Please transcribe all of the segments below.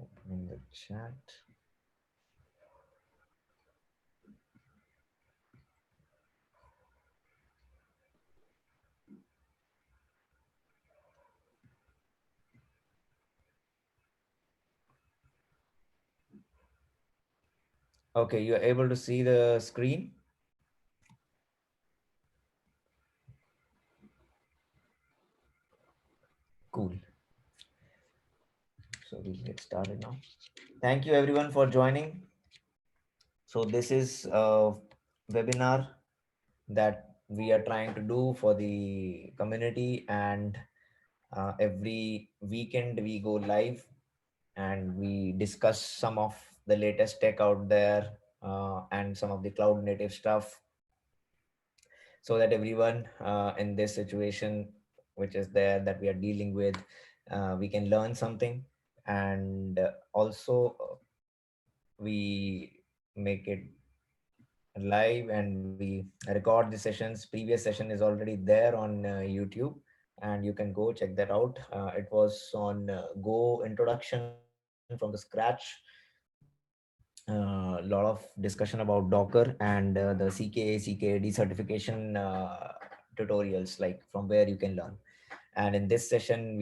Opening the chat. Okay, you're able to see the screen? Cool. So we'll get started now. Thank you everyone for joining. So this is a webinar that we are trying to do for the community, and every weekend we go live and we discuss some of the latest tech out there, and some of the cloud native stuff, so that everyone in this situation which is there that we are dealing with, we can learn something. And also we make it live and we record the sessions. Previous session is already there on YouTube, and you can go check that out. It was on Go introduction from the scratch, a lot of discussion about Docker and the CKD certification tutorials, like from where you can learn. And in this session,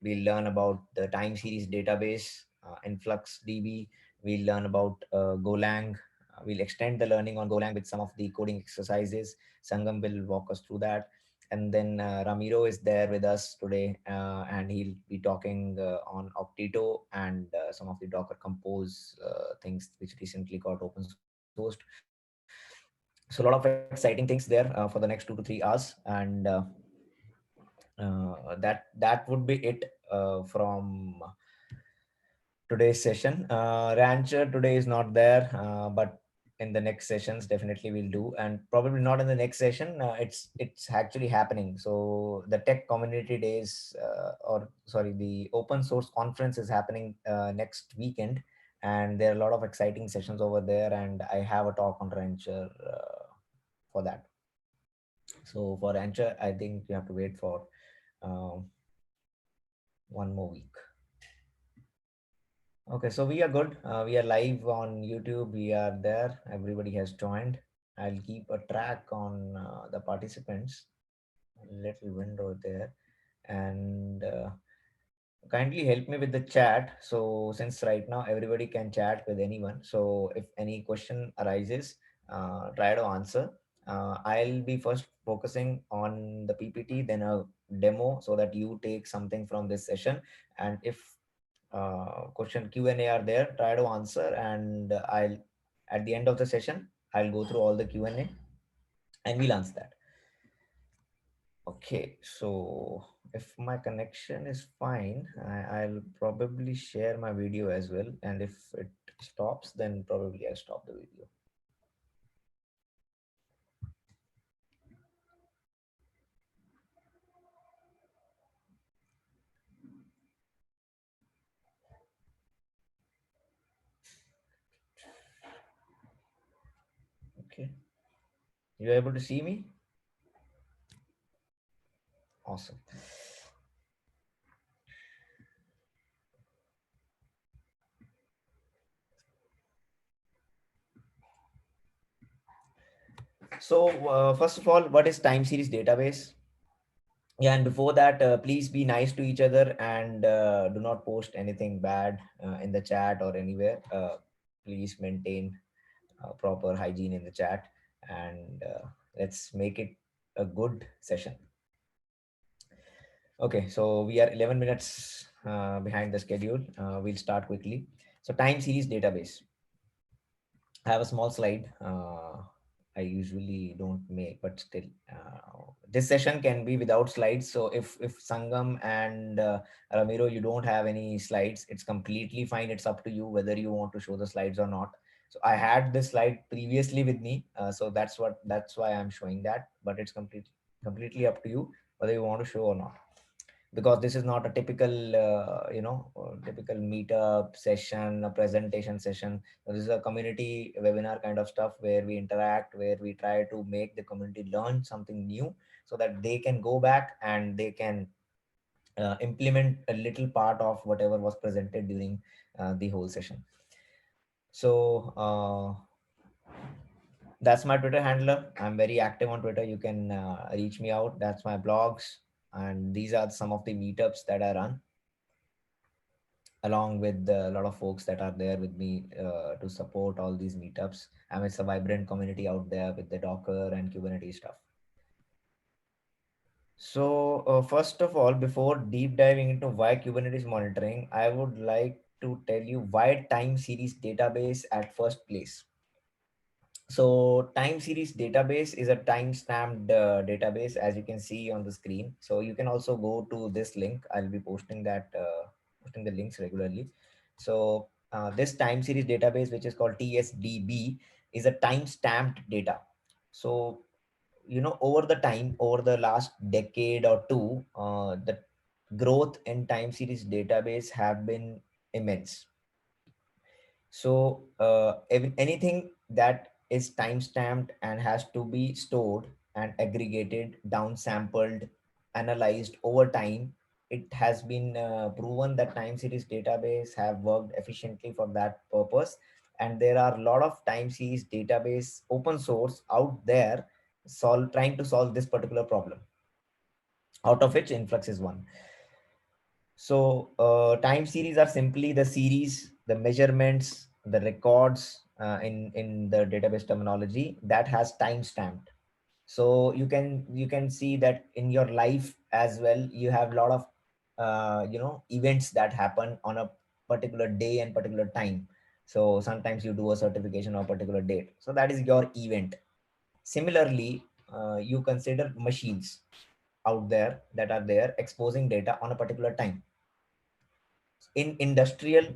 we'll learn about the time series database, InfluxDB. We'll learn about Golang. We'll extend the learning on Golang with some of the coding exercises. Sangam will walk us through that. And then Ramiro is there with us today, and he'll be talking on Okteto and some of the Docker Compose things which recently got open sourced. So a lot of exciting things there for the next 2 to 3 hours, and that would be it from today's session. Rancher today is not there, but in the next sessions definitely we'll do, and probably not in the next session. It's actually happening. So the tech community days, or sorry, the open source conference is happening next weekend, and there are a lot of exciting sessions over there. And I have a talk on Rancher for that. So for Rancher, I think you have to wait for um, 1 more week. Okay, so we are good. We are live on YouTube. We are there. Everybody has joined. I'll keep a track on the participants. A little window there. And kindly help me with the chat. So since right now everybody can chat with anyone. So if any question arises, try to answer. I'll be first focusing on the PPT, then a demo, so that you take something from this session. And if question Q&A are there, try to answer, and I'll at the end of the session I'll go through all the Q&A and we'll answer that. Okay, so if my connection is fine, I'll probably share my video as well, and if it stops, then probably I'll stop the video. Okay, you're able to see me? Awesome. So first of all, what is time series database? Yeah, and before that, please be nice to each other, and do not post anything bad in the chat or anywhere. Please maintain proper hygiene in the chat, and let's make it a good session. Okay, so we are 11 minutes behind the schedule. We'll start quickly. So time series database. I have a small slide. I usually don't make, but still, this session can be without slides. So if Sangam and Ramiro, you don't have any slides, it's completely fine. It's up to you whether you want to show the slides or not. So I had this slide previously with me, so that's why I'm showing that. But it's completely up to you whether you want to show or not, because this is not a typical typical meetup session, a presentation session. So this is a community webinar kind of stuff where we interact, where we try to make the community learn something new, so that they can go back and they can implement a little part of whatever was presented during the whole session. So that's my Twitter handler. I'm very active on Twitter. You can reach me out. That's my blogs, and these are some of the meetups that I run, along with a lot of folks that are there with me to support all these meetups. And it's a vibrant community out there with the Docker and Kubernetes stuff. So, first of all, before deep diving into why Kubernetes monitoring, I would like to tell you why time series database at first place. So, time series database is a time stamped database, as you can see on the screen. So, you can also go to this link. I'll be posting posting the links regularly. So, this time series database, which is called TSDB, is a time stamped data. So, over the time, over the last decade or two, the growth in time series database have been immense. So anything that is time stamped and has to be stored and aggregated, downsampled, analyzed over time, it has been proven that time series database have worked efficiently for that purpose. And there are a lot of time series database open source out there trying to solve this particular problem, out of which Influx is one. So time series are simply the series, the measurements, the records in the database terminology that has time stamped. So you can see that in your life as well. You have a lot of events that happen on a particular day and particular time. So sometimes you do a certification on a particular date. So that is your event. Similarly, you consider machines out there that are there exposing data on a particular time. In industrial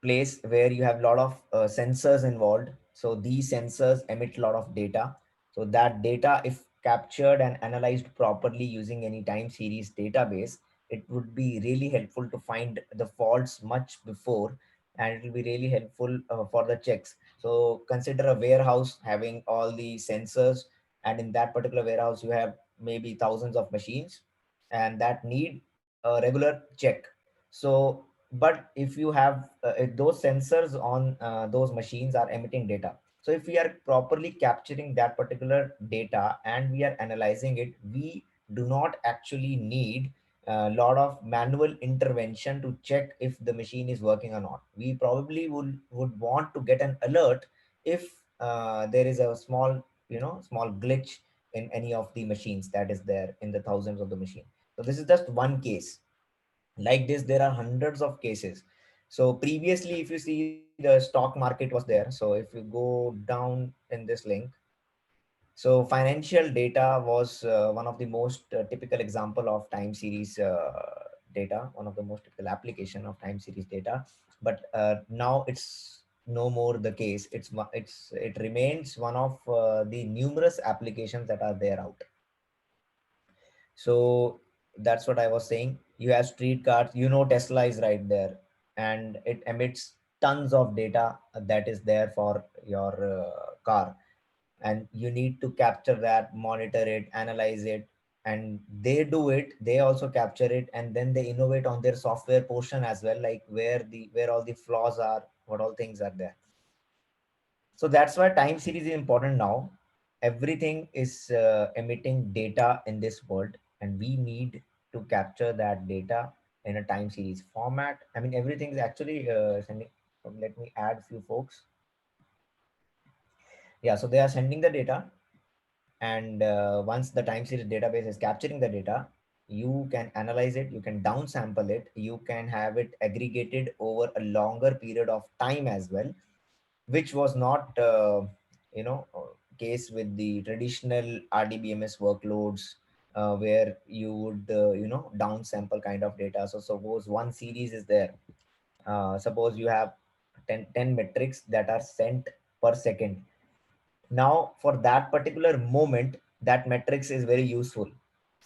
place where you have a lot of sensors involved, so these sensors emit a lot of data. So that data, if captured and analyzed properly using any time series database, it would be really helpful to find the faults much before, and it will be really helpful for the checks. So consider a warehouse having all the sensors, and in that particular warehouse you have maybe thousands of machines and that need a regular check. So but if you have if those sensors on those machines are emitting data, so if we are properly capturing that particular data and we are analyzing it, we do not actually need a lot of manual intervention to check if the machine is working or not. We probably would want to get an alert if there is a small glitch in any of the machines that is there in the thousands of the machine. So this is just one case. Like this there are hundreds of cases. So previously, if you see, the stock market was there. So if you go down in this link, so financial data was one of the most typical example of time series data, one of the most typical application of time series data. But now it's no more the case. It remains one of the numerous applications that are there out. So that's what I was saying. You have street cars, Tesla is right there, and it emits tons of data that is there for your car. And you need to capture that, monitor it, analyze it. And they do it, they also capture it, and then they innovate on their software portion as well, like where all the flaws are, what all things are there. So that's why time series is important now. Everything is emitting data in this world, and we need to capture that data in a time series format. I mean, everything is actually sending. Let me add few folks. Yeah, so they are sending the data, and once the time series database is capturing the data, you can analyze it, you can downsample it, you can have it aggregated over a longer period of time as well, which was not case with the traditional RDBMS workloads, where you would downsample kind of data. So suppose one series is there. Suppose you have ten metrics that are sent per second. Now for that particular moment, that metrics is very useful,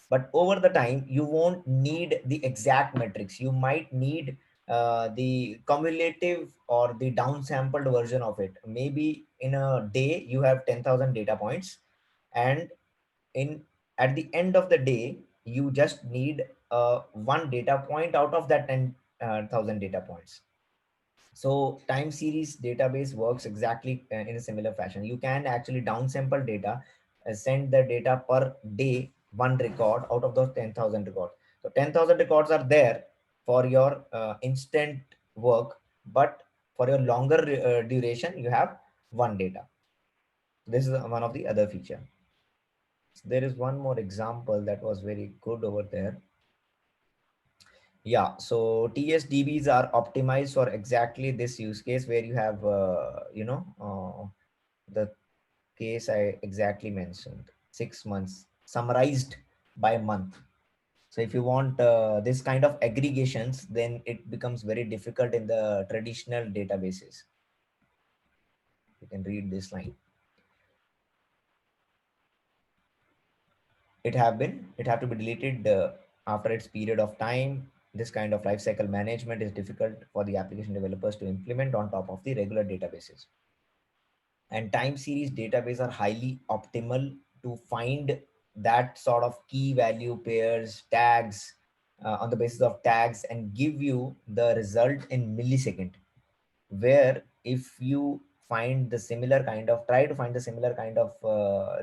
but over the time you won't need the exact metrics. You might need the cumulative or the downsampled version of it. Maybe in a day you have 10,000 data points, and in at the end of the day you just need one data point out of that 10,000 data points. So time series database works exactly in a similar fashion. You can actually downsample data, send the data per day, one record out of those 10,000 records. So 10,000 records are there for your instant work, but for your longer duration, you have one data. This is one of the other feature. There is one more example that was very good over there. Yeah, so TSDBs are optimized for exactly this use case where you have, the case I exactly mentioned, 6 months summarized by month. So if you want this kind of aggregations, then it becomes very difficult in the traditional databases. You can read this line. It have to be deleted after its period of time. This kind of lifecycle management is difficult for the application developers to implement on top of the regular databases. And time series database are highly optimal to find that sort of key value pairs, tags, on the basis of tags, and give you the result in millisecond. Where if you find the similar kind of try to find the similar kind of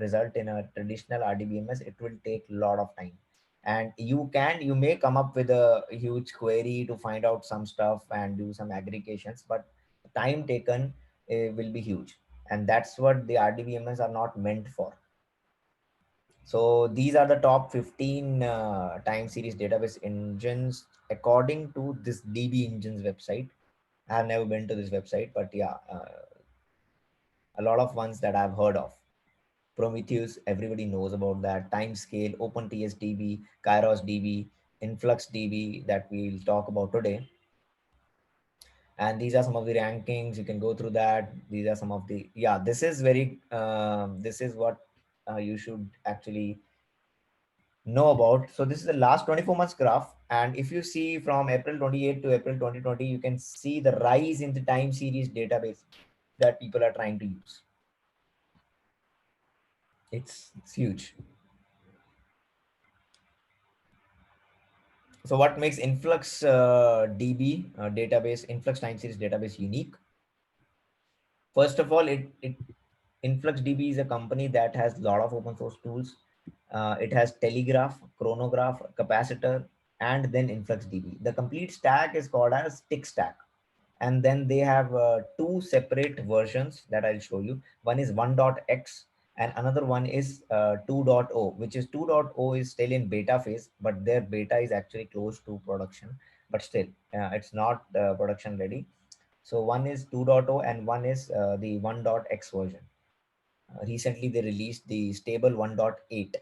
result in a traditional rdbms, it will take a lot of time. And you may come up with a huge query to find out some stuff and do some aggregations, but time taken will be huge, and that's what the rdbms are not meant for. So these are the top 15 time series database engines according to this DB Engines website. I've never been to this website, but yeah, a lot of ones that I've heard of. Prometheus, everybody knows about that. Timescale, OpenTSDB, KairosDB, InfluxDB that we'll talk about today. And these are some of the rankings. You can go through that. These are some of the, yeah, this is very, this is what you should actually know about. So this is the last 24 months graph. And if you see from April 28 to April 2020, you can see the rise in the time series database that people are trying to use. It's huge. So what makes Influx DB database, Influx time series database unique? First of all, it InfluxDB is a company that has a lot of open source tools. It has Telegraph, Chronograph, Capacitor, and then InfluxDB. The complete stack is called as Tick Stack. And then they have two separate versions that I'll show you. One is 1.x and another one is 2.0, which is 2.0 is still in beta phase, but their beta is actually close to production, but still it's not production ready. So one is 2.0 and one is the 1.x version. Recently they released the stable 1.8.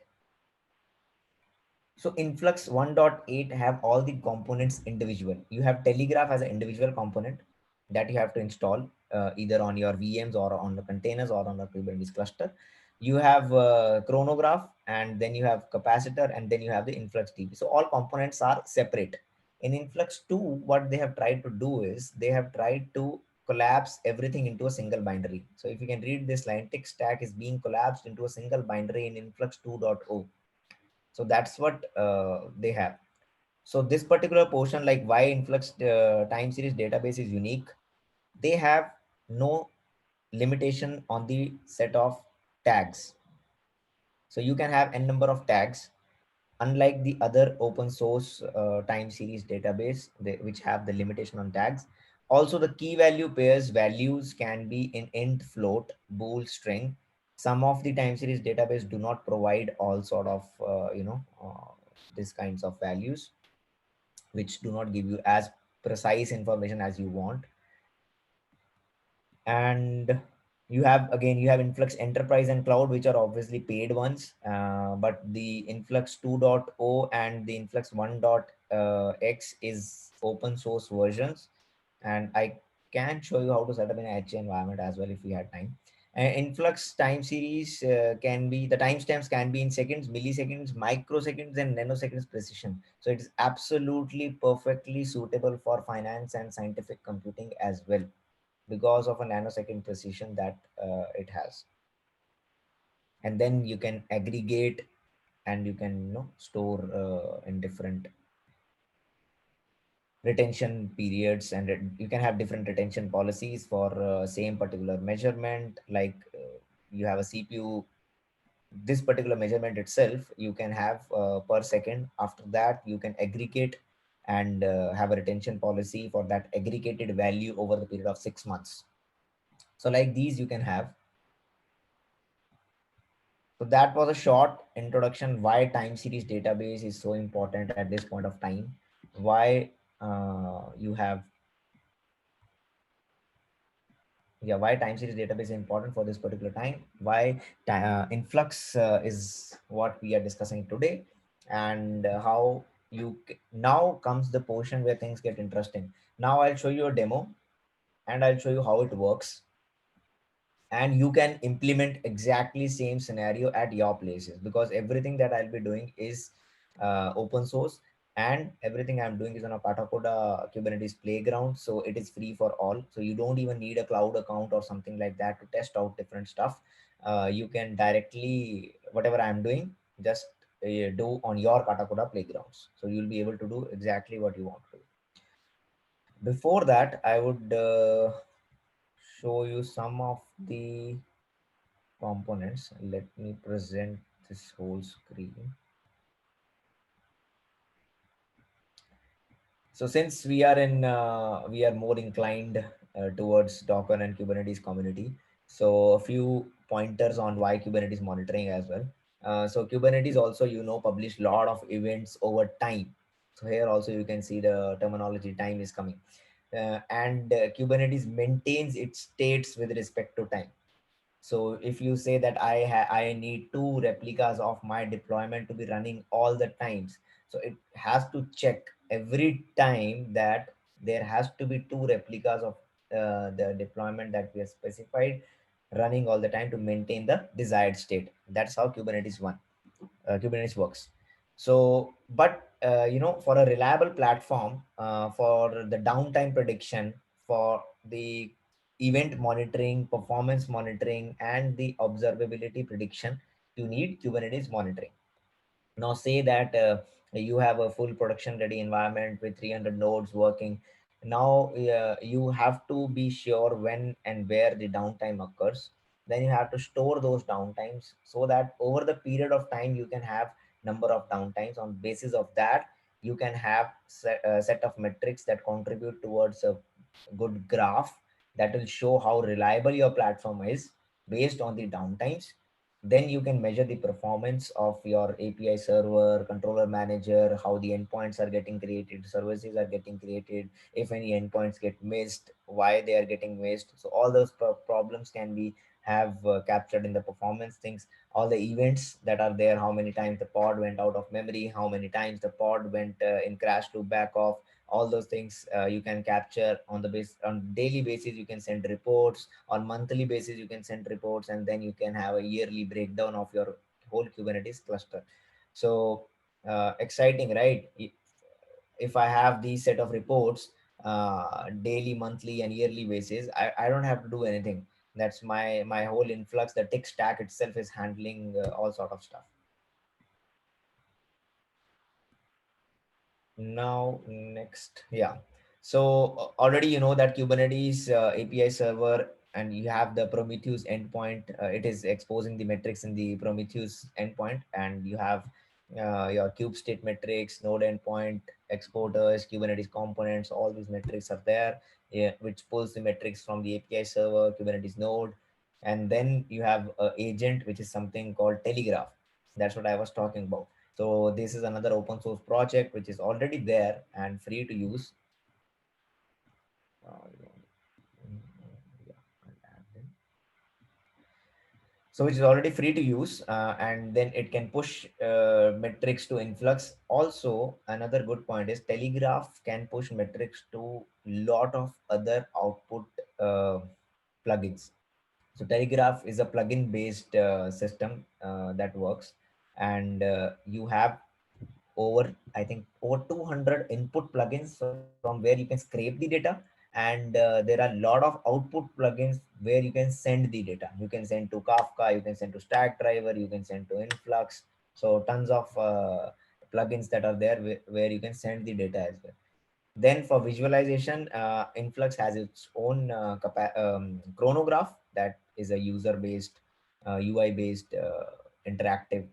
So Influx 1.8 have all the components individual. You have Telegraph as an individual component that you have to install either on your VMs or on the containers or on the Kubernetes cluster. You have Chronograph, and then you have Capacitor, and then you have the InfluxDB. So all components are separate. In Influx 2, what they have tried to do is they have tried to collapse everything into a single binary. So if you can read this line, tick stack is being collapsed into a single binary in Influx 2.0. So that's what they have. So this particular portion, like why Influx time series database is unique, they have no limitation on the set of tags. So you can have n number of tags, unlike the other open source time series database, which have the limitation on tags. Also, the key value pairs values can be in int, float, bool, string. Some of the time series database do not provide all sort of these kinds of values, which do not give you as precise information as you want. And you have Influx Enterprise and Cloud, which are obviously paid ones, but the Influx 2.0 and the Influx 1.x is open source versions. And I can show you how to set up an HA environment as well if we had time. Influx time series can be, the timestamps can be in seconds, milliseconds, microseconds, and nanoseconds precision. So it is absolutely perfectly suitable for finance and scientific computing as well, because of a nanosecond precision that it has. And then you can aggregate, and you can store in different retention periods, and you can have different retention policies for same particular measurement. Like you have a CPU, this particular measurement itself you can have per second. After that you can aggregate and have a retention policy for that aggregated value over the period of 6 months. So like these you can have. So that was a short introduction why time series database is so important at this point of time, why you have, yeah, why time series database is important for this particular time, why influx is what we are discussing today, and how now comes the portion where things get interesting. Now I'll show you a demo and I'll show you how it works, and you can implement exactly same scenario at your places, because everything that I'll be doing is open source, and everything I'm doing is on a Katakoda Kubernetes playground, so it is free for all. So you don't even need a cloud account or something like that to test out different stuff. You can directly, whatever I'm doing, just do on your Katakoda playgrounds, so you'll be able to do exactly what you want to do. Before that I would show you some of the components. Let me present this whole screen. So since we are more inclined towards Docker and Kubernetes community, so a few pointers on why Kubernetes monitoring as well. So Kubernetes also, publish lot of events over time. So here also you can see the terminology time is coming. And Kubernetes maintains its states with respect to time. So if you say that I need two replicas of my deployment to be running all the times, so it has to check every time that there has to be two replicas of the deployment that we have specified running all the time to maintain the desired state. That's how Kubernetes works. So, but for a reliable platform, for the downtime prediction, for the event monitoring, performance monitoring, and the observability prediction, you need Kubernetes monitoring. Now say that you have a full production ready environment with 300 nodes working. Now you have to be sure when and where the downtime occurs. Then you have to store those downtimes so that over the period of time you can have number of downtimes. On basis of that you can have a set of metrics that contribute towards a good graph that will show how reliable your platform is based on the downtimes. Then you can measure the performance of your API server, controller manager, how the endpoints are getting created, services are getting created, if any endpoints get missed, why they are getting missed. So all those problems can be have captured in the performance things. All the events that are there, how many times the pod went out of memory, how many times the pod went in crash to back off, all those things you can capture on the base. On daily basis you can send reports, on monthly basis you can send reports, and then you can have a yearly breakdown of your whole Kubernetes cluster. So exciting, right? If I have these set of reports daily, monthly, and yearly basis, I don't have to do anything. That's my whole Influx, the tech stack itself is handling all sort of stuff. Now next, yeah. So already you know that Kubernetes API server, and you have the Prometheus endpoint. It is exposing the metrics in the Prometheus endpoint, and you have your kube state metrics, node endpoint, exporters, Kubernetes components. All these metrics are there, yeah, which pulls the metrics from the API server, Kubernetes node, and then you have agent, which is something called Telegraph. That's what I was talking about. So this is another open source project which is already there and free to use. Uh, yeah, I'll add them. So which is already free to use, and then it can push metrics to Influx. Also, another good point is Telegraph can push metrics to lot of other output uh, plugins. So Telegraph is a plugin based system that works, and you have over, I think, over 200 input plugins from where you can scrape the data, and there are a lot of output plugins where you can send the data. You can send to Kafka, you can send to Stackdriver, you can send to Influx. So tons of plugins that are there where you can send the data as well. Then for visualization, Influx has its own chronograph that is a user based, UI based, interactive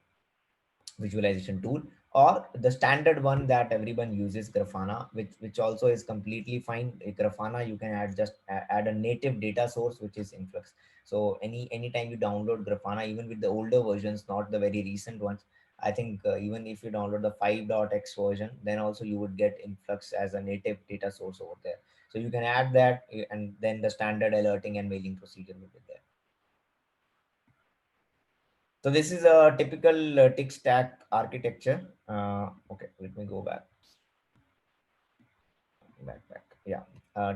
visualization tool, or the standard one that everyone uses, Grafana, which also is completely fine. Grafana, you can add just add a native data source, which is Influx. So anytime you download Grafana, even with the older versions, not the very recent ones, I think even if you download the 5.x version, then also you would get Influx as a native data source over there. So you can add that, and then the standard alerting and mailing procedure will be there. So this is a typical tick stack architecture. Okay, let me go back. Yeah,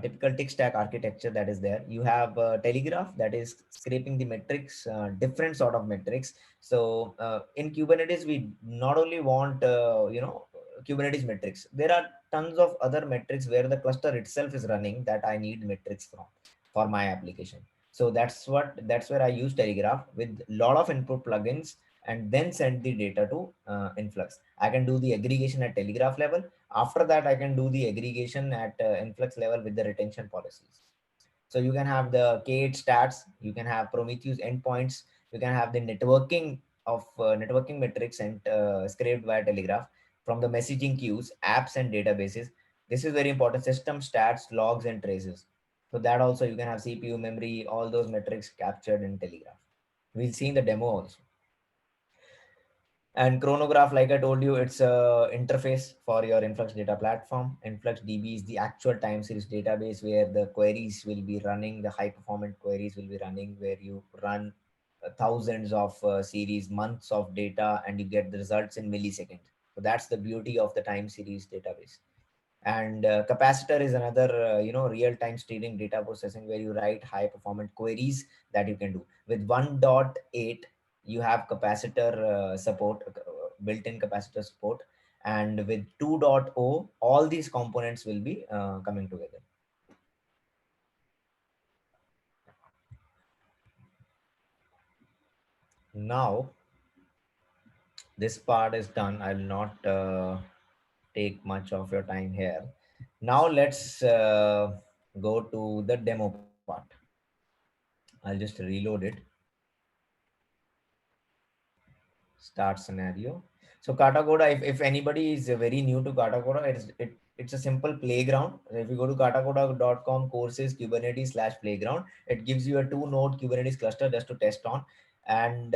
typical tick stack architecture that is there. You have Telegraph that is scraping the metrics, different sort of metrics. So in Kubernetes, we not only want Kubernetes metrics. There are tons of other metrics where the cluster itself is running that I need metrics from for my application. So that's where I use Telegraph with lot of input plugins and then send the data to Influx. I can do the aggregation at Telegraph level. After that, I can do the aggregation at Influx level with the retention policies. So you can have the K8 stats, you can have Prometheus endpoints, you can have the networking of networking metrics and scraped via Telegraph from the messaging queues, apps and databases. This is very important. System stats, logs and traces. So that also you can have CPU, memory, all those metrics captured in Telegraph. We'll see in the demo also. And chronograph, like I told you, it's a interface for your Influx data platform. InfluxDB is the actual time series database where the queries will be running, the high performant queries will be running, where you run thousands of series, months of data, and you get the results in milliseconds. So that's the beauty of the time series database. And capacitor is another real time streaming data processing where you write high performant queries that you can do with 1.8. You have capacitor support, built-in capacitor support, and with 2.0 all these components will be coming together. Now this part is done. I will not take much of your time here. Now let's go to the demo part. I'll just reload it. Start scenario. So Katacoda, if anybody is very new to Katacoda, it's a simple playground. If you go to katacoda.com courses Kubernetes/playground, it gives you a 2 node Kubernetes cluster just to test on. And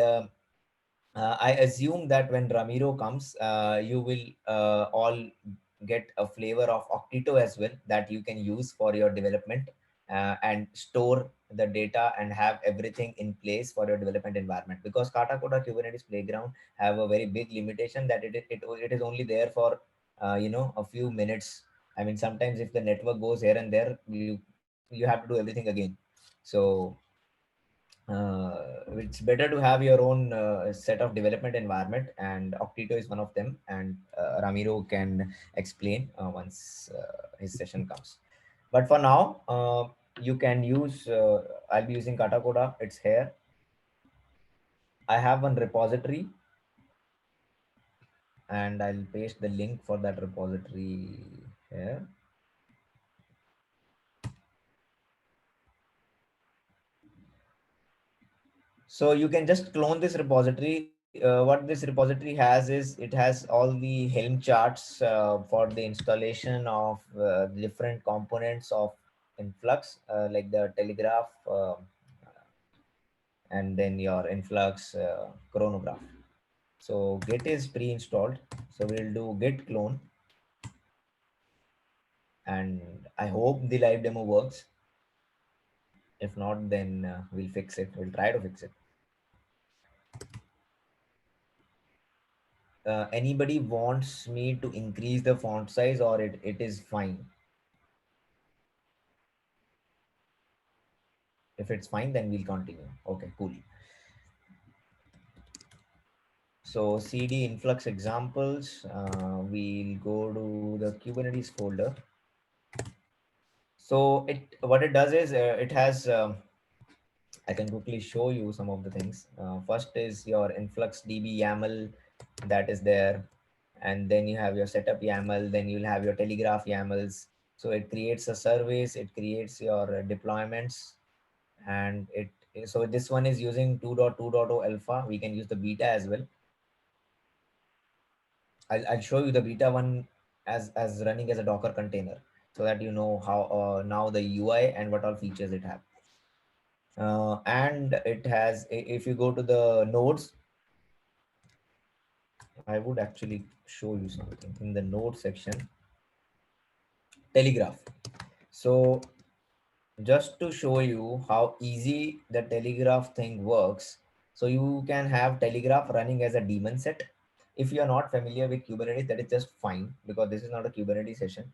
I assume that when Ramiro comes, you will all get a flavor of Okteto as well that you can use for your development and store the data and have everything in place for your development environment. Because Katacoda Kubernetes Playground have a very big limitation that it is only there for a few minutes. I mean, sometimes if the network goes here and there, you have to do everything again. So it's better to have your own set of development environment, and Okteto is one of them, and Ramiro can explain once his session comes. But for now, you can use I'll be using Katacoda. It's here. I have one repository, and I'll paste the link for that repository here. So you can just clone this repository. What this repository has is it has all the Helm charts for the installation of different components of Influx, like the Telegraph, and then your Influx chronograph. So Git is pre-installed. So we'll do git clone, and I hope the live demo works. If not, then we'll fix it. We'll try to fix it. Anybody wants me to increase the font size, or it is fine? If it's fine, then we'll continue. Okay, cool. So cd influx examples, we'll go to the Kubernetes folder. So what it does is it has I can quickly show you some of the things. First is your InfluxDB YAML that is there, and then you have your setup YAML, then you'll have your Telegraph YAMLs, So it creates a service, it creates your deployments, and it so this one is using 2.2.0 alpha. We can use the beta as well. I'll show you the beta one as running as a Docker container, so that you know how now the UI and what all features it have. And it has, if you go to the nodes, I would actually show you something in the node section. Telegraph. So just to show you how easy the telegraph thing works, so you can have telegraph running as a daemon set. If you are not familiar with Kubernetes, that is just fine, because this is not a Kubernetes session.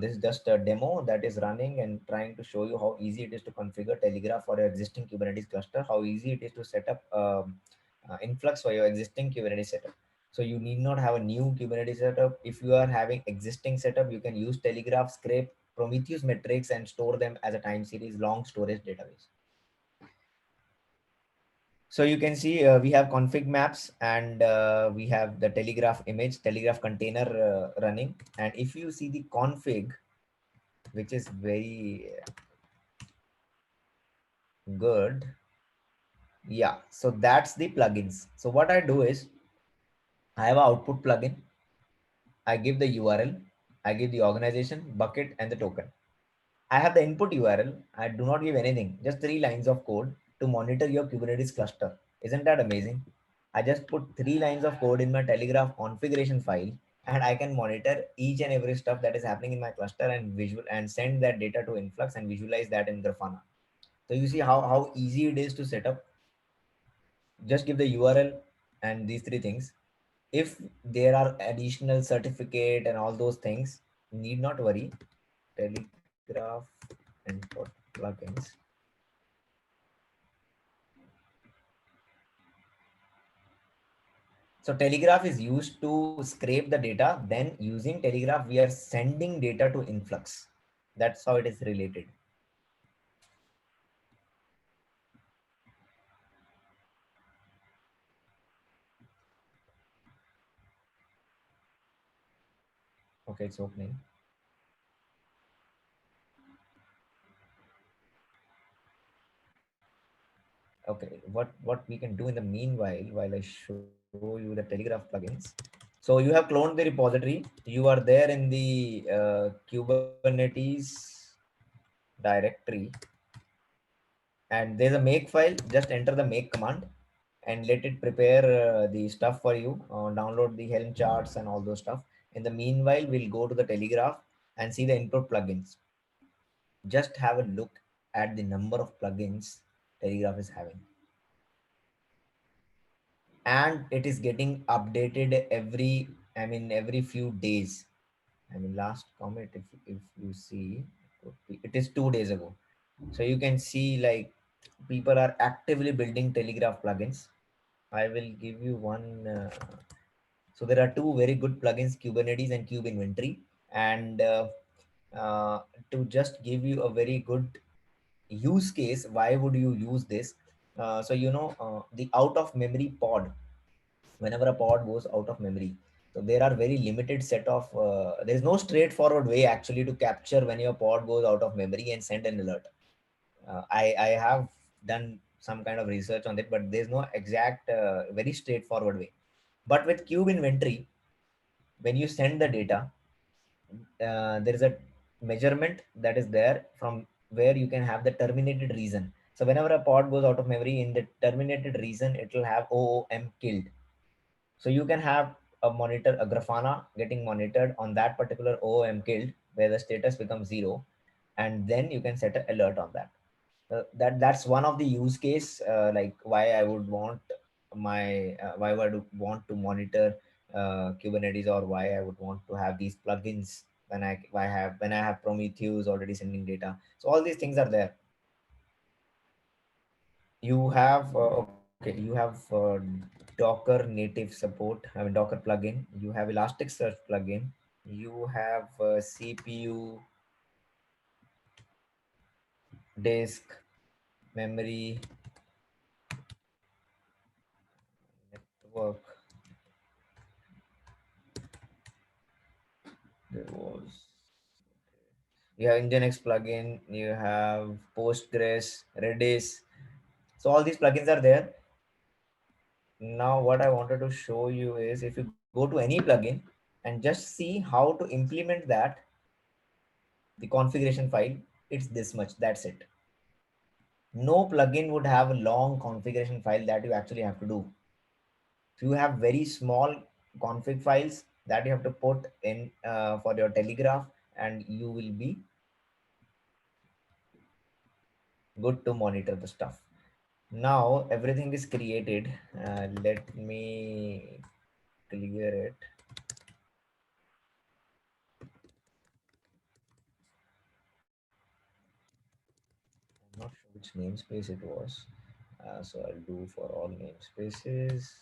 This is just a demo that is running and trying to show you how easy it is to configure Telegraph for your existing Kubernetes cluster, how easy it is to set up Influx for your existing Kubernetes setup. So you need not have a new Kubernetes setup. If you are having existing setup, you can use Telegraph, scrape Prometheus metrics and store them as a time series long storage database. So you can see we have config maps, and we have the Telegraph image, Telegraph container running. And if you see the config, which is very good. Yeah, so that's the plugins. So what I do is I have an output plugin. I give the URL, I give the organization, bucket, and the token. I have the input URL. I do not give anything, just 3 lines of code to monitor your Kubernetes cluster. Isn't that amazing? I just put 3 lines of code in my Telegraph configuration file, and I can monitor each and every stuff that is happening in my cluster and visual and send that data to Influx and visualize that in Grafana. So you see how easy it is to set up. Just give the URL and these 3 things. If there are additional certificate and all those things, need not worry. Telegraph input plugins. So Telegraph is used to scrape the data. Then using Telegraph, we are sending data to Influx. That's how it is related. Okay, it's opening. Okay, what we can do in the meanwhile, while I show you the Telegraph plugins. So you have cloned the repository. You are there in the Kubernetes directory, and there's a make file. Just enter the make command and let it prepare the stuff for you. Download the Helm charts and all those stuff. In the meanwhile, we'll go to the Telegraph and see the input plugins. Just have a look at the number of plugins Telegraph is having, and it is getting updated every few days. I mean, last commit, if you see, it is 2 days ago. So you can see, like, people are actively building Telegraph plugins. I will give you one. So there are two very good plugins, Kubernetes and Kube Inventory. And uh, to just give you a very good use case, why would you use this? So the out of memory pod. Whenever a pod goes out of memory, so there are very limited set of there is no straightforward way actually to capture when your pod goes out of memory and send an alert. I have done some kind of research on it, but there's no exact very straightforward way. But with Cube Inventory, when you send the data, there is a measurement that is there from where you can have the terminated reason. So whenever a pod goes out of memory, in the terminated reason, it will have OOM killed. So you can have a Grafana getting monitored on that particular OOM killed, where the status becomes 0, and then you can set an alert on that. That's one of the use case, like why I would want why I would want to monitor Kubernetes, or why I would want to have these plugins when I have Prometheus already sending data. So all these things are there. You have you have Docker native support. I mean, Docker plugin. You have Elasticsearch plugin. You have CPU, disk, memory, network. There was. You have Nginx plugin, you have Postgres, Redis. So all these plugins are there. Now what I wanted to show you is, if you go to any plugin and just see how to implement that, the configuration file, it's this much, that's it. No plugin would have a long configuration file that you actually have to do. So you have very small config files that you have to put in for your telegraph, and you will be good to monitor the stuff. Now everything is created. Let me clear it. I'm not sure which namespace it was. So I'll do for all namespaces.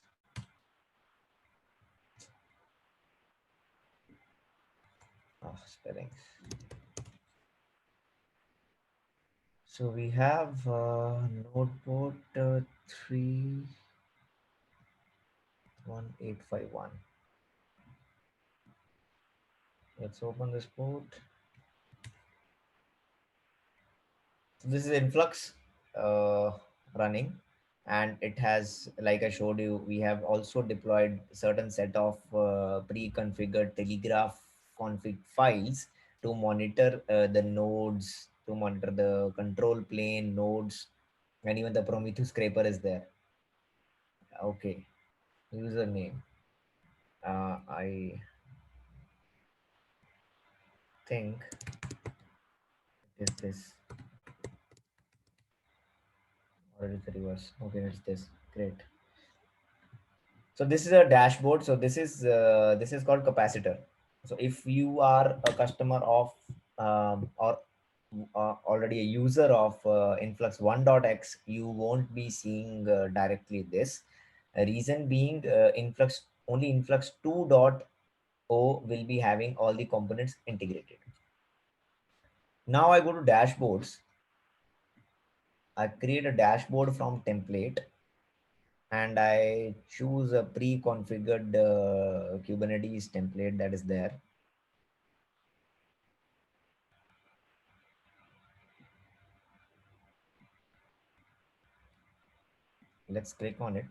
Spellings. So we have node port 31851. Let's open this port. So this is Influx uh, running, and it has, like I showed you, we have also deployed certain set of pre-configured telegraph config files to monitor the nodes, to monitor the control plane nodes, and even the Prometheus scraper is there. Okay, username. I think it is this, or it is the reverse. Okay, it's this. Great. So this is a dashboard. So this is called capacitor. So if you are a customer of or already a user of Influx 1.x, you won't be seeing directly this. A reason being, Influx, only Influx 2.0 will be having all the components integrated. Now I go to dashboards. I create a dashboard from template, and I choose a pre-configured Kubernetes template that is there. Let's click on it,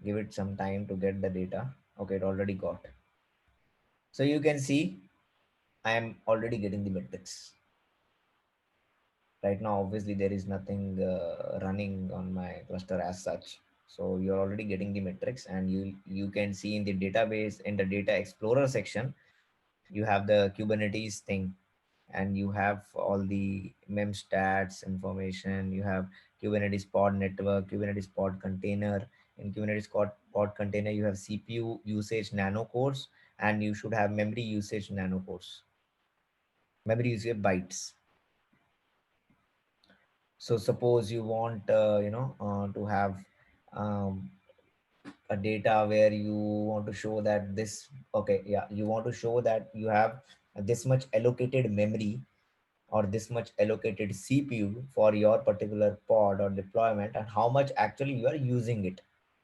give it some time to get the data. Okay, it already got. So you can see I am already getting the metrics. Right now, obviously, there is nothing running on my cluster as such. So you're already getting the metrics, and you can see in the database, in the data explorer section, you have the Kubernetes thing, and you have all the memstats information. You have Kubernetes pod network, Kubernetes pod container. In Kubernetes pod container, you have CPU usage nanocores, and you should have memory usage nanocores, memory usage bytes. So suppose you want to have um, a data where you want to show that this, okay, yeah, you want to show that you have this much allocated memory or this much allocated CPU for your particular pod or deployment, and how much actually you are using it.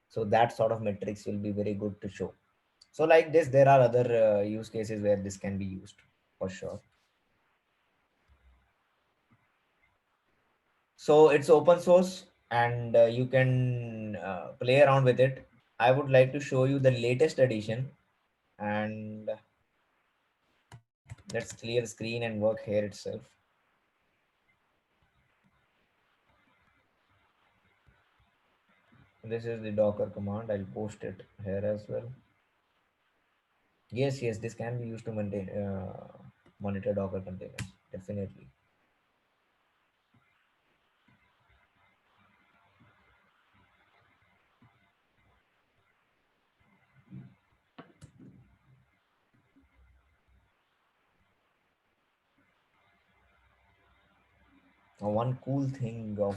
So that sort of metrics will be very good to show. So like this, there are other use cases where this can be used for sure. So it's open source, and you can play around with it. I would like to show you the latest edition, and let's clear the screen and work here itself. This is the Docker command. I'll post it here as well. Yes, yes, this can be used to maintain, monitor Docker containers. Definitely. One cool thing of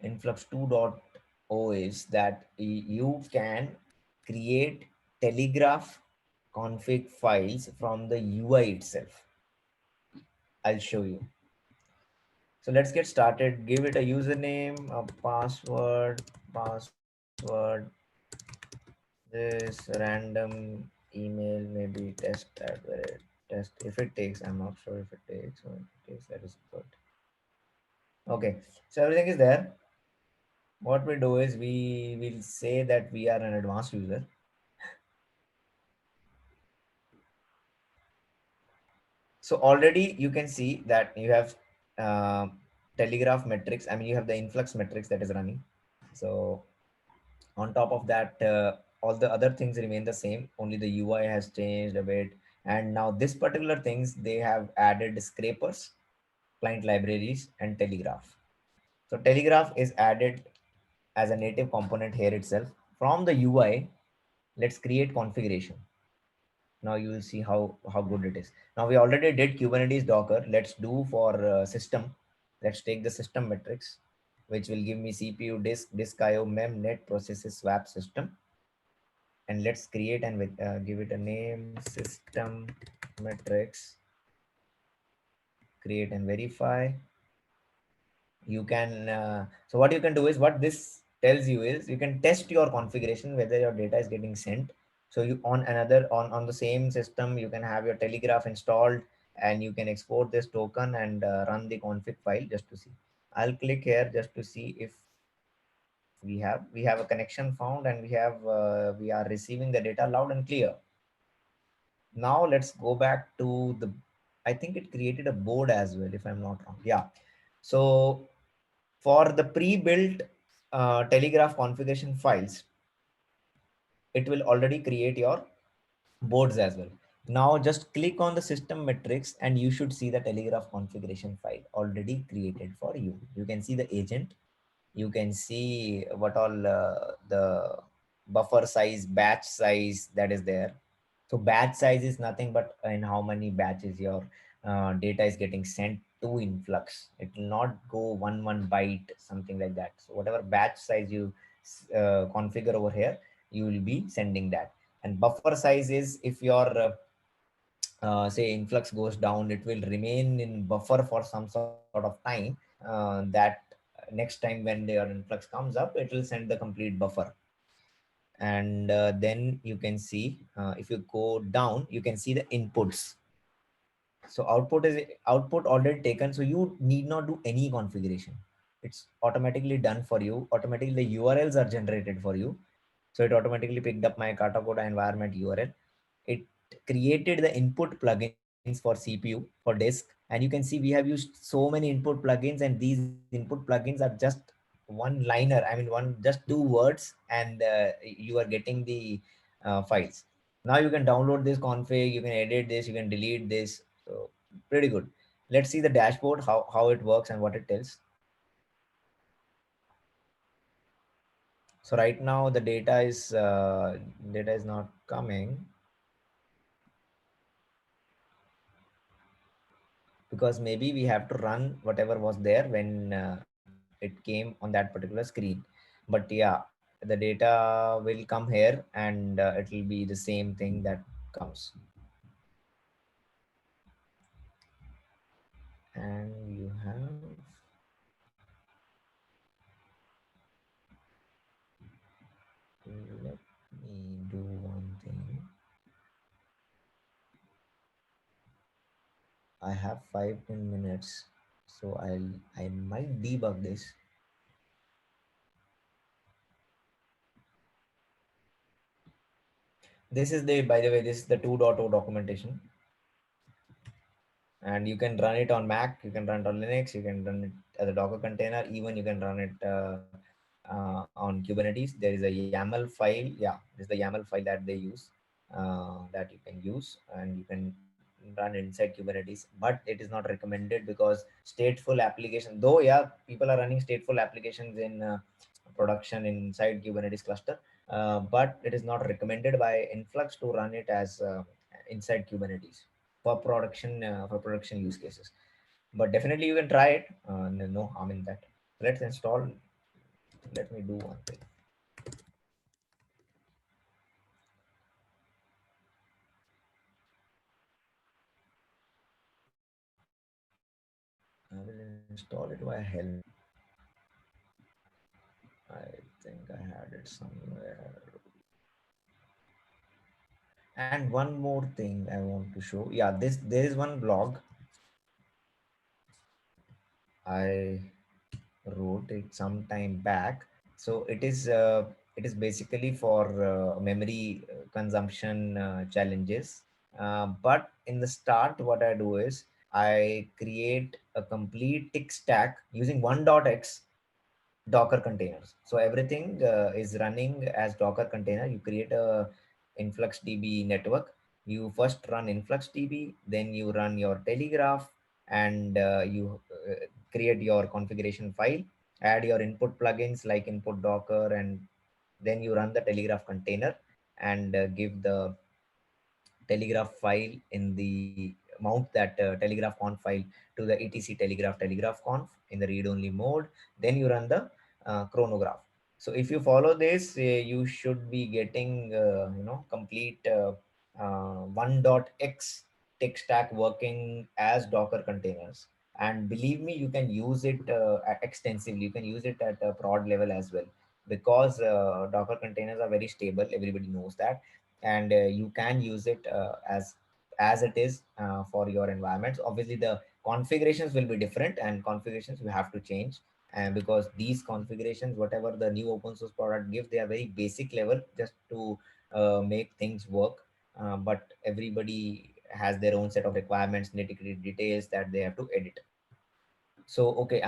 Influx 2.0 is that you can create Telegraph config files from the UI itself. I'll show you. So let's get started. Give it a username, a password, this random email, maybe test at the rate. test. If it takes, I'm not sure if it takes. Or if it takes, that is good. Okay, so everything is there. What we do is we will say that we are an advanced user. So already you can see that you have uh, telegraph metrics. I mean, you have the influx metrics that is running. So on top of that, all the other things remain the same. Only the UI has changed a bit. And now this particular things, they have added scrapers, client libraries, and telegraph. So telegraph is added as a native component here itself. From the UI, let's create configuration. Now you will see how good it is. Now we already did Kubernetes Docker. Let's do for system. Let's take the system metrics, which will give me CPU, disk IO, mem, net, processes, swap, system. And let's create and give it a name, system metrics. Create and verify. You can so what you can do is, what this tells you is, you can test your configuration whether your data is getting sent. So you on another on the same system, you can have your telegraph installed, and you can export this token and run the config file just to see. I'll click here just to see if we have a connection found, and we are receiving the data loud and clear. Now let's go back to the, I think it created a board as well, if I'm not wrong. Yeah. So for the pre-built telegraph configuration files, it will already create your boards as well. Now just click on the system metrics, and you should see the telegraph configuration file already created for you. You can see the agent, you can see what all the buffer size, batch size that is there. So batch size is nothing but in how many batches your data is getting sent to Influx. It will not go one byte, something like that. So whatever batch size you configure over here, you will be sending that. And buffer size is, if your say influx goes down, it will remain in buffer for some sort of time, that next time when your influx comes up, it will send the complete buffer. And then you can see, if you go down, you can see the inputs. So output already taken, so you need not do any configuration. It's automatically done for you. Automatically the URLs are generated for you. So it automatically picked up my Katacoda environment URL. It created the input plugins for CPU, for disk, and you can see we have used so many input plugins, and these input plugins are just one liner. I mean, one just two words, and you are getting the files. Now you can download this config, you can edit this, you can delete this. So pretty good. Let's see the dashboard, how it works and what it tells. So right now the data is not coming, because maybe we have to run whatever was there when it came on that particular screen. But yeah, the data will come here, and it will be the same thing that comes. And you have, let me do one thing. I have 5-10 minutes, so I might debug this. This is the, by the way, this is the 2.0 documentation, and you can run it on Mac, you can run it on Linux, you can run it as a Docker container, even you can run it on Kubernetes. There is a YAML file. Yeah, this is the YAML file that they use, that you can use, and you can run inside Kubernetes. But it is not recommended, because stateful application, though, yeah, people are running stateful applications in production inside Kubernetes cluster, but it is not recommended by Influx to run it as inside Kubernetes for production use cases. But definitely you can try it. No harm in that. Let's install. Let me do one thing. I will install it via Helm. I think I had it somewhere. And one more thing I want to show. Yeah, this there is one blog I wrote it some time back. So it is basically for memory consumption challenges. But in the start, what I do is I create a complete tick stack using 1.x Docker containers. So everything is running as Docker container. You create a InfluxDB network. You first run InfluxDB, then you run your Telegraph, and you create your configuration file, add your input plugins like input Docker, and then you run the Telegraph container and give the telegraph file in the mount that telegraph conf file to the etc telegraph conf in the read only mode. Then you run the chronograph. So if you follow this, you should be getting complete 1.x tech stack working as Docker containers. And believe me, you can use it extensively. You can use it at a prod level as well, because Docker containers are very stable. Everybody knows that. And you can use it as it is for your environments. Obviously the configurations will be different, and configurations we have to change. And because these configurations, whatever the new open source product gives, they are very basic level just to make things work. But everybody has their own set of requirements, nitty gritty details that they have to edit. So okay,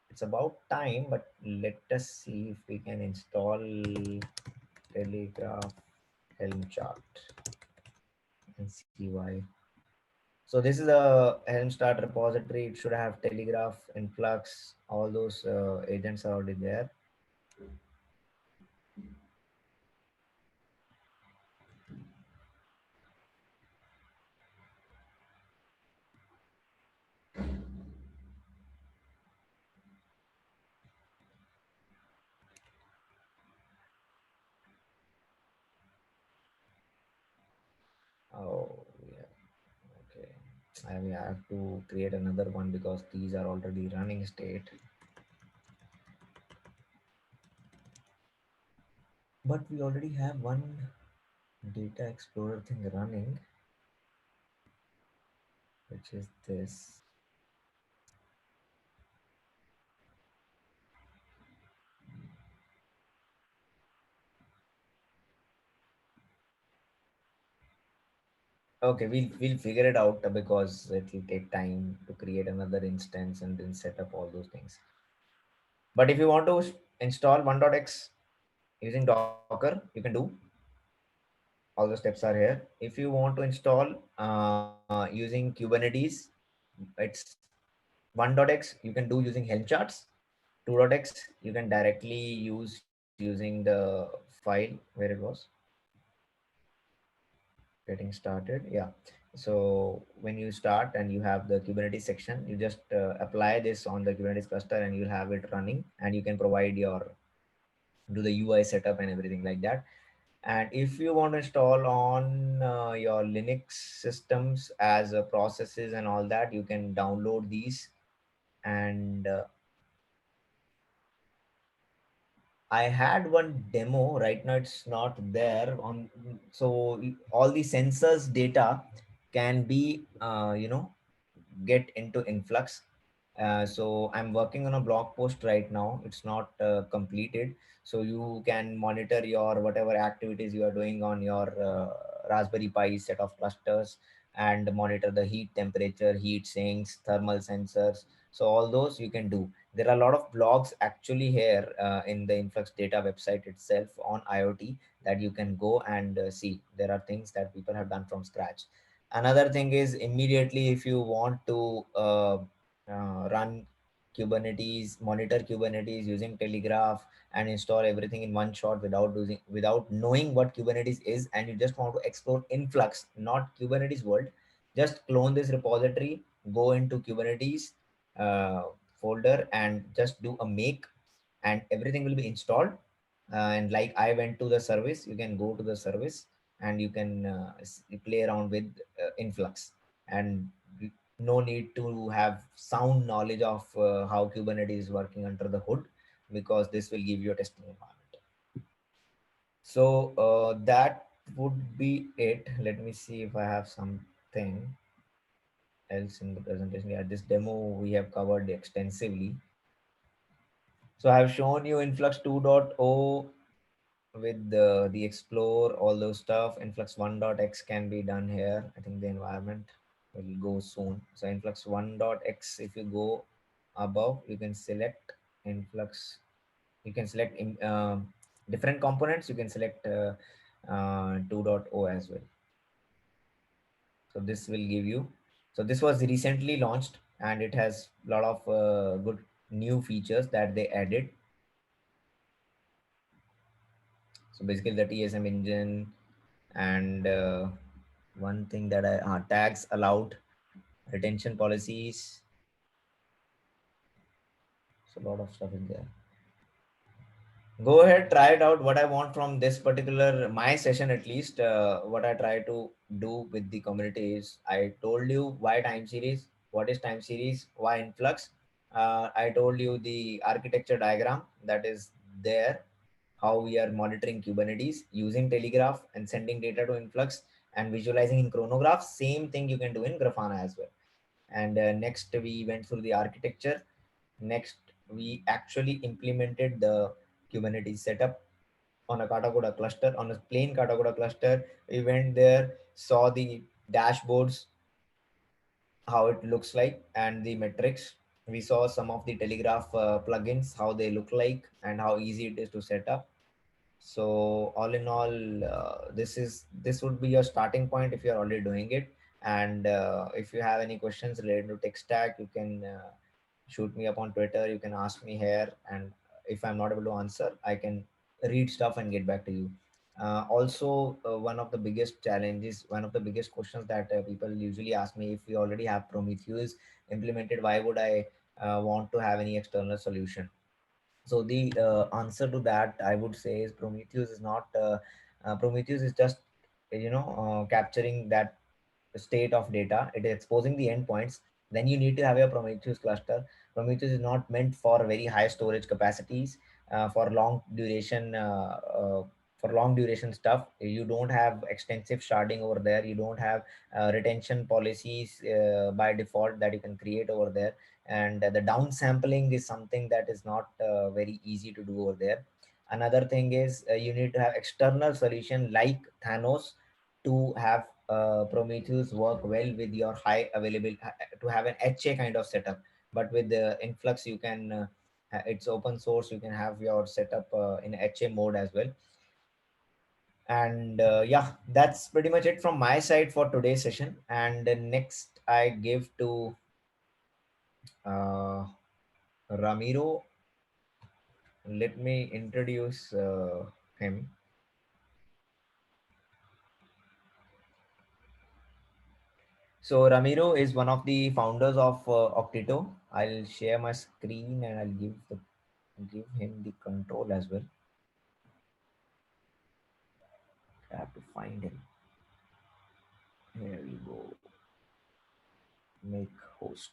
it's about time, but let us see if we can install Telegraph Helm chart and see why. So this is a Helm start repository. It should have Telegraph, Influx, all those agents are already there. Oh yeah, okay. I mean, I have to create another one because these are already running state. But we already have one data explorer thing running, which is this. Okay, we'll figure it out because it will take time to create another instance and then set up all those things. But if you want to install 1.x using Docker, you can do. All the steps are here. If you want to install using Kubernetes, it's 1.x you can do using Helm charts. 2.x you can directly use using the file where it was getting started. Yeah. So when you start and you have the Kubernetes section, you just apply this on the Kubernetes cluster and you'll have it running, and you can provide your do the UI setup and everything like that. And if you want to install on your Linux systems as processes and all that, you can download these. And I had one demo. Right now, it's not there on. So all the sensors data can be, get into Influx. So I'm working on a blog post right now. It's not completed. So you can monitor your whatever activities you are doing on your Raspberry Pi set of clusters, and monitor the heat, temperature, heat sinks, thermal sensors. So all those you can do. There are a lot of blogs actually here in the Influx data website itself on IoT that you can go and see. There are things that people have done from scratch. Another thing is, immediately if you want to run Kubernetes, monitor Kubernetes using Telegraph, and install everything in one shot without knowing what Kubernetes is, and you just want to explore Influx, not Kubernetes world, just clone this repository, go into Kubernetes uh, folder, and just do a make, and everything will be installed. And like I went to the service, you can go to the service and you can play around with Influx. And no need to have sound knowledge of how Kubernetes is working under the hood, because this will give you a testing environment. So that would be it. Let me see if I have something else in the presentation. Yeah, this demo we have covered extensively. So I have shown you Influx 2.0 with the explore, all those stuff. Influx 1.x can be done here. I think the environment will go soon. So Influx 1.x, if you go above, you can select Influx. You can select different components. You can select 2.0 as well. So this will give you. So this was recently launched and it has a lot of good new features that they added. So basically the TSM engine and one thing that I tags allowed, retention policies. So a lot of stuff in there. Go ahead, try it out. What I want from this particular my session, at least, what I try to do with the community is I told you why time series, what is time series, why influx. I told you the architecture diagram that is there, how we are monitoring Kubernetes using Telegraph and sending data to Influx and visualizing in chronograph. Same thing you can do in Grafana as well. And next we went through the architecture. Next we actually implemented the Kubernetes setup on a Katakoda cluster, on a plain Katakoda cluster. We went there, saw the dashboards, how it looks like, and the metrics. We saw some of the Telegraph plugins, how they look like, and how easy it is to set up. So all in all, this would be your starting point if you're already doing it. And if you have any questions related to tech stack, you can shoot me up on Twitter. You can ask me here, and if I'm not able to answer, I can read stuff and get back to you. Also, one of the biggest challenges, one of the biggest questions that people usually ask me, if we already have Prometheus implemented, why would I want to have any external solution? So the answer to that, I would say, is Prometheus is not. Prometheus is just capturing that state of data. It is exposing the endpoints. Then you need to have your Prometheus cluster. Prometheus is not meant for very high storage capacities for long duration. For long duration stuff, you don't have extensive sharding over there. You don't have retention policies by default that you can create over there, and the downsampling is something that is not very easy to do over there. Another thing is you need to have external solution like Thanos to have Prometheus work well with your high available, to have an HA kind of setup. But with the Influx, you can it's open source. You can have your setup in HA mode as well. And yeah, that's pretty much it from my side for today's session. And next, I give to uh, Ramiro. Let me introduce him. So Ramiro is one of the founders of Okteto. I'll share my screen and I'll give him the control as well. I have to find him. Here we go. Make host.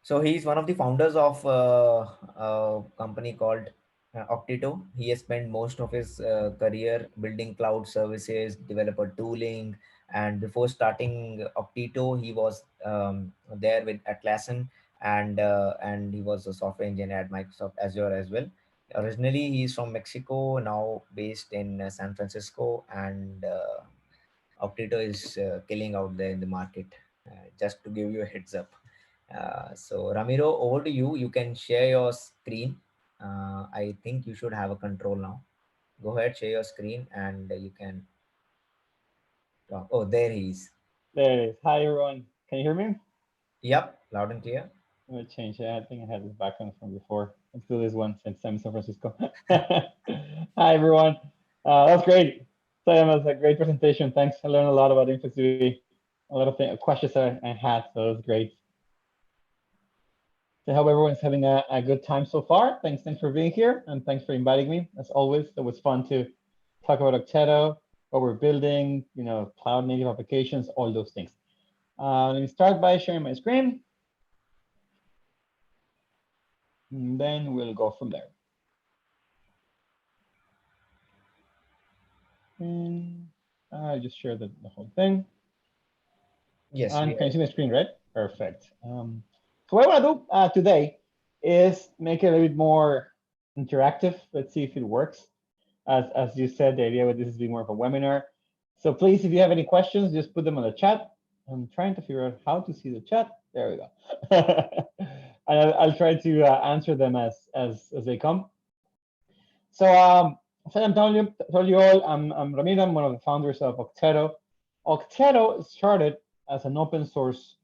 So he's one of the founders of a company called Okteto. He has spent most of his career building cloud services, developer tooling, and before starting Okteto, he was there with Atlassian, and he was a software engineer at Microsoft Azure as well. Originally, he's from Mexico, now based in San Francisco, and Okteto is killing out there in the market. Just to give you a heads up. So Ramiro, over to you. You can share your screen. I think you should have a control now. Go ahead, share your screen, and you can talk. Oh, there he is. There it is. Hi, everyone. Can you hear me? Yep, loud and clear. I'm going to change it. I think I had this background from before. Let's do this one since I'm in San Francisco. Hi, everyone. That was great. So it was a great presentation. Thanks. I learned a lot about InfluxDB. A lot of questions I had, so it was great. So I hope everyone's having a good time so far. Thanks for being here, and thanks for inviting me. As always, it was fun to talk about Okteto, what we're building, cloud native applications, all those things. Let me start by sharing my screen, and then we'll go from there. screen. I just shared the whole thing. Yes, we And can you have. see my screen, right? Perfect. So what I want to do today is make it a little bit more interactive. Let's see if it works. As you said, the idea with this is being more of a webinar. So please, if you have any questions, just put them in the chat. I'm trying to figure out how to see the chat. There we go. And I'll try to answer them as they come. So so I'm told you all, I'm Ramiro. I'm one of the founders of Okteto. Okteto started as an open source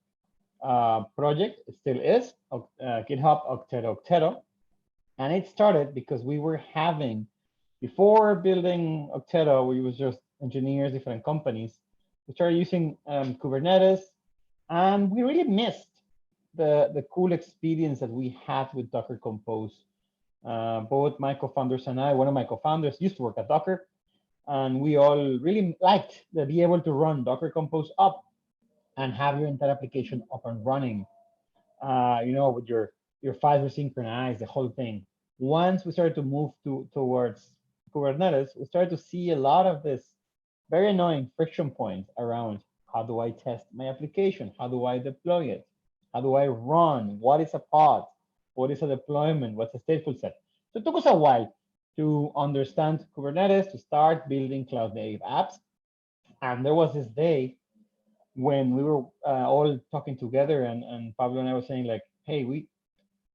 project. It still is, GitHub Okteto. And it started because we were having, before building Okteto, we was just engineers, different companies. We started using Kubernetes, and we really missed the cool experience that we had with Docker Compose. Both my co-founders and I, one of my co-founders used to work at Docker, and we all really liked to be able to run Docker Compose up and have your entire application up and running. With your files are synchronized, the whole thing. Once we started to move towards Kubernetes, we started to see a lot of this very annoying friction points around how do I test my application? How do I deploy it? How do I run? What is a pod? What is a deployment? What's a stateful set? So it took us a while to understand Kubernetes, to start building cloud native apps. And there was this day when we were all talking together, and Pablo and I were saying like, hey,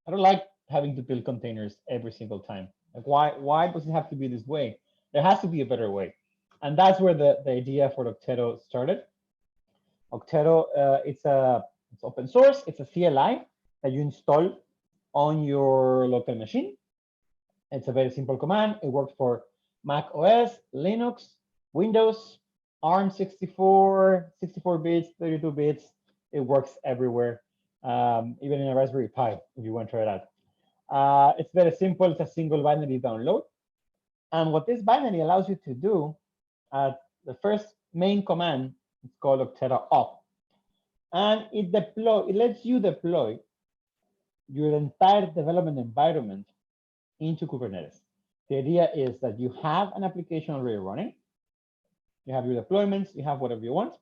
I don't like having to build containers every single time. Like, why does it have to be this way? There has to be a better way. And that's where the idea for Okteto started. Okteto, it's open source. It's a CLI that you install on your local machine. It's a very simple command. It works for Mac OS, Linux, Windows, ARM 64 bits, 32 bits. It works everywhere, even in a Raspberry Pi, if you want to try it out. It's very simple. It's a single binary download. And what this binary allows you to do, the first main command is called Okteto up. And it lets you deploy your entire development environment into Kubernetes. The idea is that you have an application already running, you have your deployments, you have whatever you want.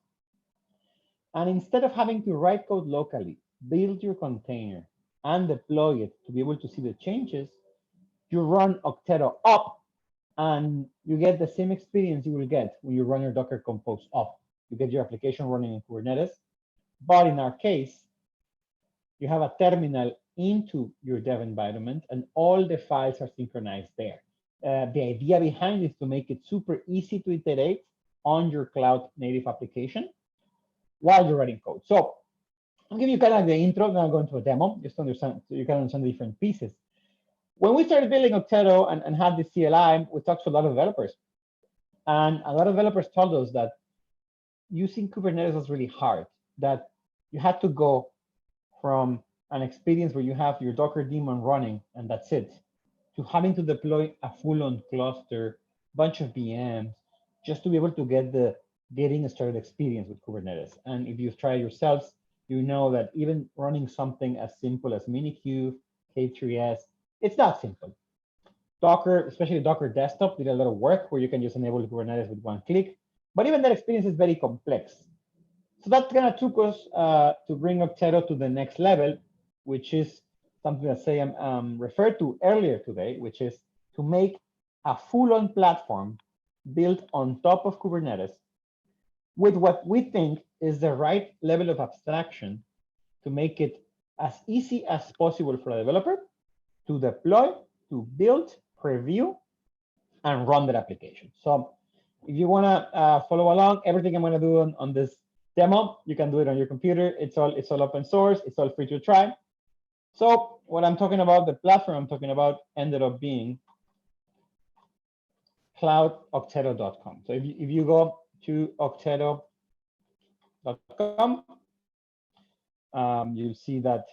And instead of having to write code locally, build your container and deploy it to be able to see the changes, you run Okteto up and you get the same experience you will get when you run your Docker Compose up. You get your application running in Kubernetes. But in our case, you have a terminal into your dev environment and all the files are synchronized there. The idea behind is to make it super easy to iterate on your cloud native application while you're writing code. So I'll give you kind of like the intro, then I'll go into a demo, just to understand, so you can understand the different pieces. When we started building Okteto and had the CLI, we talked to a lot of developers. And a lot of developers told us that using Kubernetes was really hard, that you had to go from an experience where you have your Docker daemon running and that's it, to having to deploy a full-on cluster, bunch of VMs, just to be able to get the getting started experience with Kubernetes. And if you've tried yourselves, you know that even running something as simple as Minikube, K3s, it's not simple. Docker, especially Docker Desktop, did a lot of work where you can just enable Kubernetes with one click. But even that experience is very complex. So that kind of took us to bring Okteto to the next level, which is something that Sam referred to earlier today, which is to make a full-on platform built on top of Kubernetes with what we think is the right level of abstraction to make it as easy as possible for a developer to deploy, to build, preview, and run that application. So if you want to follow along, everything I'm going to do on this demo, you can do it on your computer. It's all open source. It's all free to try. So what I'm talking about, the platform I'm talking about, ended up being cloudokteto.com. So if you go to okteto.com, you'll see that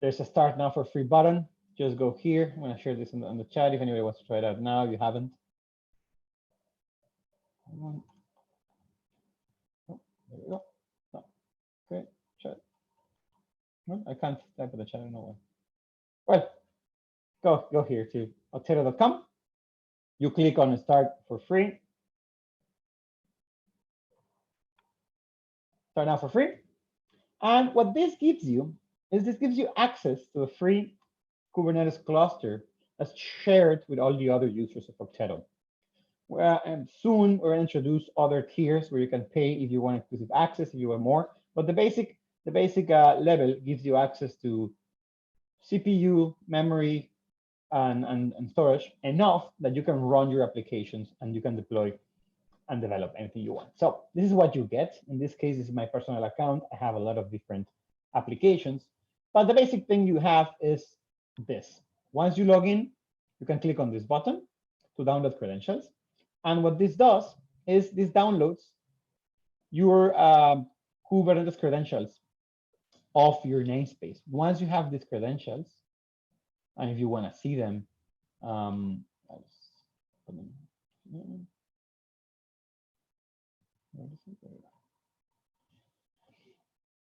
there's a start now for free button. Just go here. I'm going to share this on the chat if anybody wants to try it out now. You haven't. Oh, there we go. Oh, great. Chat. No, I can't type in the chat. I don't know why. Well, go here to okteto.com. You click on start for free. start out for free. And what this gives you is this gives you access to a free Kubernetes cluster that's shared with all the other users of Okteto. And soon we're going to introduce other tiers where you can pay if you want exclusive access, if you want more. But the basic level gives you access to CPU, memory, and storage enough that you can run your applications and you can deploy and develop anything you want. So this is what you get. In this case, this is my personal account. I have a lot of different applications, but the basic thing you have is this. Once you log in, you can click on this button to download credentials. And what this does is this downloads your Kubernetes credentials of your namespace. Once you have these credentials, and if you want to see them,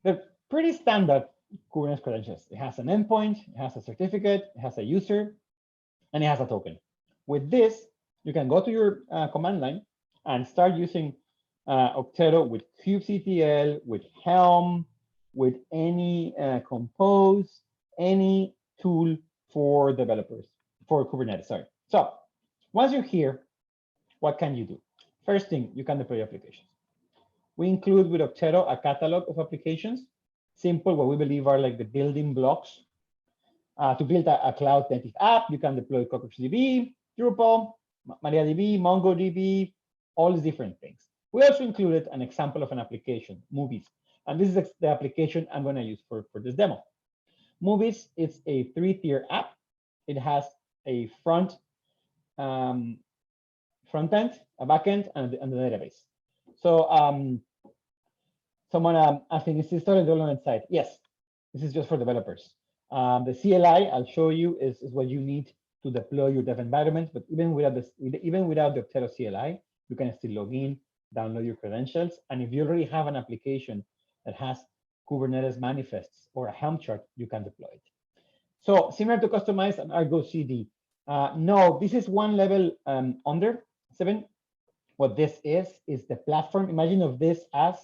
they're pretty standard Kubernetes credentials. It has an endpoint, it has a certificate, it has a user, and it has a token. With this, you can go to your command line and start using Okteto with kubectl, with Helm, with any Compose, any tool for developers, for Kubernetes, sorry. So once you're here, what can you do? First thing, you can deploy applications. We include with Okteto a catalog of applications, simple, what we believe are like the building blocks. To build a cloud native app, you can deploy CockroachDB, Drupal, MariaDB, MongoDB, all these different things. We also included an example of an application, Movies. And this is the application I'm going to use for this demo. Movies, it's a 3-tier app. It has a front end, a backend, and the database. So someone asking, is this still a development site? Yes, this is just for developers. The CLI I'll show you is what you need to deploy your dev environment. But even without the Okteto CLI, you can still log in, download your credentials, and if you already have an application that has Kubernetes manifests or a Helm chart, you can deploy it. So similar to customize an Argo CD. No, this is one level under 7. What this is the platform. Imagine of this as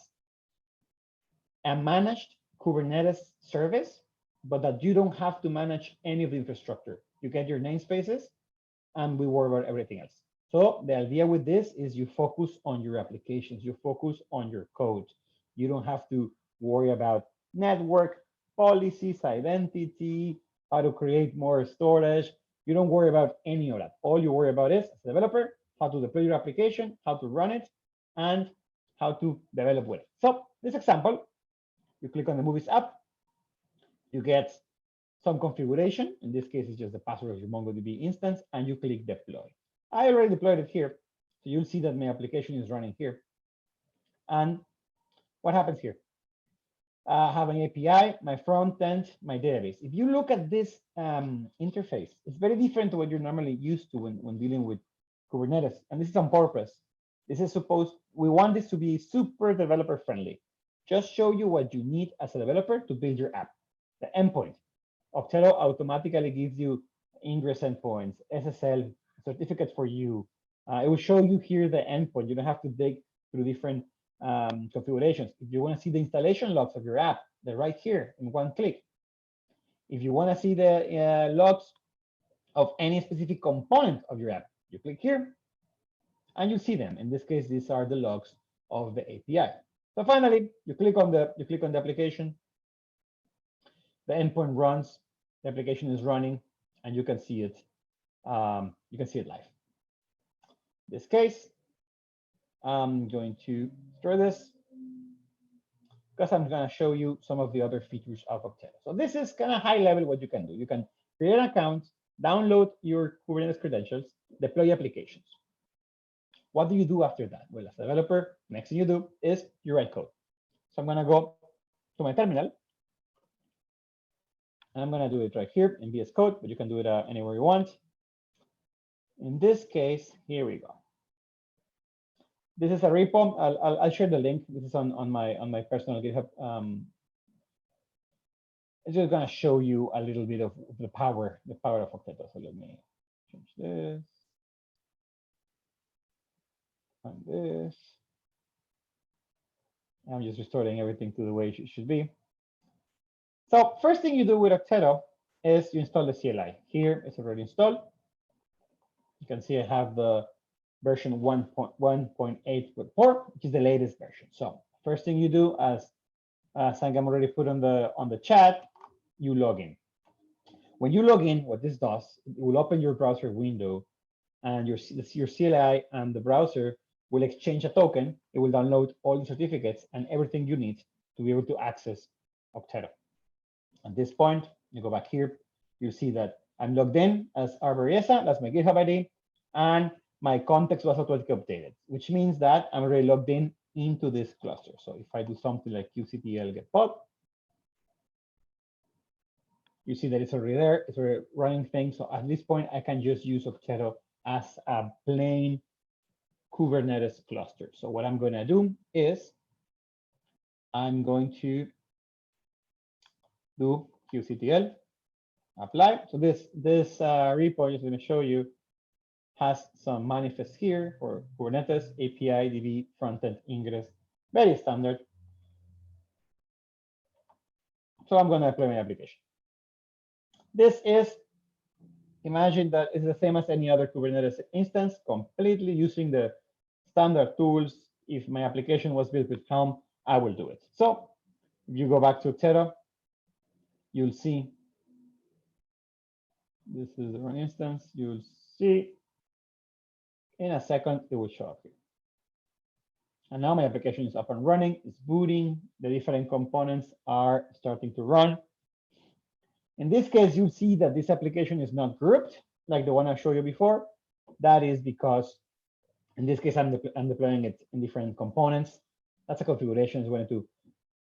a managed Kubernetes service, but that you don't have to manage any of the infrastructure. You get your namespaces, and we worry about everything else. So the idea with this is you focus on your applications, you focus on your code. You don't have to worry about network policies, identity, how to create more storage. You don't worry about any of that. All you worry about is, as a developer, how to deploy your application, how to run it, and how to develop with it. So this example, you click on the Movies app, you get some configuration. In this case, it's just the password of your MongoDB instance, and you click deploy. I already deployed it here. So you'll see that my application is running here. And what happens here? I have an API, my front end, my database. If you look at this interface, it's very different to what you're normally used to when dealing with Kubernetes. And this is on purpose. This is we want this to be super developer friendly. Just show you what you need as a developer to build your app. The endpoint. Okteto automatically gives you ingress endpoints, SSL certificate for you. It will show you here the endpoint. You don't have to dig through different configurations. If you want to see the installation logs of your app, they're right here in one click. If you want to see the logs of any specific component of your app, you click here, and you see them. In this case, these are the logs of the API. So finally, you click on the application. The endpoint runs. The application is running, and you can see it. You can see it live. In this case, I'm going to store this because I'm going to show you some of the other features of Okteto. So this is kind of high level what you can do. You can create an account, download your Kubernetes credentials, deploy applications. What do you do after that? Well, as a developer, next thing you do is you write code. So I'm going to go to my terminal, and I'm going to do it right here in VS Code, but you can do it anywhere you want. In this case, here we go. This is a repo. I'll share the link. This is on my personal GitHub. It's just going to show you a little bit of the power of Okteto. So let me change this and this I'm just restoring everything to the way it should be. So first thing you do with Okteto is you install the CLI. Here it's already installed. You can see I have the version 1.1.8.4, which is the latest version. So first thing you do, as Sangam already put on the chat, you log in. When you log in, what this does, it will open your browser window, and your CLI and the browser will exchange a token. It will download all the certificates and everything you need to be able to access Okteto. At this point, you go back here, you see that I'm logged in as Arboriesa, that's my GitHub ID, and my context was automatically updated, which means that I'm already logged in into this cluster. So if I do something like qctl get pod, you see that it's already there, it's already running things. So at this point, I can just use Okteto as a plain Kubernetes cluster. So what I'm going to do is I'm going to do qctl apply. So this repo is going to show you has some manifest here for Kubernetes, API, DB, frontend, ingress, very standard. So I'm going to apply my application. This is, imagine that it's the same as any other Kubernetes instance, completely using the standard tools. If my application was built with Helm, I will do it. So if you go back to Okteto, you'll see this is the run instance. You'll see in a second, it will show up here. And now my application is up and running. It's booting. The different components are starting to run. In this case, you'll see that this application is not grouped like the one I showed you before. That is because in this case, I'm deploying it in different components. That's a configuration. It's going to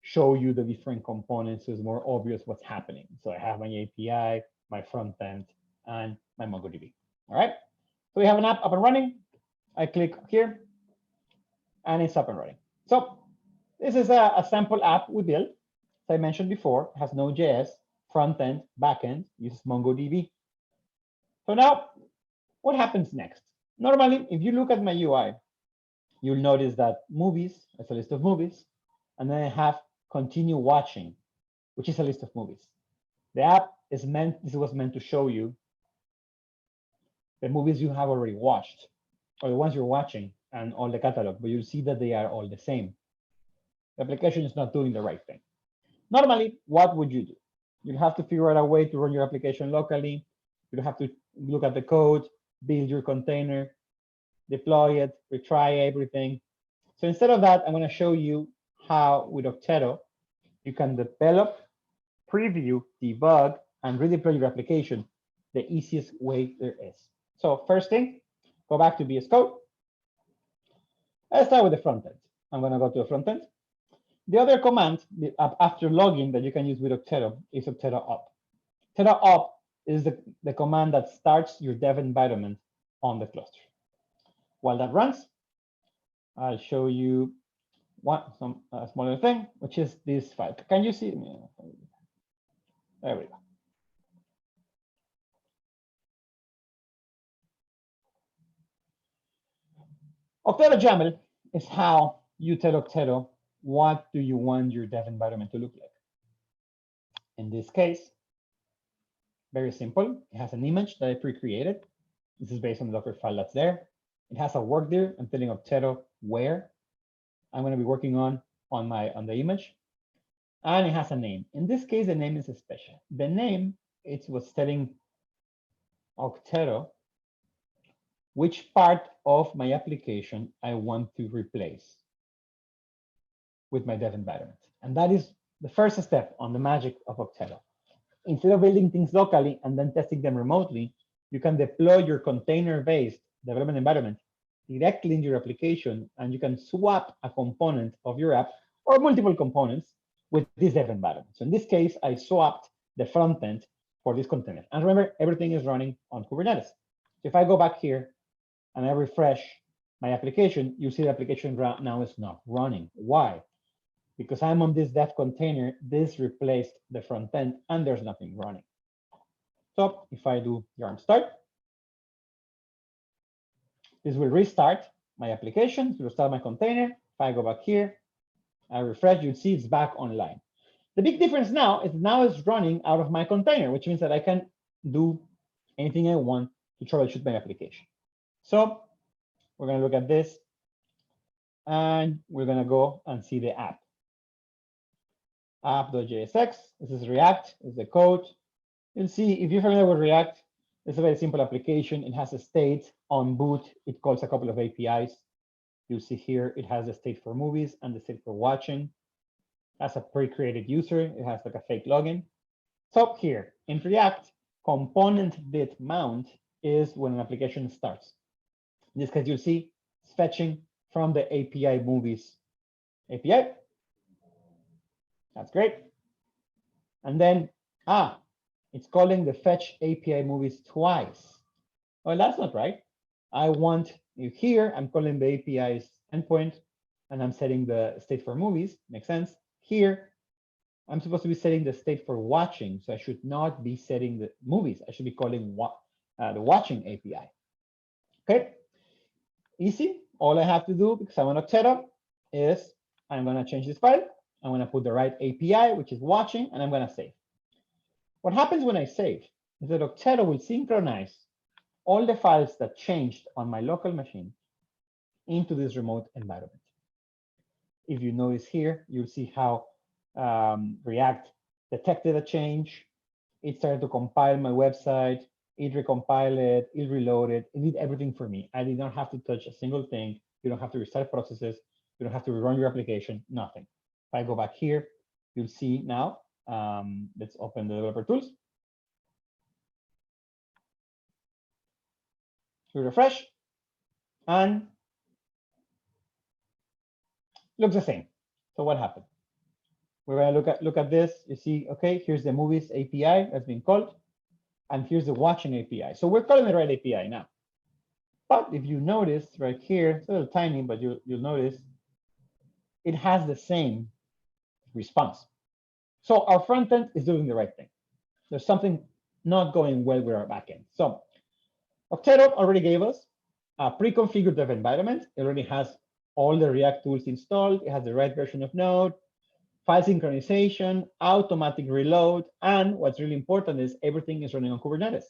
show you the different components so it's more obvious what's happening. So I have my API, my front end, and my MongoDB. All right. So we have an app up and running. I click here, and it's up and running. So this is a sample app we built. As I mentioned before, it has Node.js, front end, back end, uses MongoDB. So now, what happens next? Normally, if you look at my UI, you'll notice that movies is a list of movies, and then I have continue watching, which is a list of movies. The app is this was meant to show you the movies you have already watched, or the ones you're watching, and all the catalog, but you'll see that they are all the same. The application is not doing the right thing. Normally, what would you do? You'll have to figure out a way to run your application locally. You'll have to look at the code, build your container, deploy it, retry everything. So instead of that, I'm going to show you how with Okteto, you can develop, preview, debug, and redeploy your application the easiest way there is. So first thing, go back to VS Code. Let's start with the front end. I'm going to go to the front end. The other command after logging that you can use with Okteto is Okteto up. Okteto up is the command that starts your dev environment on the cluster. While that runs, I'll show you some smaller thing, which is this file. Can you see me? There we go. Okteto YAML is how you tell Okteto what do you want your dev environment to look like. In this case, very simple. It has an image that I pre-created. This is based on the Docker file that's there. It has a work there. I'm telling Okteto where I'm going to be working on the image, and it has a name. In this case, the name is special. The name was telling Okteto which part of my application I want to replace with my dev environment. And that is the first step on the magic of Okteto. Instead of building things locally and then testing them remotely, you can deploy your container-based development environment directly in your application, and you can swap a component of your app or multiple components with this dev environment. So in this case, I swapped the front end for this container. And remember, everything is running on Kubernetes. So if I go back here and I refresh my application, you see the application now is not running. Why? Because I'm on this dev container, this replaced the front end, and there's nothing running. So if I do yarn start, this will restart my application, to restart my container. If I go back here, I refresh, you'd see it's back online. The big difference now is it's running out of my container, which means that I can do anything I want to troubleshoot my application. So we're going to look at this, and we're going to go and see the app. App.jsx, this is React, this is the code. You'll see, if you're familiar with React, it's a very simple application. It has a state on boot. It calls a couple of APIs. You'll see here, it has a state for movies and the state for watching. As a pre-created user, it has like a fake login. So here in React, component bit mount is when an application starts. In this case, you'll see it's fetching from the API movies API. That's great. And then, it's calling the fetch API movies twice. Well, that's not right. I want you here, I'm calling the API's endpoint, and I'm setting the state for movies. Makes sense. Here, I'm supposed to be setting the state for watching, so I should not be setting the movies. I should be calling the watching API. Okay, easy. All I have to do, because I'm on Okteto, is I'm going to change this file. I'm going to put the right API, which is watching, and I'm going to save. What happens when I save is that Okteto will synchronize all the files that changed on my local machine into this remote environment. If you notice here, you'll see how React detected a change. It started to compile my website. It recompiled it. It reloaded. It did everything for me. I did not have to touch a single thing. You don't have to restart processes. You don't have to rerun your application, nothing. If I go back here, you'll see now, let's open the developer tools. We refresh, and looks the same. So what happened? We're going to look at this. You see, okay, here's the movies API that's been called, and here's the watching API. So we're calling the right API now. But if you notice right here, it's a little tiny, but you'll notice it has the same response. So our front end is doing the right thing. There's something not going well with our backend. So Okteto already gave us a pre-configured dev environment. It already has all the React tools installed. It has the right version of Node, file synchronization, automatic reload, and what's really important is everything is running on Kubernetes.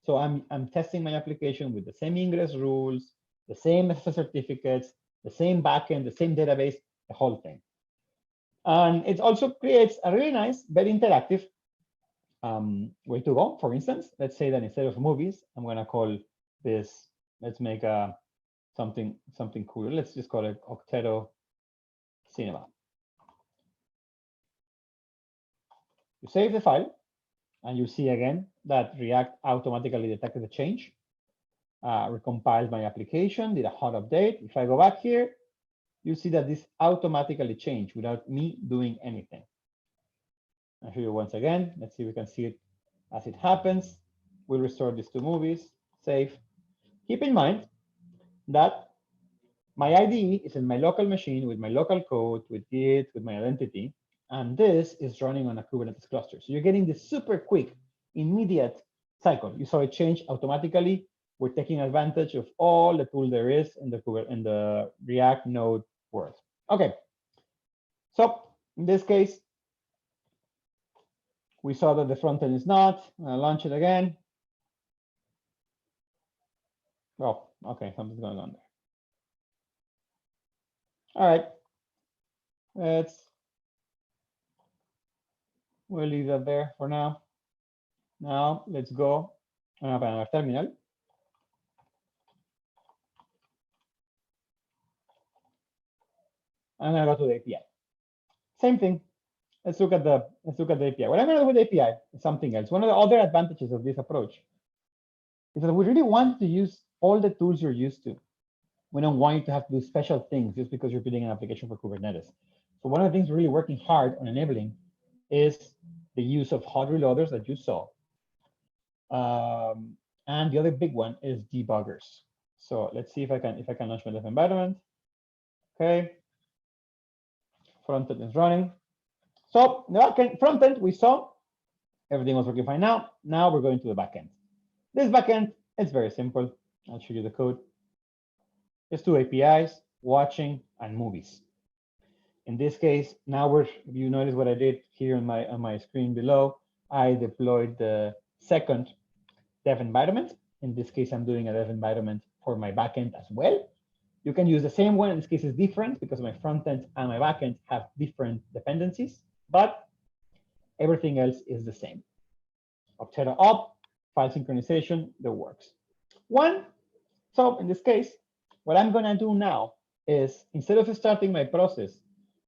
So I'm testing my application with the same ingress rules, the same SSL certificates, the same backend, the same database, the whole thing. And it also creates a really nice, very interactive way to go. For instance, let's say that instead of movies, I'm going to call this, let's make something cool. Let's just call it Okteto Cinema. You save the file, and you see again that React automatically detected the change, recompiled my application, did a hot update. If I go back here, you see that this automatically changed without me doing anything. I'll show you once again. Let's see if we can see it as it happens. We'll restore this to movies, save. Keep in mind that my IDE is in my local machine with my local code, with Git, with my identity, and this is running on a Kubernetes cluster. So you're getting this super quick, immediate cycle. You saw it change automatically. We're taking advantage of all the tool there is in the React Node world. Okay, so in this case, we saw that the front end is not. I'll launch it again. Oh, okay, something's going on there. All right, we'll leave that there for now. Now let's go and open our terminal. I'm gonna go to the API. Same thing. Let's look at the API. What I'm gonna do with the API is something else. One of the other advantages of this approach is that we really want to use all the tools you're used to. We don't want you to have to do special things just because you're building an application for Kubernetes. So one of the things we're really working hard on enabling is the use of hot reloaders that you saw. And the other big one is debuggers. So let's see if I can launch my dev environment. Okay. Front end is running. So the front end we saw everything was working fine now. Now we're going to the backend. This backend is very simple. I'll show you the code. It's two APIs, watching and movies. In this case, now you notice what I did here on my screen below. I deployed the second dev environment. In this case, I'm doing a dev environment for my backend as well. You can use the same one. In this case, it's different because my front end and my backend have different dependencies, but everything else is the same. Okteto up, file synchronization, that works. So in this case, what I'm going to do now is instead of starting my process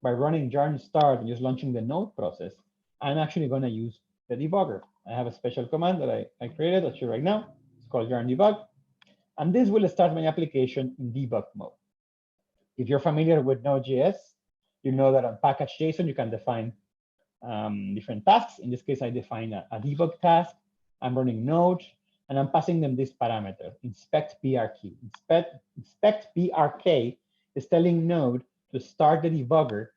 by running yarn start and just launching the node process, I'm actually going to use the debugger. I have a special command that I created, I'll show you right now. It's called yarn debug. And this will start my application in debug mode. If you're familiar with Node.js, you know that on package.json, you can define different tasks. In this case, I define a debug task. I'm running Node, and I'm passing them this parameter, inspect BRK. Inspect BRK is telling Node to start the debugger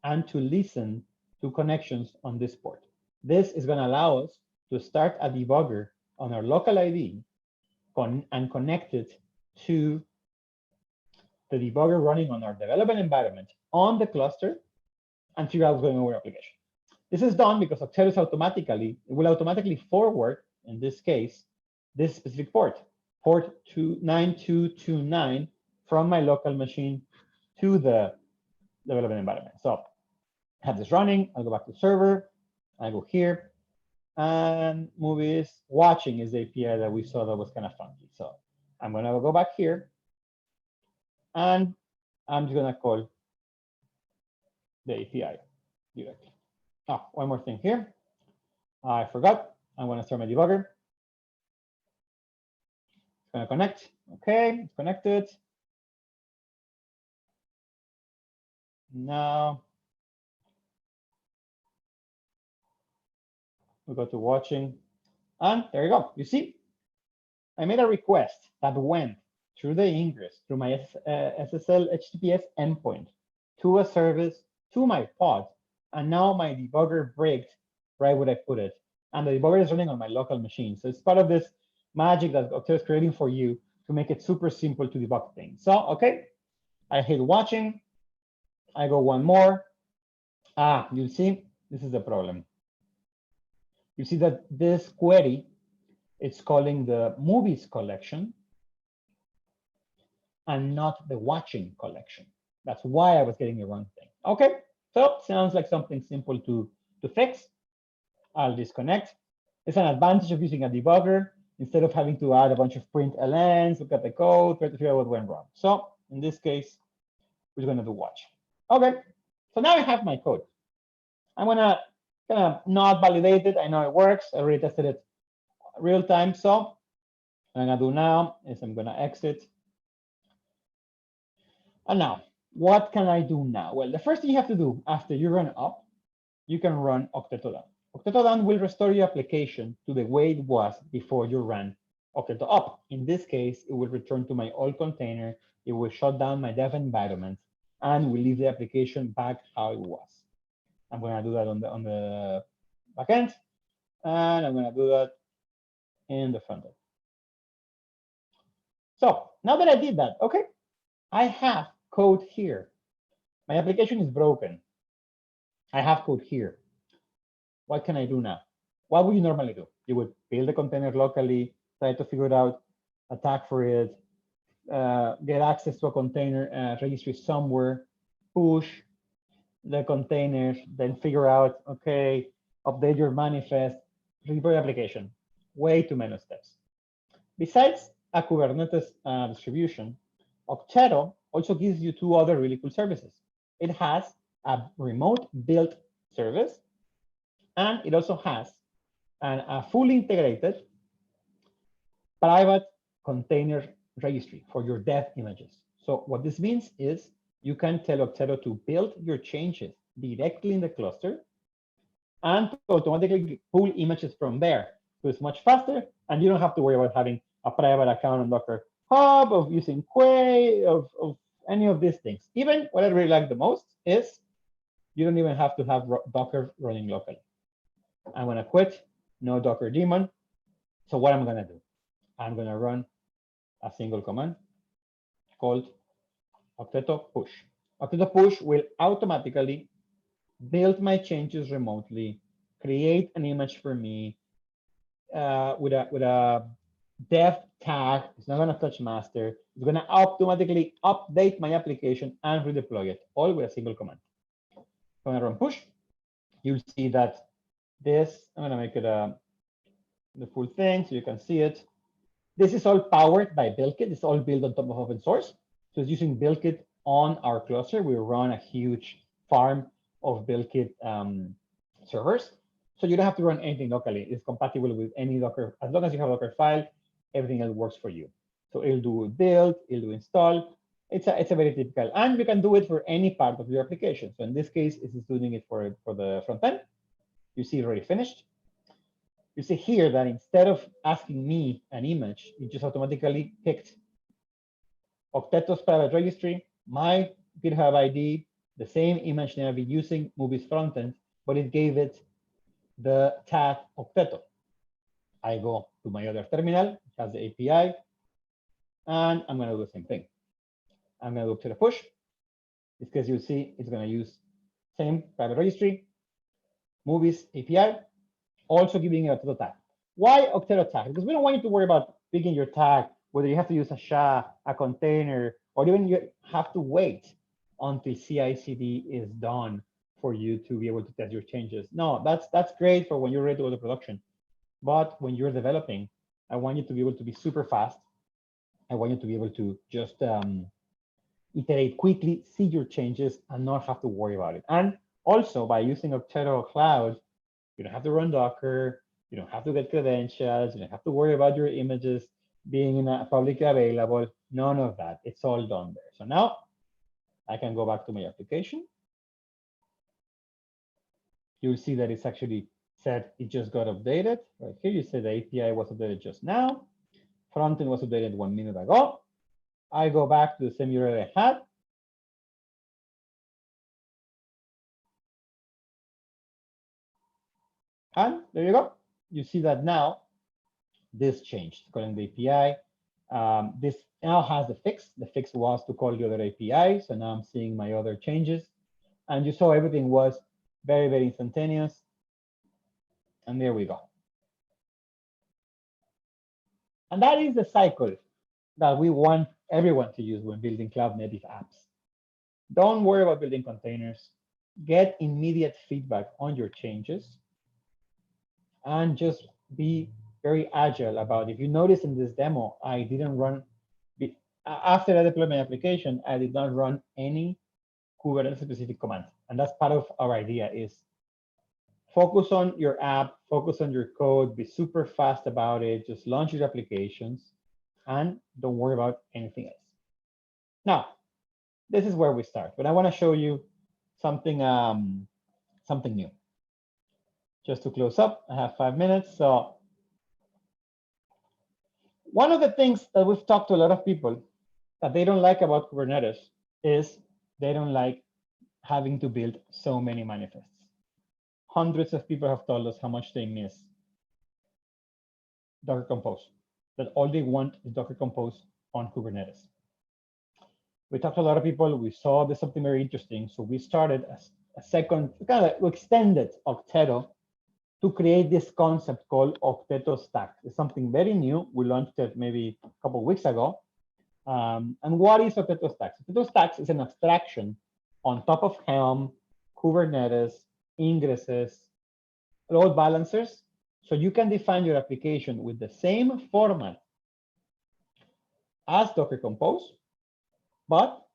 and to listen to connections on this port. This is going to allow us to start a debugger on our local ID and connect it to the debugger running on our development environment on the cluster and figure out what's going on with our application. This is done because Okteto will automatically forward, in this case, this specific port 9229 from my local machine to the development environment. So I have this running, I'll go back to server, I go here, and movies watching is the API that we saw that was kind of funky. So I'm gonna go back here, and I'm just gonna call the API directly. Oh, one more thing here. I forgot. I'm gonna start my debugger. It's gonna connect. Okay, it's connected. Now we go to watching, and there you go. You see, I made a request that went through the ingress, through my SSL HTTPS endpoint, to a service, to my pod, and now my debugger breaks right where I put it. And the debugger is running on my local machine. So it's part of this magic that Okteto is creating for you to make it super simple to debug things. So, okay, I hit watching. I go one more. You see, this is the problem. You see that this query, it's calling the movies collection and not the watching collection. That's why I was getting the wrong thing. Okay, so sounds like something simple to fix. I'll disconnect. It's an advantage of using a debugger instead of having to add a bunch of print lns, look at the code, try to figure out what went wrong. So in this case, we're going to do watch. Okay, so now I have my code. I'm going to kind of not validate it. I know it works. I already tested it real time. So what I'm going to do now is I'm going to exit. And now, what can I do now? Well, the first thing you have to do after you run up, you can run Okteto down. Okteto down will restore your application to the way it was before you ran Okteto up. In this case, it will return to my old container. It will shut down my dev environment and will leave the application back how it was. I'm going to do that on the backend, and I'm going to do that in the front end. So now that I did that, okay, I have code here. My application is broken. I have code here. What can I do now? What would you normally do? You would build a container locally, try to figure it out, attack for it, get access to a container registry somewhere, push the containers, then figure out, okay, update your manifest, deploy the application. Way too many steps. Besides a Kubernetes distribution, Okteto also gives you two other really cool services. It has a remote build service, and it also has a fully integrated private container registry for your dev images. So what this means is you can tell Okteto to build your changes directly in the cluster and to automatically pull images from there. So it's much faster, and you don't have to worry about having a private account on Docker Hub, of using Quay, of any of these things. Even what I really like the most is you don't even have to have Docker running locally. I'm going to quit, no Docker daemon. So what I'm going to do? I'm going to run a single command called Okteto push. Okteto push will automatically build my changes remotely, create an image for me with a dev tag. It's not going to touch master. It's going to automatically update my application and redeploy it, all with a single command. When I run push, you'll see that this, I'm going to make it the full thing so you can see it. This is all powered by BuildKit. It's all built on top of open source. So it's using BuildKit on our cluster. We run a huge farm of BuildKit servers. So you don't have to run anything locally. It's compatible with any Docker. As long as you have a Docker file, everything else works for you. So it'll do build, it'll do install. It's a very typical, and you can do it for any part of your application. So in this case, it's doing it for the front end. You see already finished. You see here that instead of asking me an image, it just automatically picked Okteto's private registry, my GitHub ID, the same image that I've been using, Movies frontend, but it gave it the tag Okteto. I go to my other terminal, which has the API, and I'm going to do the same thing. I'm going to go to the push. Because you see, it's going to use same private registry, Movies API, also giving it a Okteto tag. Why Okteto tag? Because we don't want you to worry about picking your tag, whether you have to use a SHA, a container, or even you have to wait until CI/CD is done for you to be able to test your changes. No, that's great for when you're ready to go to production. But when you're developing, I want you to be able to be super fast. I want you to be able to just iterate quickly, see your changes, and not have to worry about it. And also, by using Okteto Cloud, you don't have to run Docker, you don't have to get credentials, you don't have to worry about your images being in a publicly available, none of that. It's all done there. So now I can go back to my application. You'll see that it's actually said it just got updated. Right here, you said the API was updated just now. Frontend was updated 1 minute ago. I go back to the same URL I had. And there you go. You see that now this changed. Calling the API. This now has the fix. The fix was to call the other API. So now I'm seeing my other changes. And you saw everything was very, very instantaneous. And there we go. And that is the cycle that we want everyone to use when building cloud native apps. Don't worry about building containers. Get immediate feedback on your changes. And just be very agile about it. If you notice in this demo, I didn't run, after I deployed my application, I did not run any Kubernetes specific command. And that's part of our idea is focus on your app, focus on your code, be super fast about it, just launch your applications, and don't worry about anything else. Now, this is where we start, but I want to show you something, something new. Just to close up, I have 5 minutes. So one of the things that we've talked to a lot of people that they don't like about Kubernetes is they don't like having to build so many manifests. Hundreds of people have told us how much they miss Docker Compose, that all they want is Docker Compose on Kubernetes. We talked to a lot of people. We saw there's something very interesting. So we started a second, kind of we extended Okteto to create this concept called Okteto Stack. It's something very new. We launched it maybe a couple of weeks ago. And what is Okteto Stacks? Okteto Stacks is an abstraction on top of Helm, Kubernetes, ingresses, load balancers. So you can define your application with the same format as Docker Compose, but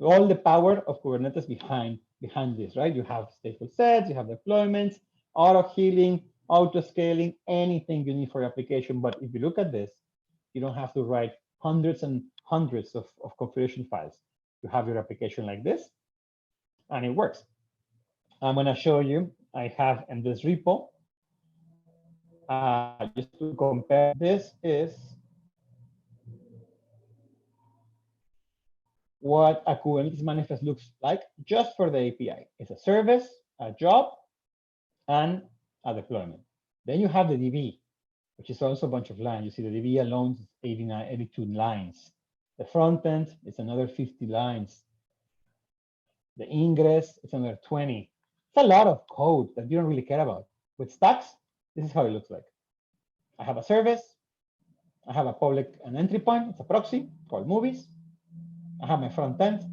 all the power of Kubernetes behind this, right? You have stateful sets, you have deployments, auto healing, auto scaling, anything you need for your application. But if you look at this, you don't have to write hundreds and hundreds of configuration files. You have your application like this, and it works. I'm going to show you, I have in this repo, just to compare, this is what a Kubernetes manifest looks like just for the API. It's a service, a job, and a deployment. Then you have the DB, which is also a bunch of lines. You see the DB alone is 82 lines. The front end is another 50 lines. The ingress is another 20. It's a lot of code that you don't really care about. With stacks, this is how it looks like. I have a service. I have a public an entry point. It's a proxy called movies. I have my front end.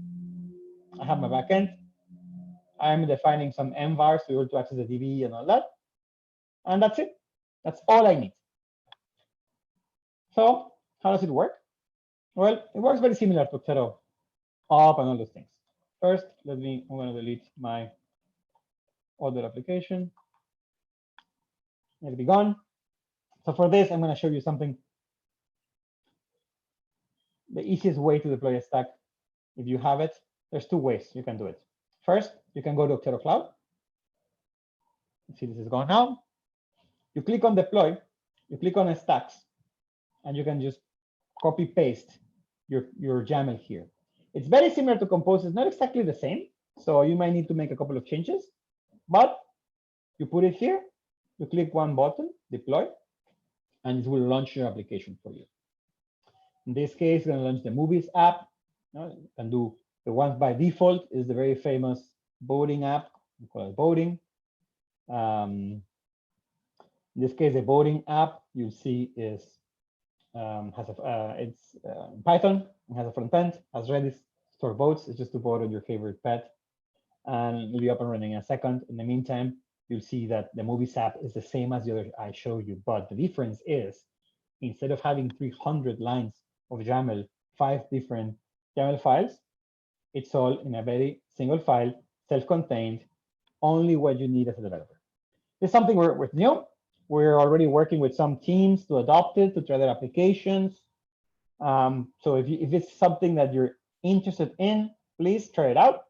I have my back end. I'm defining some mvars to be able to access the DB and all that. And that's it. That's all I need. So how does it work? Well, it works very similar to Okteto up and all those things. First, I'm going to delete my other application. It'll be gone. So for this, I'm going to show you something. The easiest way to deploy a stack, if you have it, there's two ways you can do it. First, you can go to Okteto Cloud. See, this is gone now. You click on deploy, you click on stacks, and you can just copy paste your YAML here. It's very similar to Compose. It's not exactly the same. So you might need to make a couple of changes, but you put it here, you click one button, deploy, and it will launch your application for you. In this case, we're going to launch the Movies app. You can do the ones by default is the very famous voting app. We call it voting. In this case, the voting app you'll see is it's Python. It has a front end, has Redis, store votes. It's just to vote on your favorite pet, and it'll be up and running in a second. In the meantime, you'll see that the Movies app is the same as the other I showed you, but the difference is instead of having 300 lines of YAML, 5 different YAML files, it's all in a very single file, self-contained, only what you need as a developer. It's something we're new. We're already working with some teams to adopt it, to try their applications. So if it's something that you're interested in, please try it out.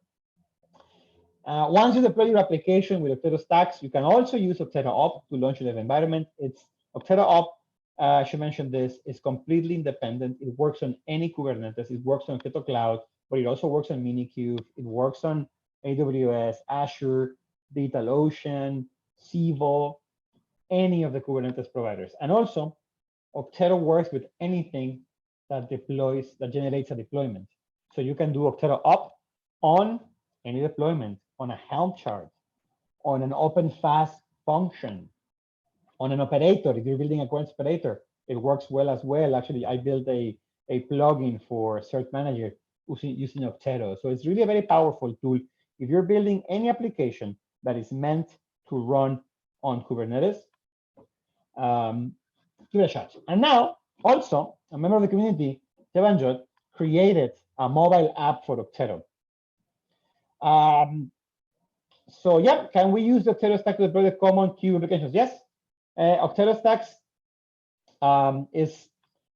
Once you deploy your application with Okteto stacks, you can also use Okteto Op to launch your dev environment. It's Okteto Op, I should mention this, is completely independent. It works on any Kubernetes. It works on Okteto Cloud, but it also works on Minikube. It works on AWS, Azure, DigitalOcean, Civo, any of the Kubernetes providers. And also, Okteto works with anything that generates a deployment. So you can do Okteto Op on any deployment, on a Helm chart, on an open fast function, on an operator. If you're building a current operator, it works well as well. Actually, I built a plugin for Search Manager using Okteto. So it's really a very powerful tool. If you're building any application that is meant to run on Kubernetes, give it a shot. And now, also, a member of the community, Devanjot, created a mobile app for Okteto. So yeah, can we use the Okteto stack to deploy the common queue applications? Yes. Okteto stacks is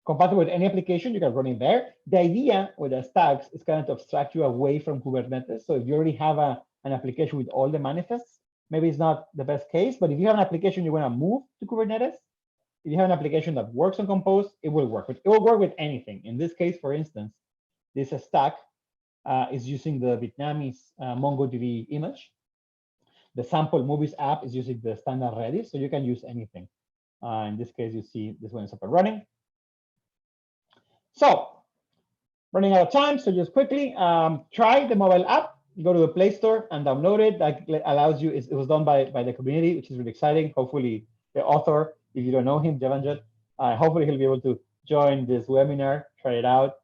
compatible with any application. You can run it there. The idea with the stacks is kind of to abstract you away from Kubernetes. So if you already have an application with all the manifests, maybe it's not the best case. But if you have an application you want to move to Kubernetes, if you have an application that works on Compose, it will work. It will work with anything. In this case, for instance, this stack is using the Vietnamese MongoDB image. The sample movies app is using the standard Redis, so you can use anything. In this case, you see this one is up and running. So, running out of time, so just quickly, try the mobile app. Go to the Play Store and download it. That allows you, it was done by the community, which is really exciting. Hopefully, the author, if you don't know him, Devanjot, hopefully he'll be able to join this webinar, try it out.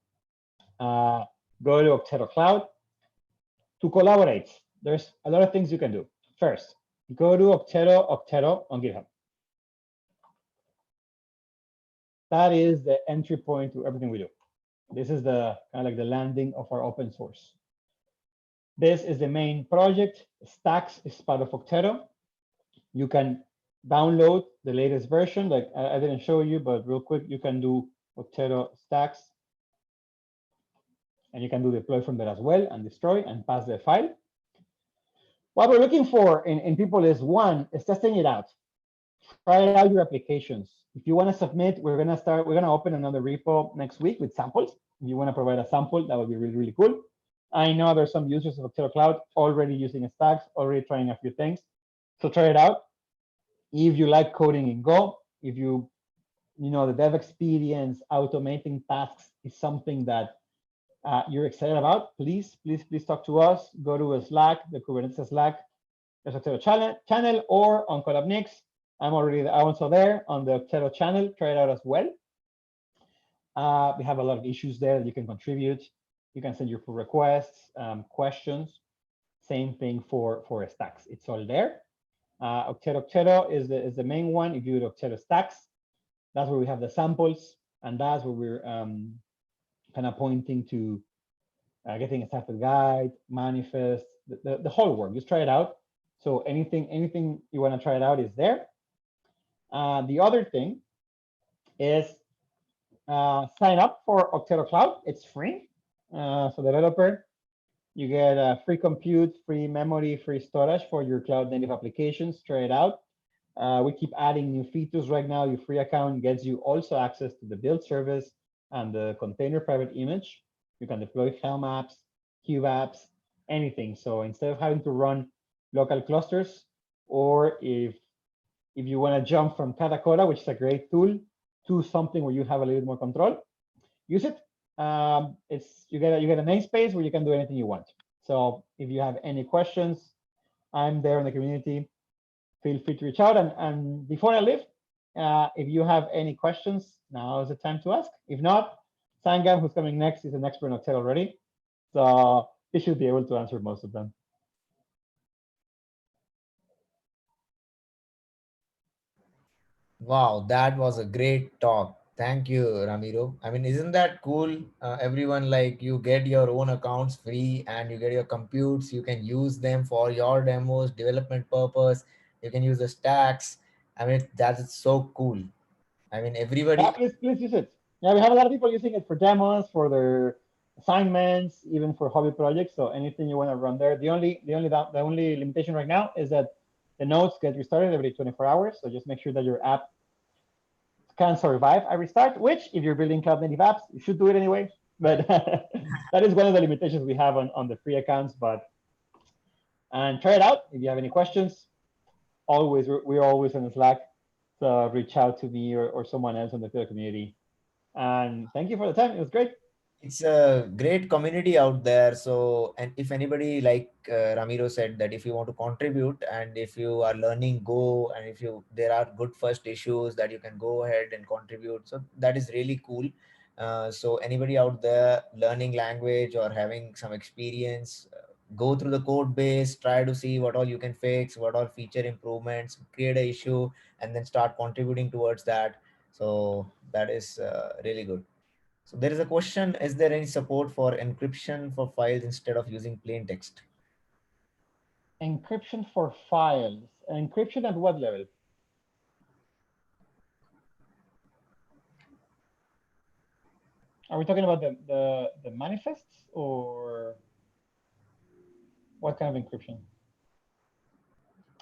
Go to Okteto Cloud. To collaborate, there's a lot of things you can do. First, go to Okteto on GitHub. That is the entry point to everything we do. This is the kind of like the landing of our open source. This is the main project. Stacks is part of Okteto. You can download the latest version. Like I didn't show you, but real quick, you can do Okteto stacks. And you can do deploy from there as well and destroy and pass the file. What we're looking for in people is one, is testing it out. Try out your applications. If you want to submit, we're going to open another repo next week with samples. If you want to provide a sample, that would be really, really cool. I know there's some users of Okteto Cloud already using stacks, already trying a few things. So try it out. If you like coding in Go, if the dev experience, automating tasks is something that you're excited about, please talk to us. Go to a Slack, the Kubernetes Slack, there's Okteto channel, or on Collab Nix. I'm also there on the Okteto channel. Try it out as well. We have a lot of issues there that you can contribute. You can send your pull requests, questions. Same thing for stacks. It's all there. Okteto is the main one. If you do Okteto stacks, that's where we have the samples, and that's where we're kind of pointing to getting a started guide, manifest, the whole work. Just try it out. So anything you want to try it out is there. The other thing is sign up for Okteto Cloud. It's free. So developer, you get free compute, free memory, free storage for your cloud native applications. Try it out. We keep adding new features right now. Your free account gets you also access to the build service and the container private image. You can deploy Helm apps, Cube apps, anything. So instead of having to run local clusters, or if you want to jump from Katacoda, which is a great tool, to something where you have a little bit more control, use it. You get a namespace where you can do anything you want. So if you have any questions, I'm there in the community. Feel free to reach out. And before I leave, if you have any questions, now is the time to ask. If not, Sangam, who's coming next, is an expert in Okteto already. So he should be able to answer most of them. Wow, that was a great talk. Thank you, Ramiro. I mean, isn't that cool? Everyone, like, you get your own accounts free and you get your computes. You can use them for your demos, development purpose. You can use the stacks. I mean, that's so cool. I mean, Yeah, everybody. please use it. Yeah, we have a lot of people using it for demos, for their assignments, even for hobby projects. So anything you want to run there. The only limitation right now is that the nodes get restarted every 24 hours. So just make sure that your app can survive a restart, which if you're building cloud native apps, you should do it anyway. But that is one of the limitations we have on the free accounts. And try it out. If you have any questions, we're always on the Slack. So reach out to me or someone else on the Twitter community. And thank you for the time. It was great. It's a great community out there. So, and if anybody, like Ramiro said, that if you want to contribute and if you are learning Go, and if there are good first issues that you can go ahead and contribute. So that is really cool. So anybody out there learning language or having some experience, go through the code base, try to see what all you can fix, what all feature improvements, create a issue, and then start contributing towards that. So that is really good. So there is a question, is there any support for encryption for files instead of using plain text? Encryption for files. Encryption at what level? Are we talking about the manifests or what kind of encryption?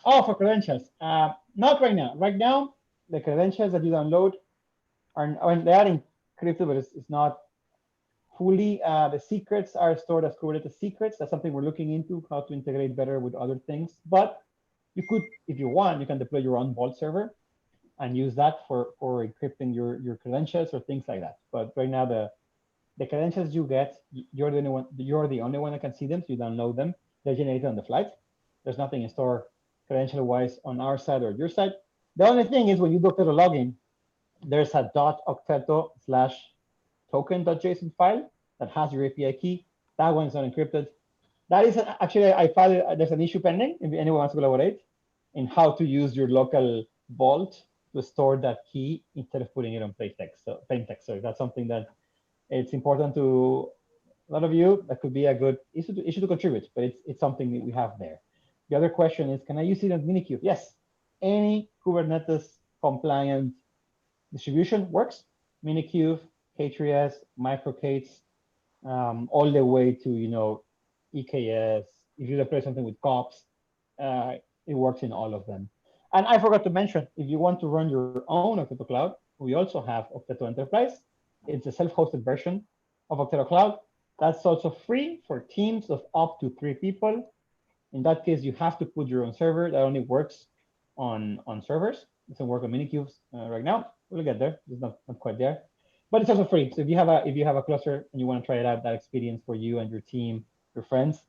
Oh, for credentials. Not right now. Right now, the credentials that you download they are encrypted, but it's not fully. The secrets are stored as Kubernetes secrets. That's something we're looking into, how to integrate better with other things. But you could, if you want, you can deploy your own vault server and use that for encrypting your credentials or things like that. But right now, the credentials you get, you're the only one that can see them. So you download them. They're generated on the flight. There's nothing in store credential-wise on our side or your side. The only thing is when you go to the login, there's a .octeto/token.json file that has your API key. That one's not encrypted. That is actually, I filed, there's an issue pending if anyone wants to collaborate in how to use your local vault to store that key instead of putting it on plain text. So that's something that it's important to a lot of you. That could be a good issue to contribute, but it's something that we have there. The other question is, can I use it on Minikube? Yes, any Kubernetes compliant distribution works. Minikube, K3s, MicroK8s, all the way to EKS. If you deploy something with COPS, it works in all of them. And I forgot to mention, if you want to run your own Okteto Cloud, we also have Okteto Enterprise. It's a self-hosted version of Okteto Cloud. That's also free for teams of up to 3 people. In that case, you have to put your own server. That only works on servers. It doesn't work on Minikubes right now. We'll get there. It's not quite there. but it's also free. So if you have a cluster and you want to try it out, that experience for you and your team, your friends,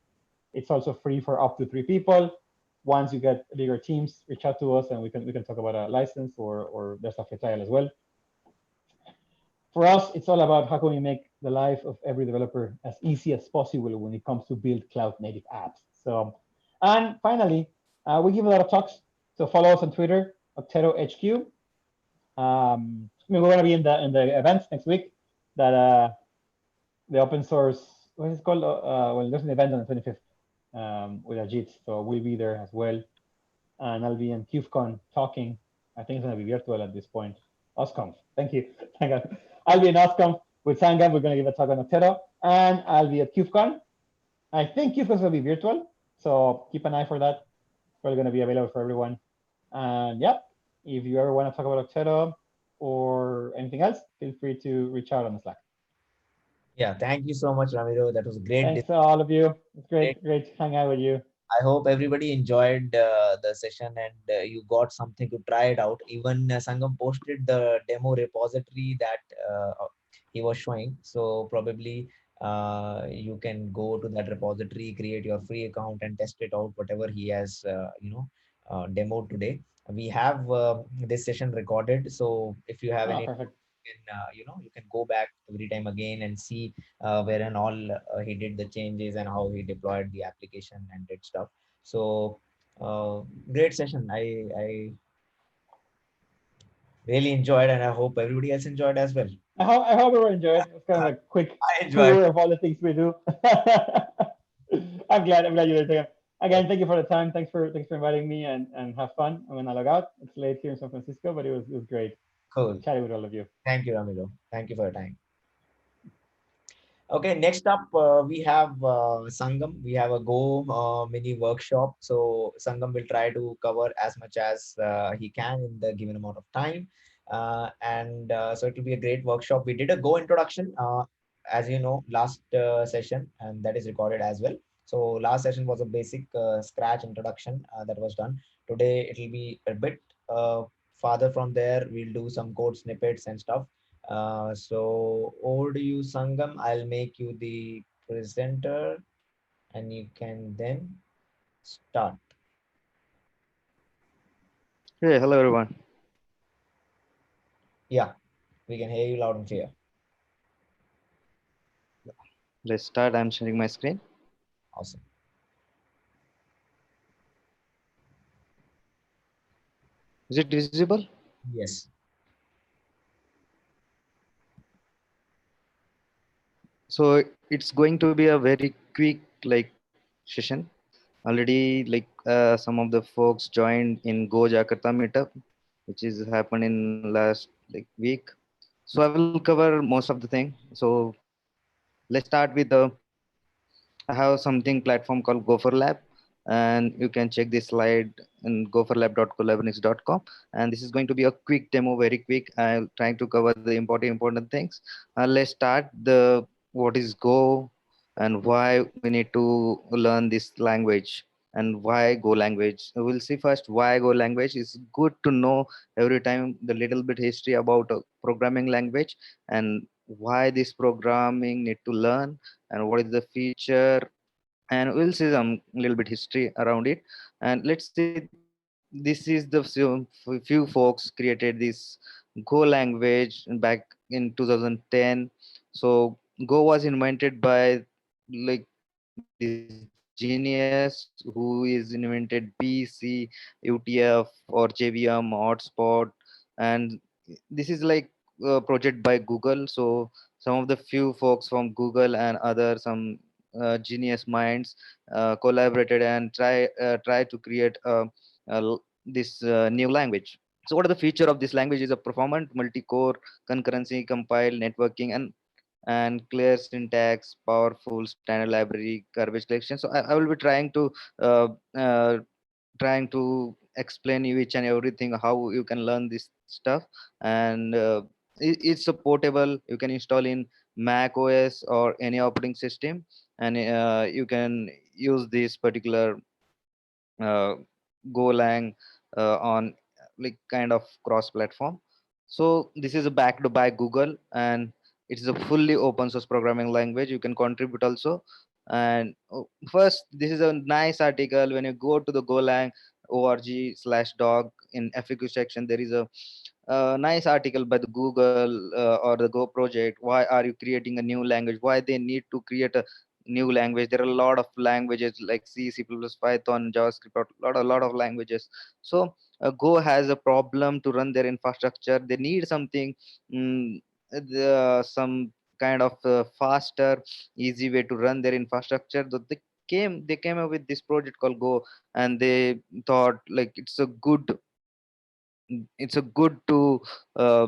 it's also free for up to 3 people. Once you get bigger teams, reach out to us and we can talk about a license or there's a free trial as well. For us, it's all about how can we make the life of every developer as easy as possible when it comes to build cloud native apps. So, and finally, we give a lot of talks. So follow us on Twitter, Okteto HQ. I mean, we're going to be in the events next week. That the open source, what is it called? Well, there's an event on the 25th with Ajit, so we'll be there as well. And I'll be in CubeCon talking. I think it's going to be virtual at this point. OSCONF. Thank you. Thank God. I'll be in OSCONF with Sangam. We're going to give a talk on Okteto. And I'll be at CubeCon. I think CubeCon will be virtual. So keep an eye for that. Probably going to be available for everyone. And yeah, if you ever want to talk about Okteto or anything else, feel free to reach out on the Slack. Yeah, thank you so much, Ramiro. That was a great, Thanks to all of you. It's great. great to hang out with you. I hope everybody enjoyed the session and you got something to try it out. Even Sangam posted the demo repository that he was showing. So probably you can go to that repository, create your free account and test it out, whatever he has, demoed today. We have this session recorded. So if you have Oh, any, perfect. you can go back every time again and see where and all he did the changes and how he deployed the application and did stuff. So uh, great session. I really enjoyed and I hope everybody else enjoyed as well. I hope everyone enjoyed. It was kind of a quick I enjoyed. tour of all the things we do. I'm glad you did it. Again, thank you for the time. Thanks for inviting me and have fun. I'm gonna log out. It's late here in San Francisco, but it was great Cool. chatting with all of you. Thank you, Ramiro. Thank you for your time. Okay, next up we have Sangam. We have a Go mini workshop. So Sangam will try to cover as much as he can in the given amount of time. And so it will be a great workshop. We did a Go introduction, as you know, last session, and that is recorded as well. So last session was a basic scratch introduction that was done. Today it will be a bit farther from there. We'll do some code snippets and stuff. So over to you, Sangam. I'll make you the presenter and you can then start. Hey, hello everyone. Yeah, we can hear you loud and clear. Let's start. I'm sharing my screen. Awesome. Is it visible? Yes. So it's going to be a very quick session. Already some of the folks joined in Go Jakarta meetup, which is happened in last week. So I will cover most of the thing. So let's start with the I have something platform called Gopher Lab, and you can check this slide in gopherlab.collabornix.com. And this is going to be a quick demo, very quick. I'm trying to cover the important things. Let's start the what is Go and why we need to learn this language and why Go language. We'll see first why Go language. It's good to know every time the little bit history about a programming language and why this programming need to learn and what is the feature, and we'll see some little bit history around it. And let's see, this is the few folks created this Go language back in 2010. So Go was invented by this genius who is invented PC, UTF or JVM hotspot, and this is a project by Google. So some of the few folks from Google and other some genius minds collaborated and try to create this new language. So what are the feature of this language is a performant multi-core concurrency compile networking and clear syntax, powerful standard library, garbage collection. So I will be uh, uh, trying to explain you each and everything how you can learn this stuff. And it's a portable, you can install in Mac OS or any operating system, and you can use this particular uh, Golang on kind of cross platform. So this is backed by Google, and it is a fully open source programming language. You can contribute also. And first, this is a nice article. When you go to the Golang org/dog in FAQ section, there is a nice article by the Google or the Go project. Why are you creating a new language? Why they need to create a new language? There are a lot of languages like C, C++, Python, JavaScript, a lot of languages. So Go has a problem to run their infrastructure. They need something, some kind of faster, easy way to run their infrastructure. They came up with this project called Go, and they thought like it's a good to uh,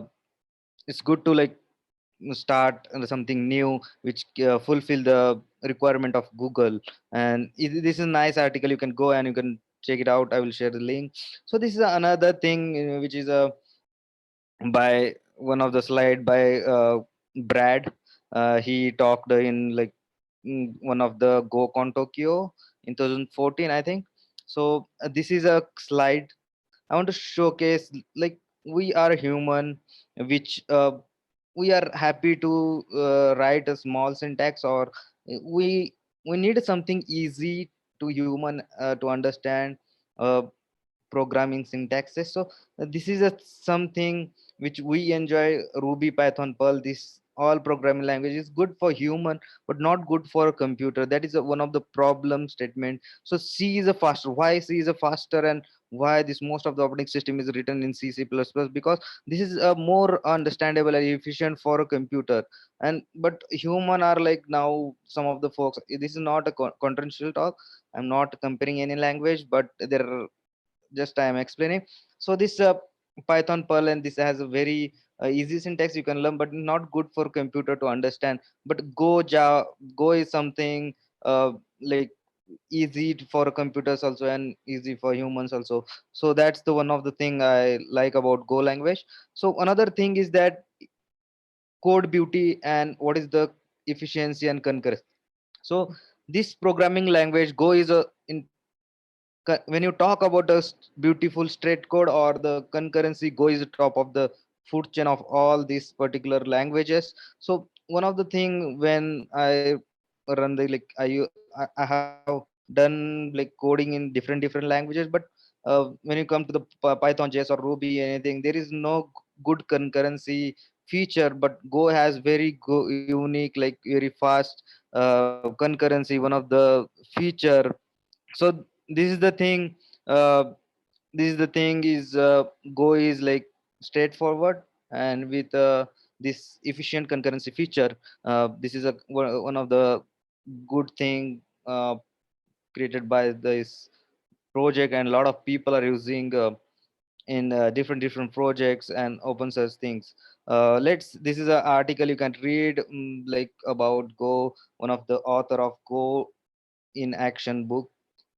it's good to like start something new which fulfill the requirement of Google. And this is a nice article. You can go and you can check it out. I will share the link. So this is another thing which is by one of the slide by Brad. He talked in like one of the GoCon Tokyo in 2014, I think. So this is a slide I want to showcase. Like, we are human, which we are happy to write a small syntax, or we need something easy to human to understand uh, programming syntaxes. So this is something which we enjoy. Ruby, Python, Perl, this all programming language is good for human but not good for a computer. That is one of the problem statement. So C is a faster. Why C is a faster, and why this most of the operating system is written in C, C++? Because this is a more understandable and efficient for a computer. And but human are like, now some of the folks, this is not a controversial talk. I'm not comparing any language, but there are, just I am explaining. So this Python, Perl, and this has a very easy syntax you can learn, but not good for computer to understand. But Go is something like easy for computers also, and easy for humans also. So that's the one of the thing I like about Go language. So another thing is that code beauty and what is the efficiency and concurrency. So this programming language Go is a in when you talk about a beautiful straight code or the concurrency, Go is the top of the food chain of all these particular languages. So one of the thing, when I run the like I have done like coding in different languages, but when you come to the Python, JS, or Ruby, anything, there is no good concurrency feature. But Go has very unique, like very fast concurrency, one of the feature. So this is the thing. uh, this is the thing is Go is like straightforward, and with this efficient concurrency feature, this is one of the good thing created by this project, and a lot of people are using in different projects and open source things. Let's This is an article you can read, like about Go. One of the author of Go in Action book,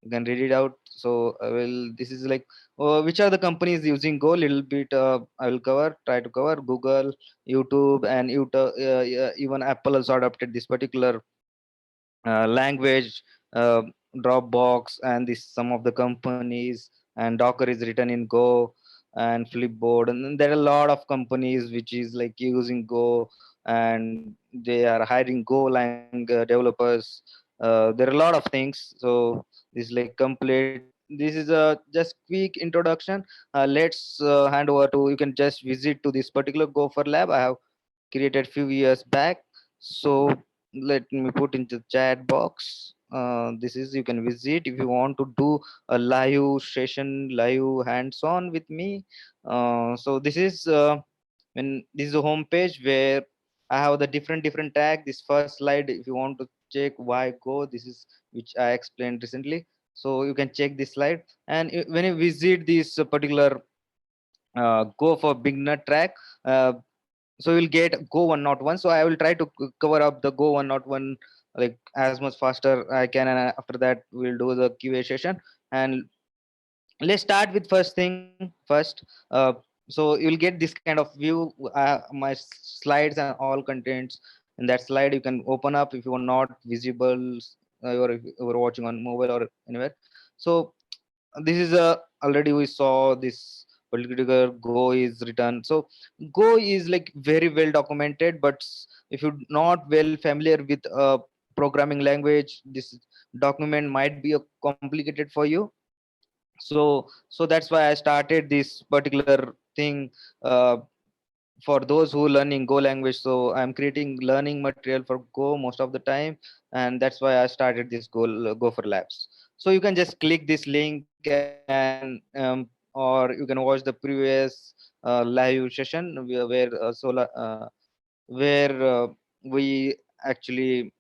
you can read it out. So I will this is like which are the companies using Go, little bit I will try to cover. Google, YouTube, and yeah, even Apple also adopted this particular language. uh, Dropbox and this some of the companies, and Docker is written in Go, and Flipboard, and then there are a lot of companies which is like using Go, and they are hiring Golang developers. There are a lot of things. So this is like complete. This is a just quick introduction. Let's hand over to, you can just visit to this particular Gopher lab I have created few years back. So let me put into the chat box. This is, you can visit if you want to do a live session, live hands-on with me. So this is when this is a home page where I have the different tag. This first slide, if you want to check why Go, this is which I explained recently. So you can check this slide, and when you visit this particular Go for beginner track, uh, so you'll get Go 101. So I will try to cover up the Go 101 like as much faster I can, and after that we'll do the QA session. And let's start with first thing first. So you'll get this kind of view. My slides and all contents in that slide you can open up if you are not visible, or if you are watching on mobile or anywhere. So this is already we saw this particular Go is written. So Go is like very well documented, but if you're not well familiar with programming language, this document might be complicated for you. So that's why I started this particular thing for those who learning Go language. So I'm creating learning material for Go most of the time, and that's why I started this Go for Labs. So you can just click this link, and or you can watch the previous live session where we actually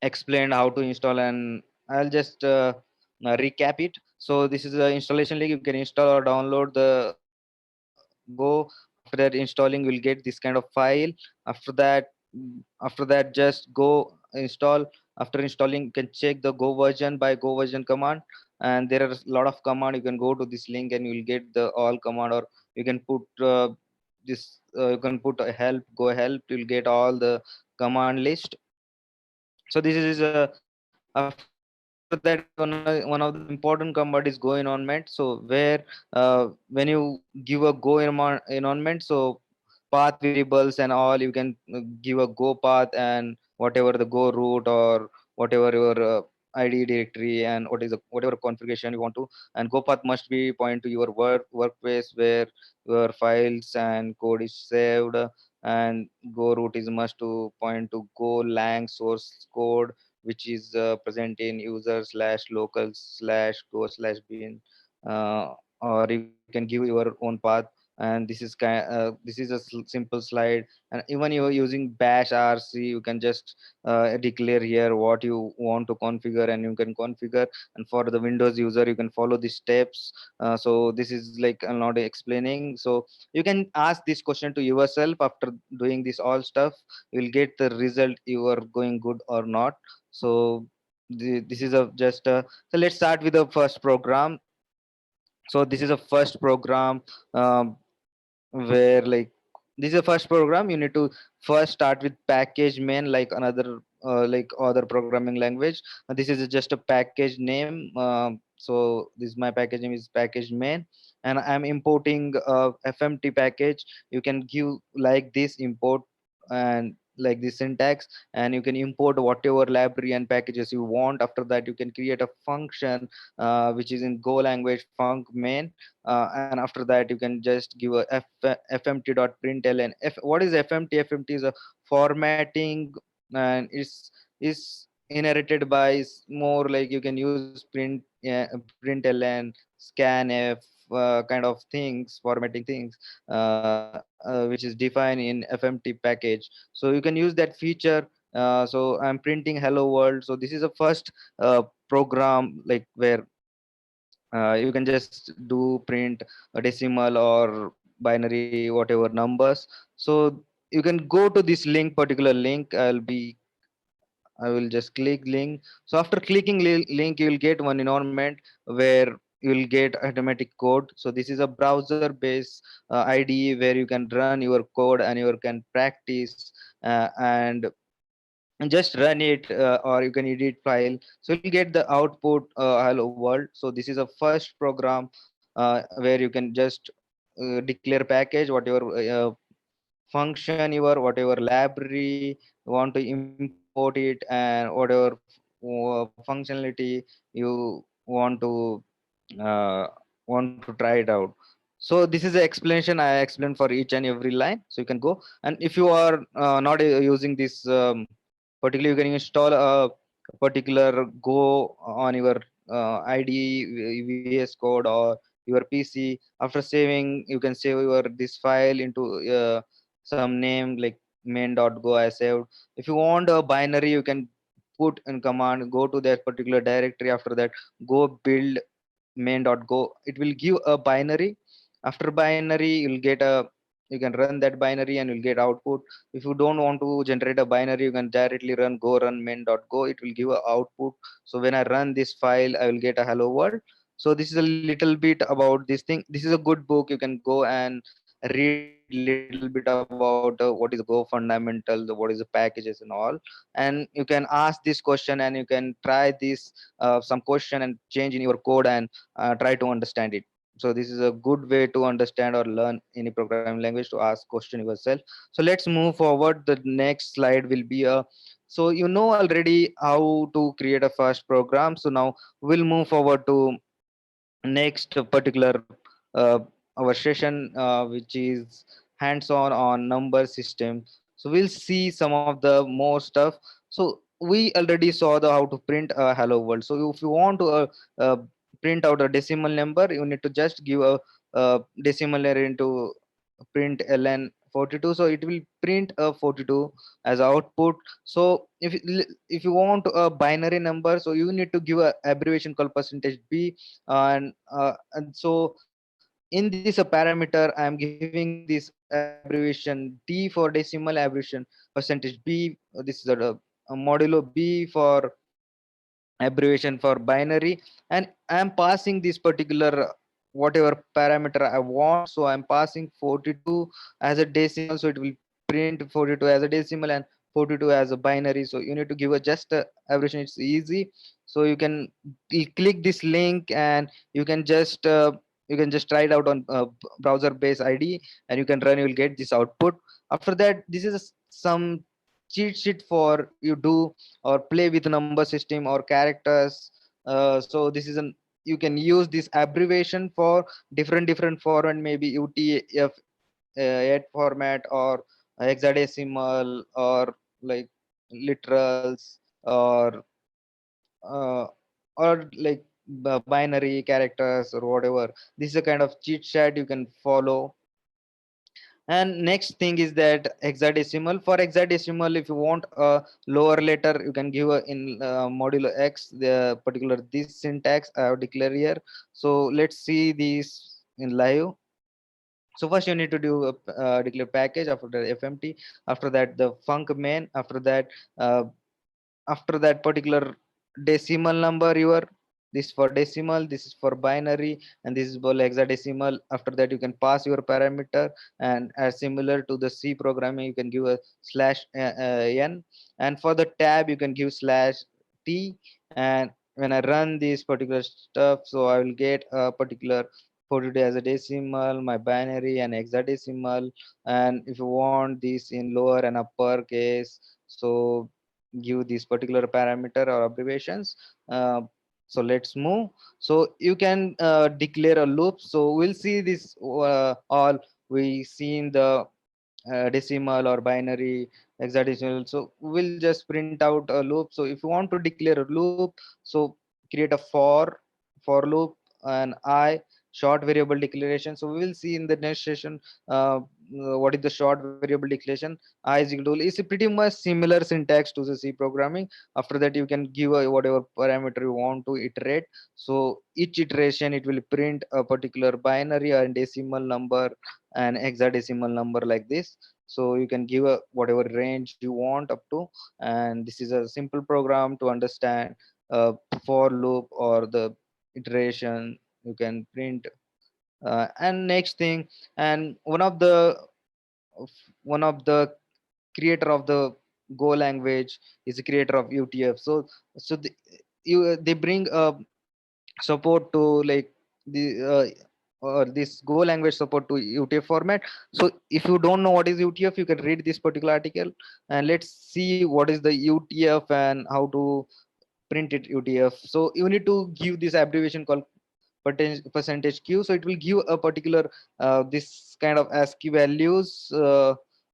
explained how to install, and I'll just recap it. So this is the installation link. You can install or download the Go. After that, installing, you will get this kind of file. After that, after that, just go install. After installing, you can check the Go version by Go version command, and there are a lot of command. You can go to this link and you will get the all command, or you can put this. You can put a help, Go help. You'll get all the command list. So this is after that one of the important command is go environment. So where when you give a go environment, so path variables and all, you can give a go path and whatever the go root or whatever your id directory and whatever configuration you want to. And go path must be point to your workplace where your files and code is saved. And go root is must to point to go lang source code, which is present in user slash local slash go slash bin. Or you can give your own path. And this is a simple slide. And even you're using bash rc, you can just declare here what you want to configure, and you can configure. And for the Windows user, you can follow the steps. So this is like I'm not explaining. So you can ask this question to yourself after doing this all stuff. You'll get the result, you are going good or not. So this is a just so let's start with the first program. So this is a first program, where like this is a first program. You need to first start with package main, like another like other programming language. This is just a package name. So this my package name is package main, and I'm importing a fmt package. You can give like this import and like this syntax, and you can import whatever library and packages you want. After that, you can create a function which is in go language func main. And after that, you can just give a fmt.println. What is fmt? Fmt is a formatting, and is inherited by more like you can use println, scanf, kind of things, formatting things, which is defined in fmt package. So you can use that feature. So I'm printing hello world. So this is a first program, like where you can just do print a decimal or binary whatever numbers. So you can go to this particular link. I will just click link. So after clicking link, you will get one environment where you will get automatic code. So this is a browser based IDE where you can run your code and you can practice and just run it, or you can edit file. So you'll get the output hello world. So this is a first program where you can just declare package whatever function your whatever library you want to import it, and whatever functionality you uh, want to try it out. So this is the explanation I explained for each and every line. So you can go, and if you are not using this particularly, you can install a particular go on your IDE VS code or your PC. After saving, you can save your this file into some name like main.go I saved. If you want a binary, you can put in command, go to that particular directory. After that, go build main.go. It will give a binary. After binary, you can run that binary and you'll get output. If you don't want to generate a binary, you can directly run main.go. It will give a output. So when I run this file, I will get a hello world. So this is a little bit about this thing. This is a good book. You can go and read little bit about what is go fundamental, what is the packages and all. And you can ask this question, and you can try this some question and change in your code and try to understand it. So this is a good way to understand or learn any programming language, to ask question yourself. So let's move forward. The next slide will be a, so you know already how to create a first program. So now we'll move forward to next particular our session, which is hands-on on number system. So we'll see some of the more stuff. So we already saw the how to print a hello world. So if you want to uh, print out a decimal number, you need to just give a decimal error into print ln 42, so it will print a 42 as output. So if you want a binary number, so you need to give a abbreviation called percentage b. And so in this parameter I am giving this abbreviation d for decimal, abbreviation percentage b. This is a modulo b for abbreviation for binary, and I am passing this particular whatever parameter I want. So I'm passing 42 as a decimal, so it will print 42 as a decimal and 42 as a binary. So you need to give a just a abbreviation. It's easy. So click this link, and you can just try it out on browser based id, and you can run, you will get this output. After that, this is some cheat sheet for you do or play with number system or characters. So this is an, you can use this abbreviation for different format, maybe utf 8 format, or hexadecimal, or like literals, uh, or like binary characters or whatever. This is a kind of cheat sheet you can follow. And next thing is that hexadecimal. For hexadecimal, if you want a lower letter, you can give in modulo x the particular this syntax I have declared here. So let's see this in live. So first you need to do a declare package, after the fmt, after that the func main, uh, after that particular decimal number, your this for decimal, this is for binary, and this is for hexadecimal. After that you can pass your parameter, and as similar to the c programming, you can give a slash n, and for the tab you can give slash t. And when I run this particular stuff, so I will get a particular 42 as a decimal, my binary and hexadecimal. And if you want this in lower and upper case, so give this particular parameter or abbreviations. So let's move. So you can declare a loop. So we'll see this all we see in the decimal or binary, hexadecimal. So we'll just print out a loop. So if you want to declare a loop, so create a for loop, and I short variable declaration. So we will see in the next session what is the short variable declaration. I is equal to, is pretty much similar syntax to the c programming. After that you can give a whatever parameter you want to iterate. So each iteration it will print a particular binary or decimal number and hexadecimal number like this. So you can give a whatever range you want up to. And this is a simple program to understand for loop or the iteration you can print. And next thing, and one of the creator of the go language is the creator of utf. So they bring support to like the or this go language support to utf format. So if you don't know what is utf, you can read this particular article, and let's see what is the utf and how to print it utf. So you need to give this abbreviation called percentage q. So it will give a particular this kind of ascii values.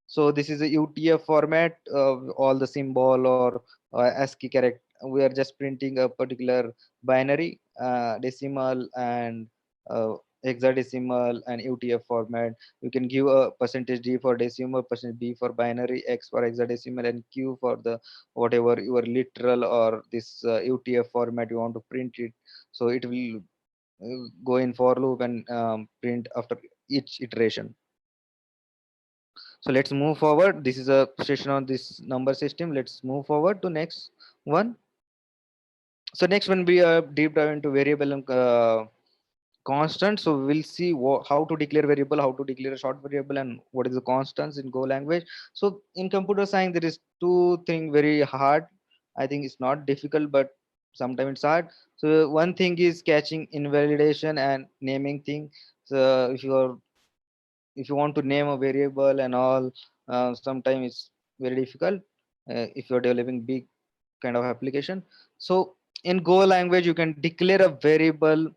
So this is a utf format of all the symbol or ascii character. We are just printing a particular binary, decimal, and hexadecimal and utf format. You can give a percentage d for decimal, percentage b for binary, x for hexadecimal, and q for the whatever your literal or this utf format you want to print it. So it will go in for loop and print after each iteration. So let's move forward. This is a session on this number system. Let's move forward to next one. So next one we deep dive into variable and constant. So we'll see how to declare variable, how to declare a short variable, and what is the constants in go language. So in computer science there is two things very hard. I think it's not difficult, but sometimes it's hard. So one thing is catching invalidation and naming thing. So if you want to name a variable and all, sometimes it's very difficult if you're developing big kind of application. So in Go language, you can declare a variable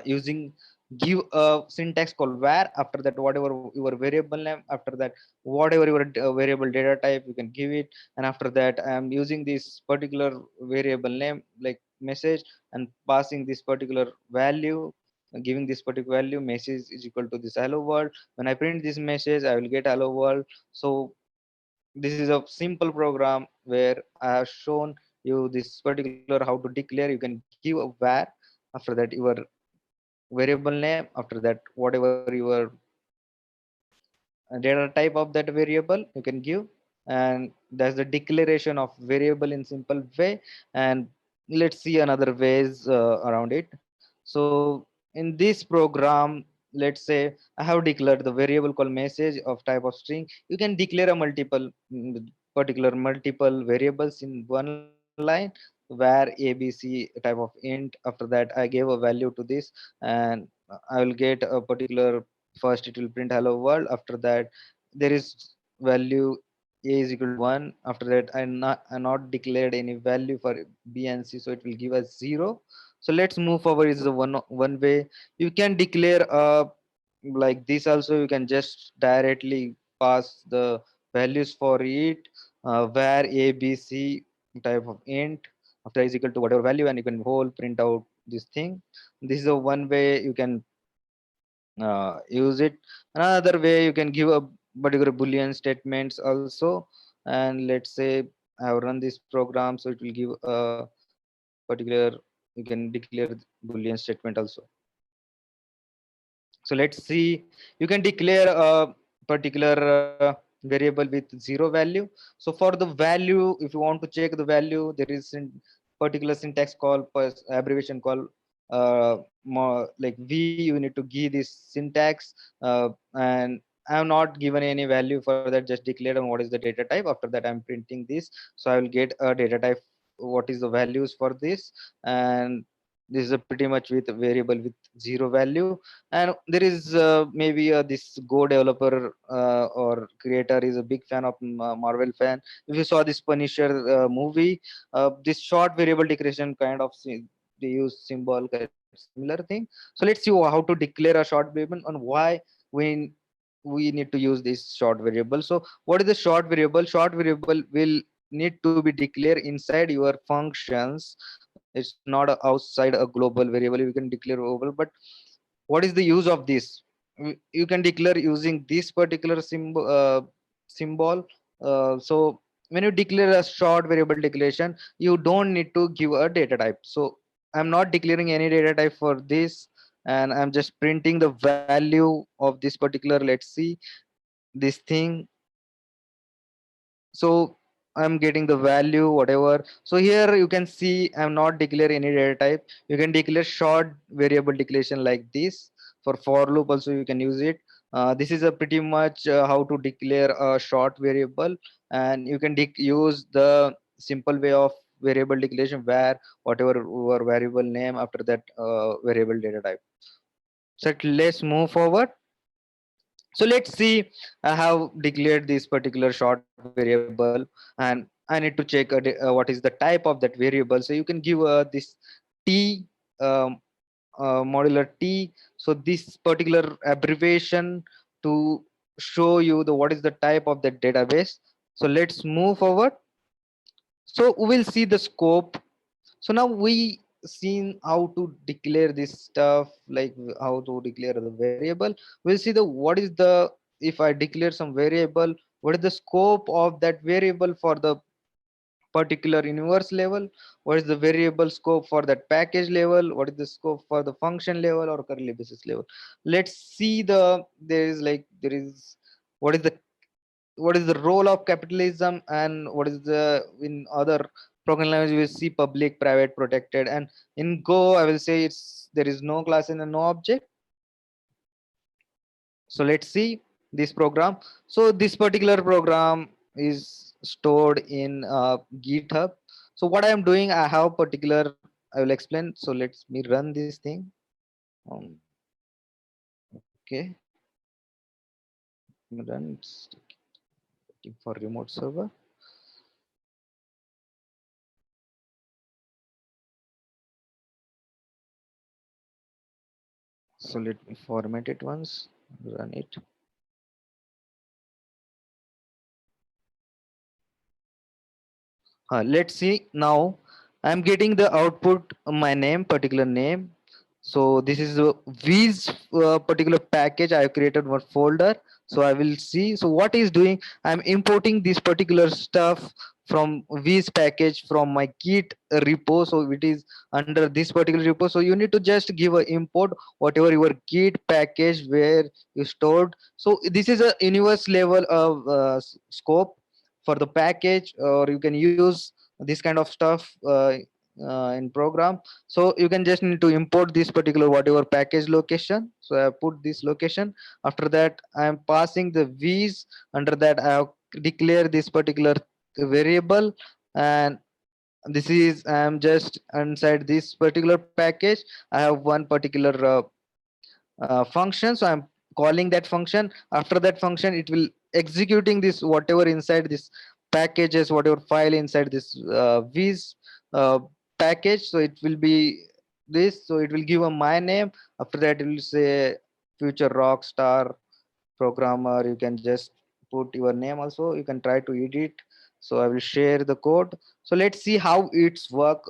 using give a syntax called var. After that, whatever your variable name, after that whatever your variable data type, you can give it. And after that, I am using this particular variable name like message and passing this particular value, giving this particular value. Message is equal to this hello world. When I print this message, I will get hello world. So this is a simple program where I have shown you this particular how to declare. You can give a var, after that your variable name, after that whatever your data type of that variable you can give. And that's the declaration of variable in simple way. And let's see another ways around it. So in this program, let's say I have declared the variable called message of type of string. You can declare a particular multiple variables in one line, where abc type of int. After that, I gave a value to this, and I will get a particular. First it will print hello world. After that, there is value a is equal to 1. After that, I not declared any value for b and c, so it will give us 0. So let's move forward. Is the one way you can declare like this. Also, you can just directly pass the values for it, where a b c type of int, after is equal to whatever value, and you can whole print out this thing. This is a one way you can use it. Another way, you can give a particular boolean statements also. And let's say I have run this program, so it will give a particular, you can declare boolean statement also. So let's see, you can declare a particular variable with 0 value. So for the value, if you want to check the value, there is a particular syntax called abbreviation called like v. You need to give this syntax, and I have not given any value for that, just declared on what is the data type. After that, I'm printing this, so I will get a data type, what is the values for this. And this is a pretty much with a variable with 0 value. And there is maybe this Go developer or creator is a big fan of Marvel fan. If you saw this Punisher movie, this short variable declaration kind of they use symbol kind of similar thing. So let's see how to declare a short variable and why we we need to use this short variable. So what is the short variable? Short variable will need to be declared inside your functions. It's not outside a global variable. You can declare global, but what is the use of this? You can declare using this particular symbol. So when you declare a short variable declaration, you don't need to give a data type. So I'm not declaring any data type for this, and I'm just printing the value of this particular, let's see, this thing. So I'm getting the value whatever. So here you can see I'm not declare any data type. You can declare short variable declaration like this. For loop also you can use it. This is a pretty much how to declare a short variable. And you can use the simple way of variable declaration, where whatever your variable name, after that variable data type. So let's move forward. So let's see, I have declared this particular short variable, and I need to check what is the type of that variable. So you can give this t, um, modular t. So this particular abbreviation to show you the what is the type of the database. So let's move forward. So we will see the scope. So now we seen how to declare this stuff, like how to declare the variable. We'll see the what is the, if I declare some variable, what is the scope of that variable for the particular universe level, what is the variable scope for that package level, what is the scope for the function level or curly basis level. Let's see the, there is like, there is what is the, what is the role of capitalism, and what is the, in other programming language we see public, private, protected. And in Go I will say it's, there is no class and no object. So let's see this program. So this particular program is stored in GitHub. So what I am doing, I have particular, I will explain. So let me run this thing. Okay, run. It's waiting for remote server. So let me format it once, run it. Let's see now. I'm getting the output, my name, particular name. So this is a Viz particular package. I have created one folder. So I will see. So what is doing? I'm importing this particular stuff from Viz package from my Git repo. So it is under this particular repo. So you need to just give a import whatever your Git package where you stored. So this is a universe level of scope for the package, or you can use this kind of stuff in program. So you can just need to import this particular whatever package location. So I put this location. After that I am passing the v's. Under that I have declared this particular variable, and this is I am just inside this particular package. I have one particular function. So I'm calling that function. After that function it will executing this whatever inside this packages, whatever file inside this viz uh, package. So it will be this. So it will give a my name. After that it will say future rock star programmer. You can just put your name also. You can try to edit. So I will share the code. So let's see how it's work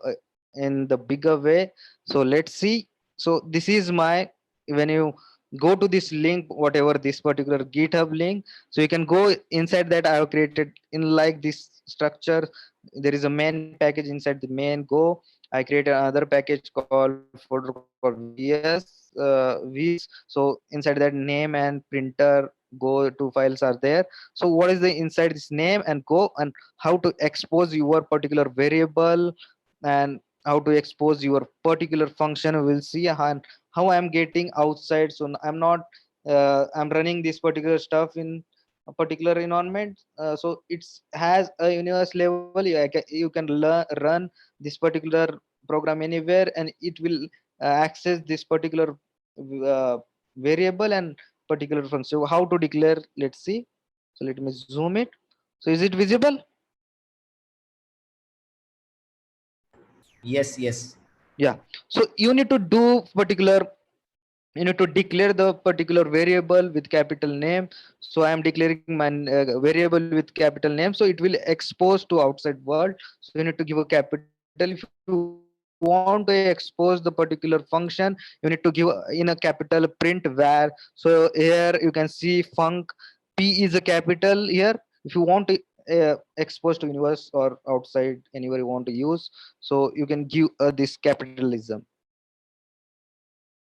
in the bigger way. So let's see. So this is my, when you go to this link, whatever this particular github link, so you can go inside that. I have created in like this structure. There is a main package. Inside the main go, I created another package called folder called vs. So inside that name and printer go two files are there. So what is the inside this name and go, and how to expose your particular variable, and how to expose your particular function. We'll see and how I'm getting outside. So I'm not I'm running this particular stuff in a particular environment. So it's has a universe level. You can run this particular program anywhere, and it will access this particular uh, variable and particular function. So how to declare, let's see. So let me zoom it. So is it visible? Yes, yes. Yeah. So you need to do particular, you need to declare the particular variable with capital name. So I am declaring my variable with capital name, so it will expose to outside world. So you need to give a capital. If you want to expose the particular function, you need to give in a capital print var. So here you can see func p is a capital here. If you want to expose to universe or outside anywhere you want to use, so you can give this capitalism.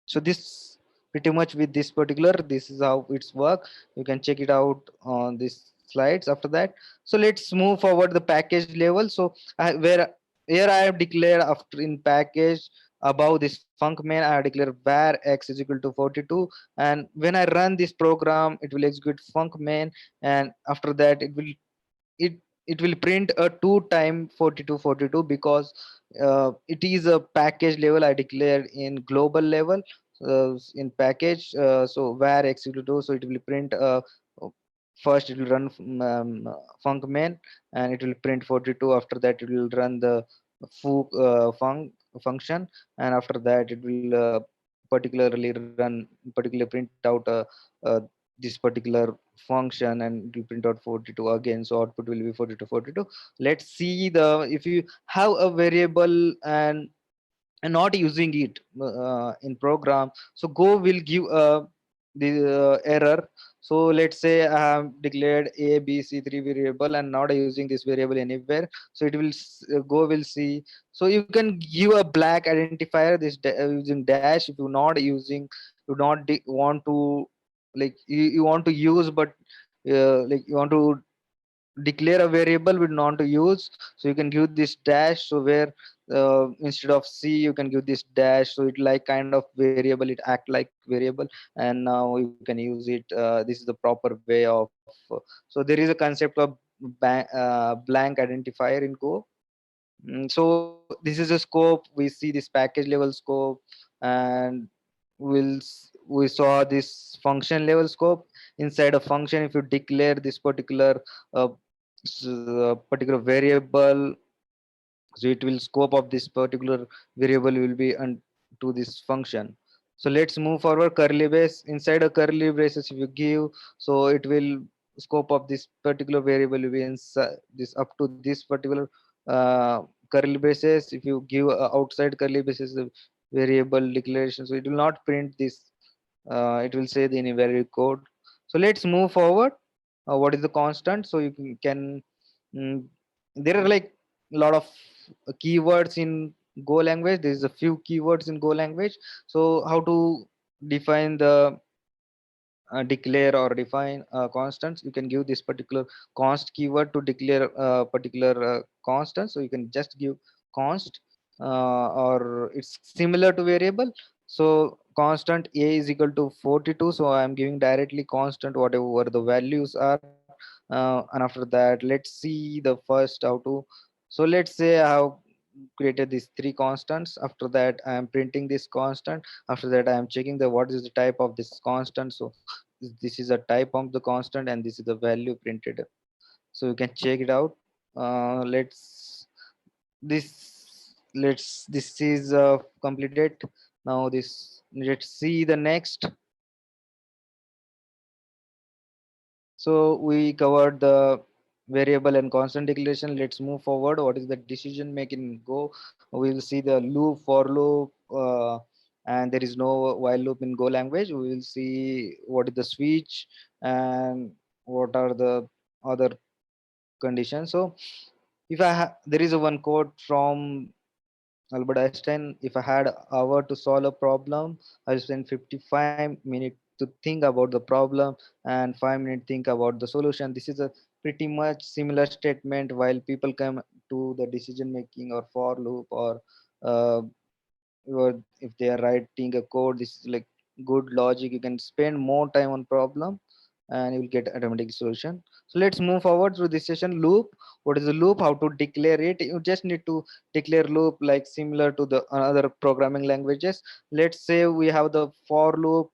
So this pretty much with this particular, this is how it's work. You can check it out on these slides after that. So let's move forward the package level. So where here I have declared after in package above this func main, I have declared var x is equal to 42, and when I run this program it will execute func main, and after that it it will print a 2 time 4242 because it is a package level I declared in global level. In package, so var x equal to 2, so it will print first it will run func main, and it will print 42. After that it will run the function, and after that it will particularly print out this particular function, and it will print out 42 again. So output will be 42. Let's see the, if you have a variable and not using it in program, so go will give the error. So let's say I have declared a b c 3 variable and not using this variable anywhere. So it will go will see. So you can give a black identifier this using dash if you're not using, you not want to, like you want to use, but like you want to declare a variable with not to use. So you can give this dash. So where instead of c you can give this dash, so it like kind of variable, it act like variable, and now you can use it. This is the proper way of so there is a concept of blank identifier in go. So this is a scope. We see this package level scope, and we saw this function level scope. Inside a function, if you declare this uh, particular variable, so it will scope of this particular variable will be to this function. So let's move forward. Curly brace, inside a curly braces, if you give, so it will scope of this particular variable will be inside this up to this particular uh, curly braces. If you give outside curly braces the variable declaration, so it will not print this, it will say the invalid code. So let's move forward. What is the constant? So you can mm, there are like a lot of keywords in Go language. There is a few keywords in Go language. So how to define the declare or define constants? You can give this particular const keyword to declare a particular constant. So you can just give const, or it's similar to variable. So constant a is equal to 42, so I am giving directly constant whatever the values are. And after that, let's see the first how to. So let's say I have created these three constants. After that, I am printing this constant. After that, I am checking the what is the type of this constant. So this is a type of the constant, and this is the value printed. So you can check it out. Let's this is completed. Now this, let's see the next. So we covered the variable and constant declaration. Let's move forward. What is the decision making Go? We will see the loop, for loop, and there is no while loop in Go language. We will see what is the switch and what are the other conditions. So if there is a one code from Albert Einstein. If I had an hour to solve a problem, I'll spend 55 minutes to think about the problem and 5 minutes think about the solution. This is a pretty much similar statement while people come to the decision making or for loop uh, or if they are writing a code. This is like good logic. You can spend more time on problem and you will get automatic solution. So let's move forward through this session. Loop, what is a loop, how to declare it? You just need to declare loop like similar to the other programming languages. Let's say we have the for loop.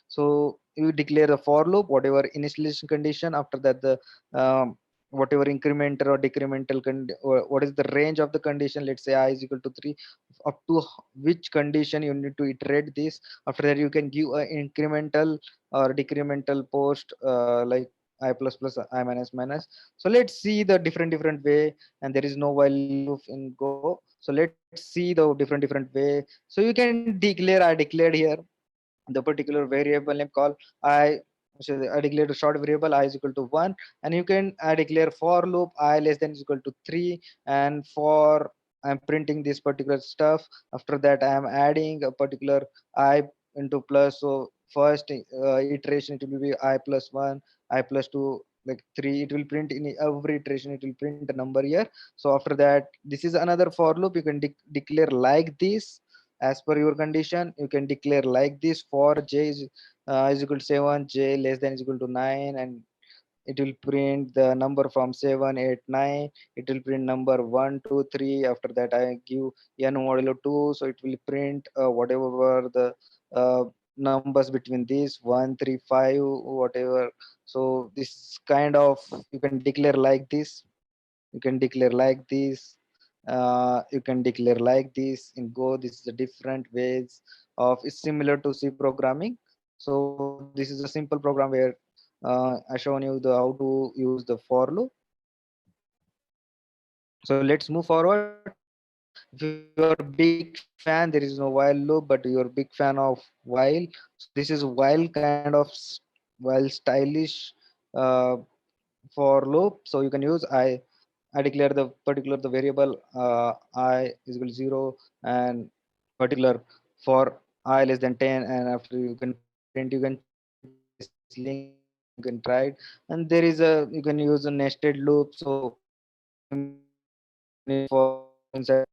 So you declare the for loop, whatever initialization condition. After that, the whatever incremental or decremental or what is the range of the condition. Let's say I is equal to 3, up to which condition you need to iterate this. After that, you can give a incremental or decremental post, like I plus plus I minus minus. So let's see the different way. And there is no while loop in Go. So let's see the different way. So you can declare, I declared here the particular variable name called I. So I declared a short variable I is equal to 1, and you can I declare for loop I less than is equal to 3, and for I'm printing this particular stuff. After that, I am adding a particular I into plus. So first iteration it will be I plus 1, I plus 2, like 3. It will print in every iteration. It will print a number here. So after that, this is another for loop. You can declare like this. As per your condition, you can declare like this. For j is equal to 7, j less than is equal to 9, and it will print the number from 7 8 9. It will print number 1 2 3. After that, I give n modulo 2, so it will print whatever the uh, numbers between these 1 3 5 whatever. So this kind of, you can declare like this, you can declare like this, you can declare like this in Go. This is the different ways of, it's similar to C programming. So this is a simple program where I shown you the how to use the for loop. So let's move forward. If you are a big fan, there is no while loop, but you are a big fan of while. So this is while kind of while stylish uh, for loop. So you can use I declare the particular the variable I is equal to 0, and particular for I less than 10, and after you can print, you can check this link, you can try it. And there is a, you can use a nested loop. So similar to for loop inside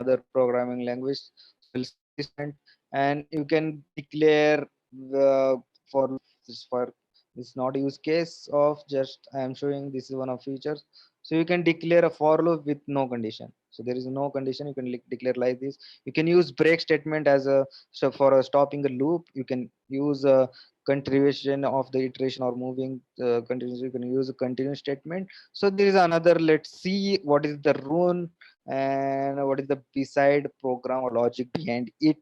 other programming language. So we'll see this statement, and you can declare the for loop. This for, it's not a use case of, just I am showing this is one of features. So you can declare a for loop with no condition. So there is no condition. You can declare like this. You can use break statement as a, so for stopping a loop. You can use a continuation of the iteration or moving continuous. You can use a continuous statement. So there is another. Let's see what is the rune and what is the beside program or logic behind it.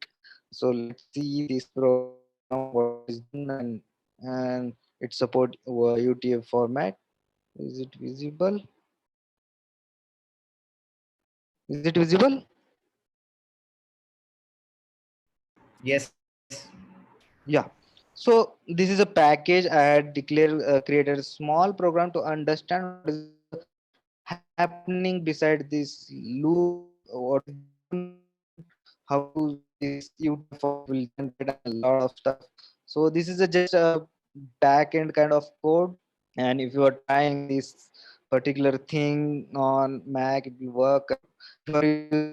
So let's see this program, what is done, and it support UTF format. Is it visible? Is it visible? Yes. Yeah. So this is a package. I had declared created a small program to understand what is the happening beside this loop, what is the rune, how this UTF format will generate, and a lot of stuff. So this is a just a back end kind of code. And if you are trying this particular thing on Mac, it will work. If you are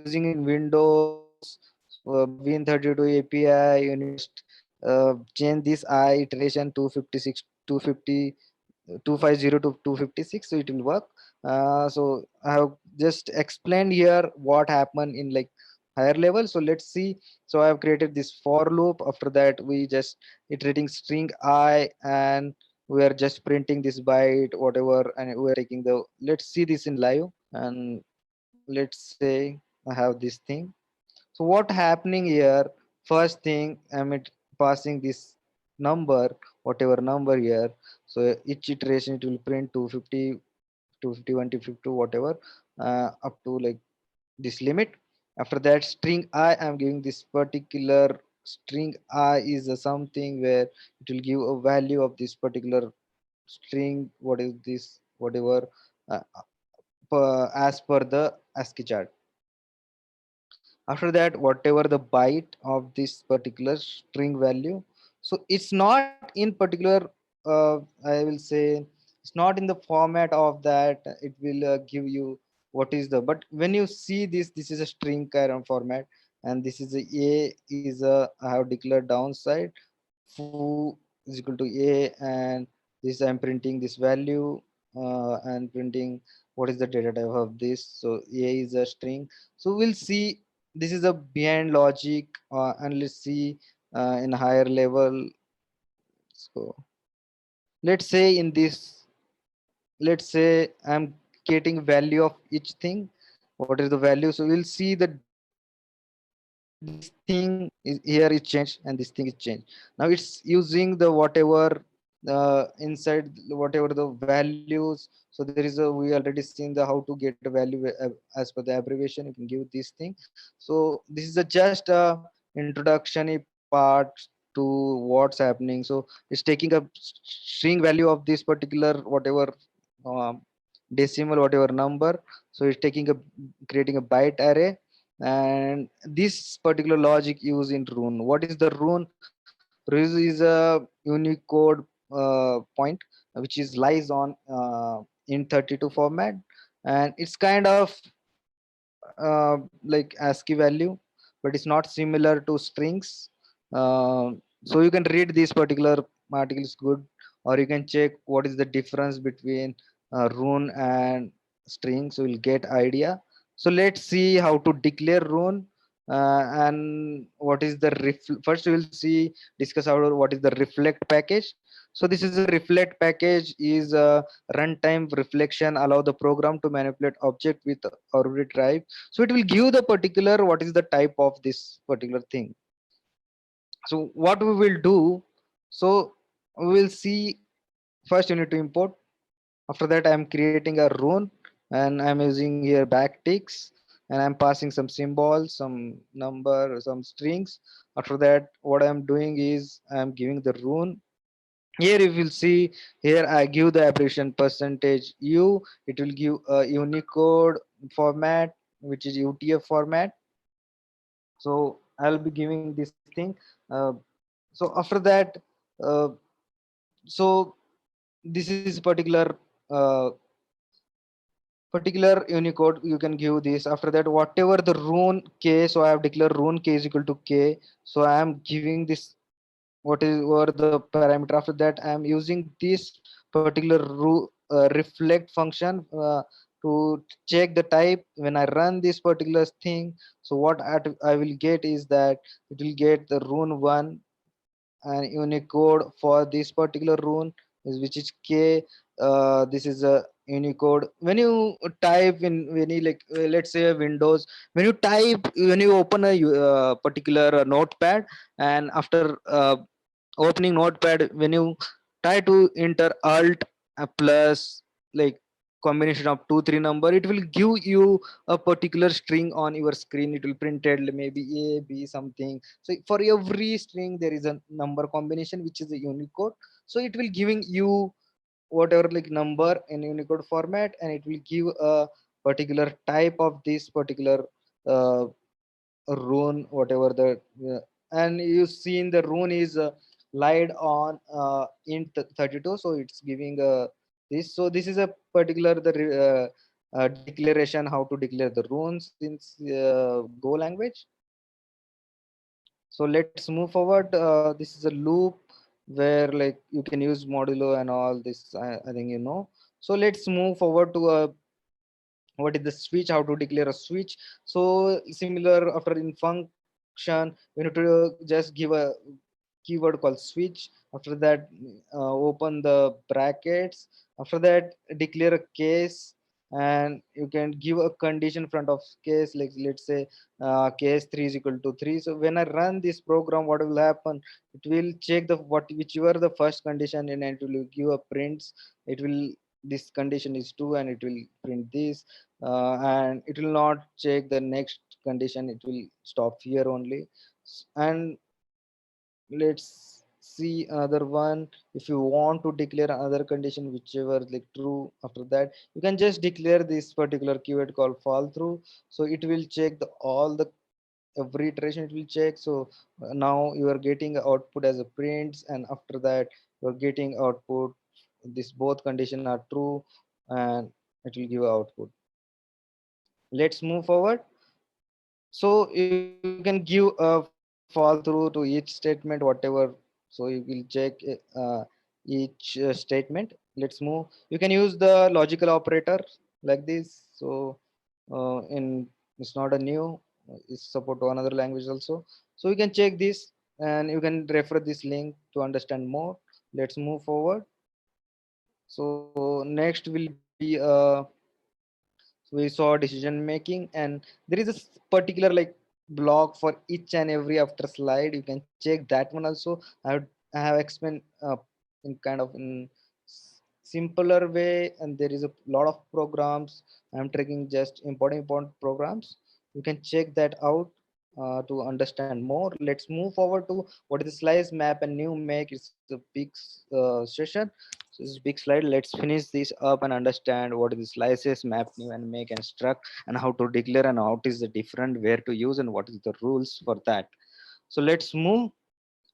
using in Windows Win32 API, you need to just change this I iteration 256 250 250 to 256, so it will work. So I have just explained here what happened in like higher level. So let's see. So I have created this for loop. After that, we just iterating string I, and we are just printing this byte whatever, and we are taking the, let's see this in live. And let's say I have this thing. So what happening here, first thing I'm passing this number, whatever number here. So each iteration it will print 250, 251, 252, whatever, up to like this limit. After that, string I, I'm giving this particular string I is a something where it will give a value of this particular string. What is this, whatever, uh, as per the ASCII chart. After that, whatever the byte of this particular string value, so it's not in particular, I will say it's not in the format of that it will give you what is the, but when you see this is a string kind of format, and this is a is a, I have declared downside foo is equal to a, and this I'm printing this value, and printing what is the data type of this. So a is a string. So we'll see, this is a behind logic, and let's see in higher level. So let's say in this, let's say I'm getting value of each thing, what is the value. So we'll see that this thing is here is changed and this thing is changed. Now it's using the whatever inside whatever the values. So there is a, we already seen the how to get a value as per the abbreviation. You can give this thing. So this is a just a introduction part to what's happening. So it's taking a string value of this particular whatever, um, decimal whatever number. So it's taking a, creating a byte array, and this particular logic used in rune. What is the rune? Rune is a unicode point which is lies on in 32 format, and it's kind of like ASCII value, but it's not similar to strings. So you can read this particular article is good, or you can check what is the difference between rune and string. So you'll get idea. So let's see how to declare rune, and what is the first we will see discuss how what is the reflect package. So this is a reflect package is a runtime reflection allow the program to manipulate object with arbitrary type. So it will give the particular what is the type of this particular thing. So what we will do, so we will see, first you need to import. After that I'm creating a rune, and I'm using here backticks, and I'm passing some symbols, some number, some strings. After that what I'm doing is I'm giving the rune. Here you will see, here I give the abbreviation percentage u, it will give a unicode format which is UTF format. So I'll be giving this thing. So after that, uh, so this is particular unicode you can give this. After that whatever the rune k, so I have declared rune k is equal to k. So I am giving this what is or the parameter. After that I am using this particular reflect function, to check the type. When I run this particular thing, so what I will get is that it will get the rune 1 and Unicode for this particular rune is which is K. This is a Unicode. When you type in, when you like, let's say Windows, when you type, when you open a particular notepad, and after opening notepad, when you try to enter alt plus like combination of 2 3 number, it will give you a particular string on your screen. It will printed maybe a b something. So for every string there is a number combination which is a Unicode. So it will giving you whatever like number in Unicode format, and it will give a particular type of this particular uh, rune, whatever the and you seen the rune is lied on int 32. So it's giving this. So this is a particular the declaration how to declare the runes in Go language. So let's move forward. This is a loop where like you can use modulo and all this. I think you know. So let's move forward to a what is the switch, how to declare a switch. So similar, after in function we need to just give a keyword called switch. After that open the brackets. After that declare a case, and you can give a condition front of case, like let's say case 3 is equal to 3. So when I run this program, what will happen, it will check the what whichever the first condition, and it will give a prints. It will, this condition is 2 and it will print this, and it will not check the next condition. It will stop here only. And let's see another one. If you want to declare another condition whichever like true, after that you can just declare this particular keyword called fall through. So it will check the all the every iteration it will check. So now you are getting output as a prints, and after that you're getting output, this both condition are true, and it will give output. Let's move forward. So you can give a fall through to each statement, whatever. So you will check each statement. Let's move. You can use the logical operator like this. So in, it's not a new, it's support to another language also. So you can check this, and you can refer this link to understand more. Let's move forward. So next will be we saw decision making, and there is a particular like block for each and every after slide. You can check that one also. I have explained in kind of in simpler way, and there is a lot of programs. I'm tracking just important programs. You can check that out to understand more. Let's move forward to what is the slice map and new make. It's a big session. So this is big slide. Let's finish this up and understand what is the slices, map, new, and make, and struct, and how to declare, and how it is the different, where to use, and what is the rules for that. So let's move.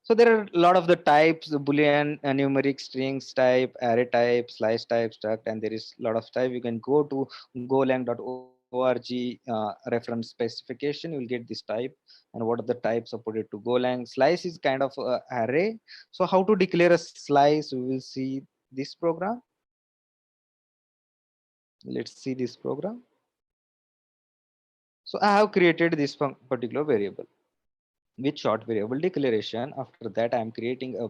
So there are a lot of the types, the Boolean, numeric, strings type, array type, slice type, struct, and there is a lot of type. You can go to golang.org reference specification. You will get this type and what are the types supported to Golang. Slice is kind of array. So how to declare a slice? We will see this program. Let's see this program. So I have created this particular variable with short variable declaration. After that, I am creating a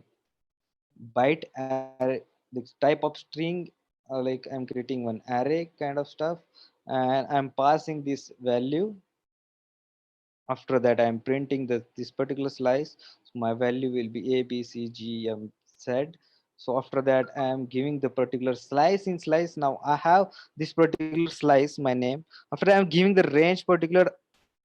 byte array, this type of string, like I'm creating one array kind of stuff, and I'm passing this value. After that, I'm printing this particular slice. So my value will be a b c g m z. So after that, I am giving the particular slice in slice. Now I have this particular slice, my name. After I'm giving the range particular,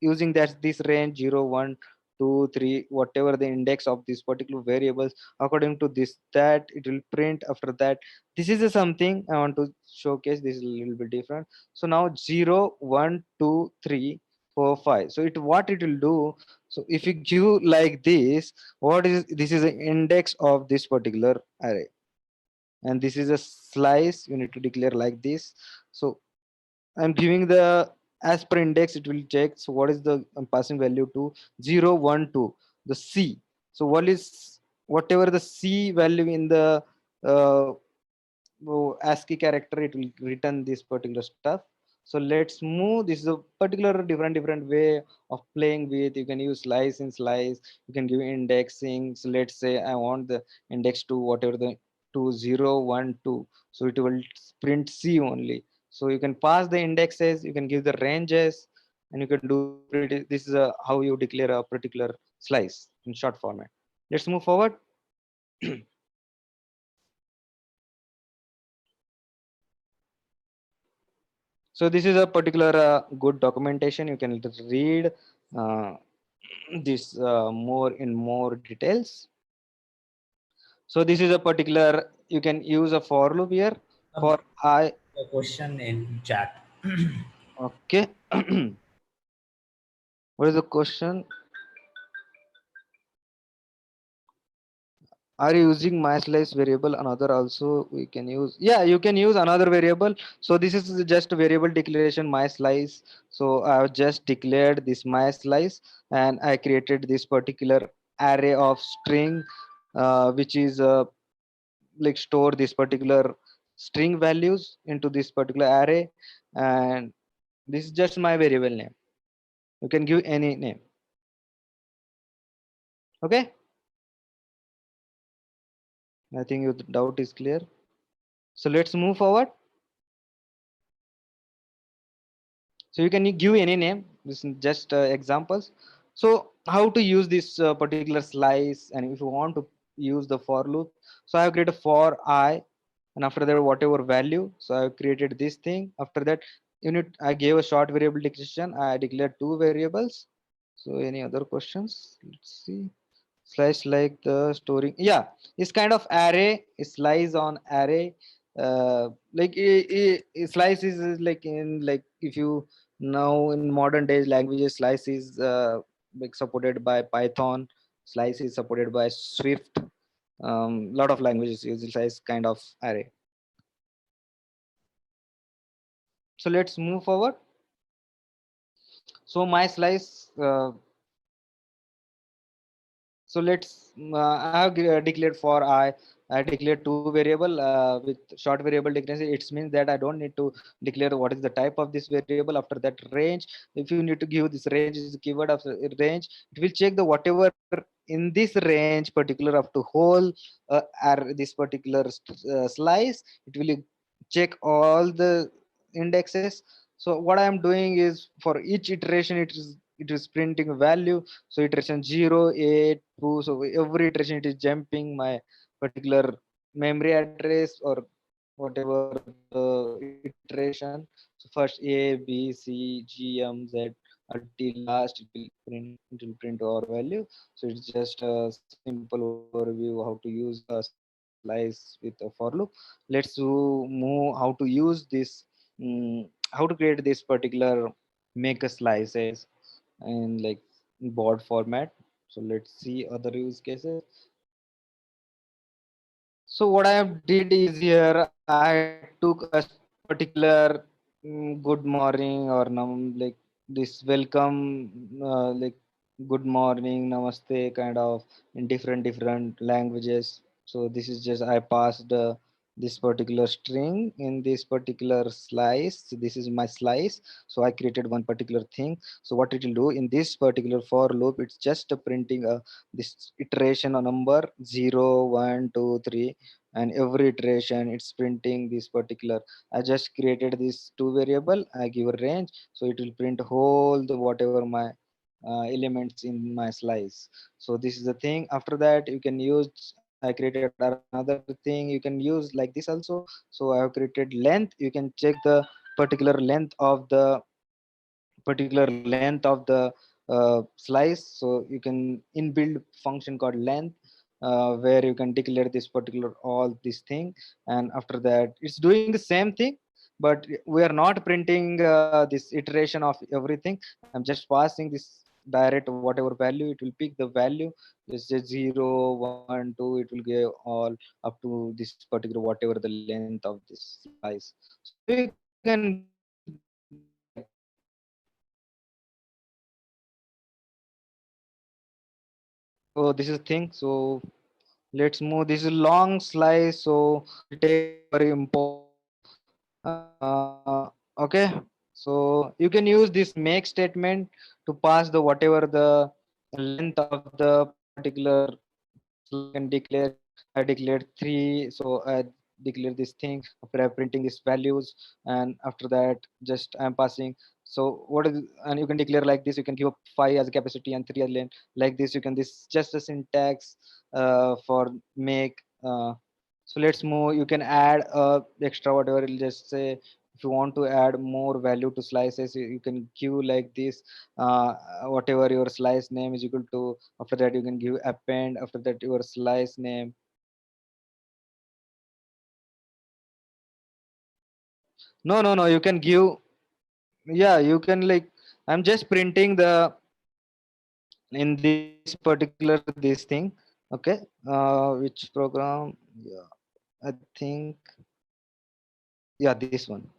using that this range 0 1 2 3, whatever the index of this particular variables, according to this, that it will print. After that, this is something I want to showcase. This is a little bit different. So now 0 1 2 3 4 5. So it, what it will do, so if you give like this, what is this, is an index of this particular array, and this is a slice. You need to declare like this. So I'm giving the, as per index it will check. So what is the, I'm passing value to 0 1 2, the c. So what is, whatever the c value in the ASCII character, it will return this particular stuff. So let's move. This is a particular different way of playing with. You can use slice and slice. You can give indexing. So let's say I want the index to whatever the 2012. So it will print C only. So you can pass the indexes. You can give the ranges, and you can do pretty. This is how you declare a particular slice in short format. Let's move forward. So this is a particular good documentation. You can read uh, this more in more details. So this is a particular, you can use a for loop here for I. A question in chat. Okay. What is the question? Are you using my slice variable? Another also we can use. Yeah, you can use another variable. So this is just a variable declaration my slice. So I've just declared this my slice, and I created this particular array of string, which is like store this particular string values into this particular array, and this is just my variable name. You can give any name. Okay, I think your doubt is clear. So let's move forward. So you can give any name. This is just examples. So how to use this particular slice, and if you want to use the for loop, so I have created for I, and after that whatever value, so I have created this thing. After that unit, I gave a short variable declaration. I declared two variables. So any other questions? Let's see. Slice like the storing, yeah, it's kind of array. It slice on array. Like slice is like in, like if you now in modern days languages, slice is like supported by Python. Slice is supported by Swift. Lot of languages use slice kind of array. So let's move forward. So my slice, so let's I have declared for I declared two variable with short variable declaration. It means that I don't need to declare what is the type of this variable. After that range, if you need to give this range is the keyword of range, it will check the whatever in this range particular up to whole this particular slice. It will check all the indexes. So what I am doing is for each iteration it is printing a value. So iteration 0, 8, 2. So every iteration it is jumping my particular memory address or whatever the iteration. So first A, B, C, G, M, Z until last it will print our value. So it's just a simple overview how to use a slice with a for loop. Let's move how to use this, how to create this particular make a slices in like board format. So let's see other use cases. So what I did is here I took a particular good morning or like this welcome, like good morning, namaste kind of in different languages. So this is just I passed this particular string in this particular slice. So this is my slice. So I created one particular thing. So what it will do in this particular for loop, it's just printing this iteration a number 0, 1, 2, 3, and every iteration it's printing this particular. I just created this two variable. I give a range, so it will print whole the whatever my elements in my slice. So this is the thing. After that you can use, I created another thing you can use like this also. So I have created length. You can check the particular length of the slice. So you can inbuild function called length, where you can declare this particular all this thing, and after that it's doing the same thing, but we are not printing this iteration of everything. I'm just passing this direct whatever value. It will pick the value. Let's say 0, 1, 2. It will give all up to this particular whatever the length of this slice. So you can do like that. So this is thing. So let's move. This is long slice, so it will take very important. Okay. So you can use this make statement to pass the whatever the length of the particular slide. You can declare I declared 3, so I declare this thing after I printing these values, and after that just I'm passing. So what is, and you can declare like this, you can give up 5 as a capacity and 3 as length, like this. You can, this just a syntax for make. So let's move. You can add extra whatever. It'll just say if you want to add more value to slices, you can queue like this. Whatever your slice name is equal to. After that, you can give append. After that, your slice name. No, no, no. You can give. Yeah, you can like. I'm just printing the in this particular this thing. Okay. Which program? Yeah, I think. Yeah, this one.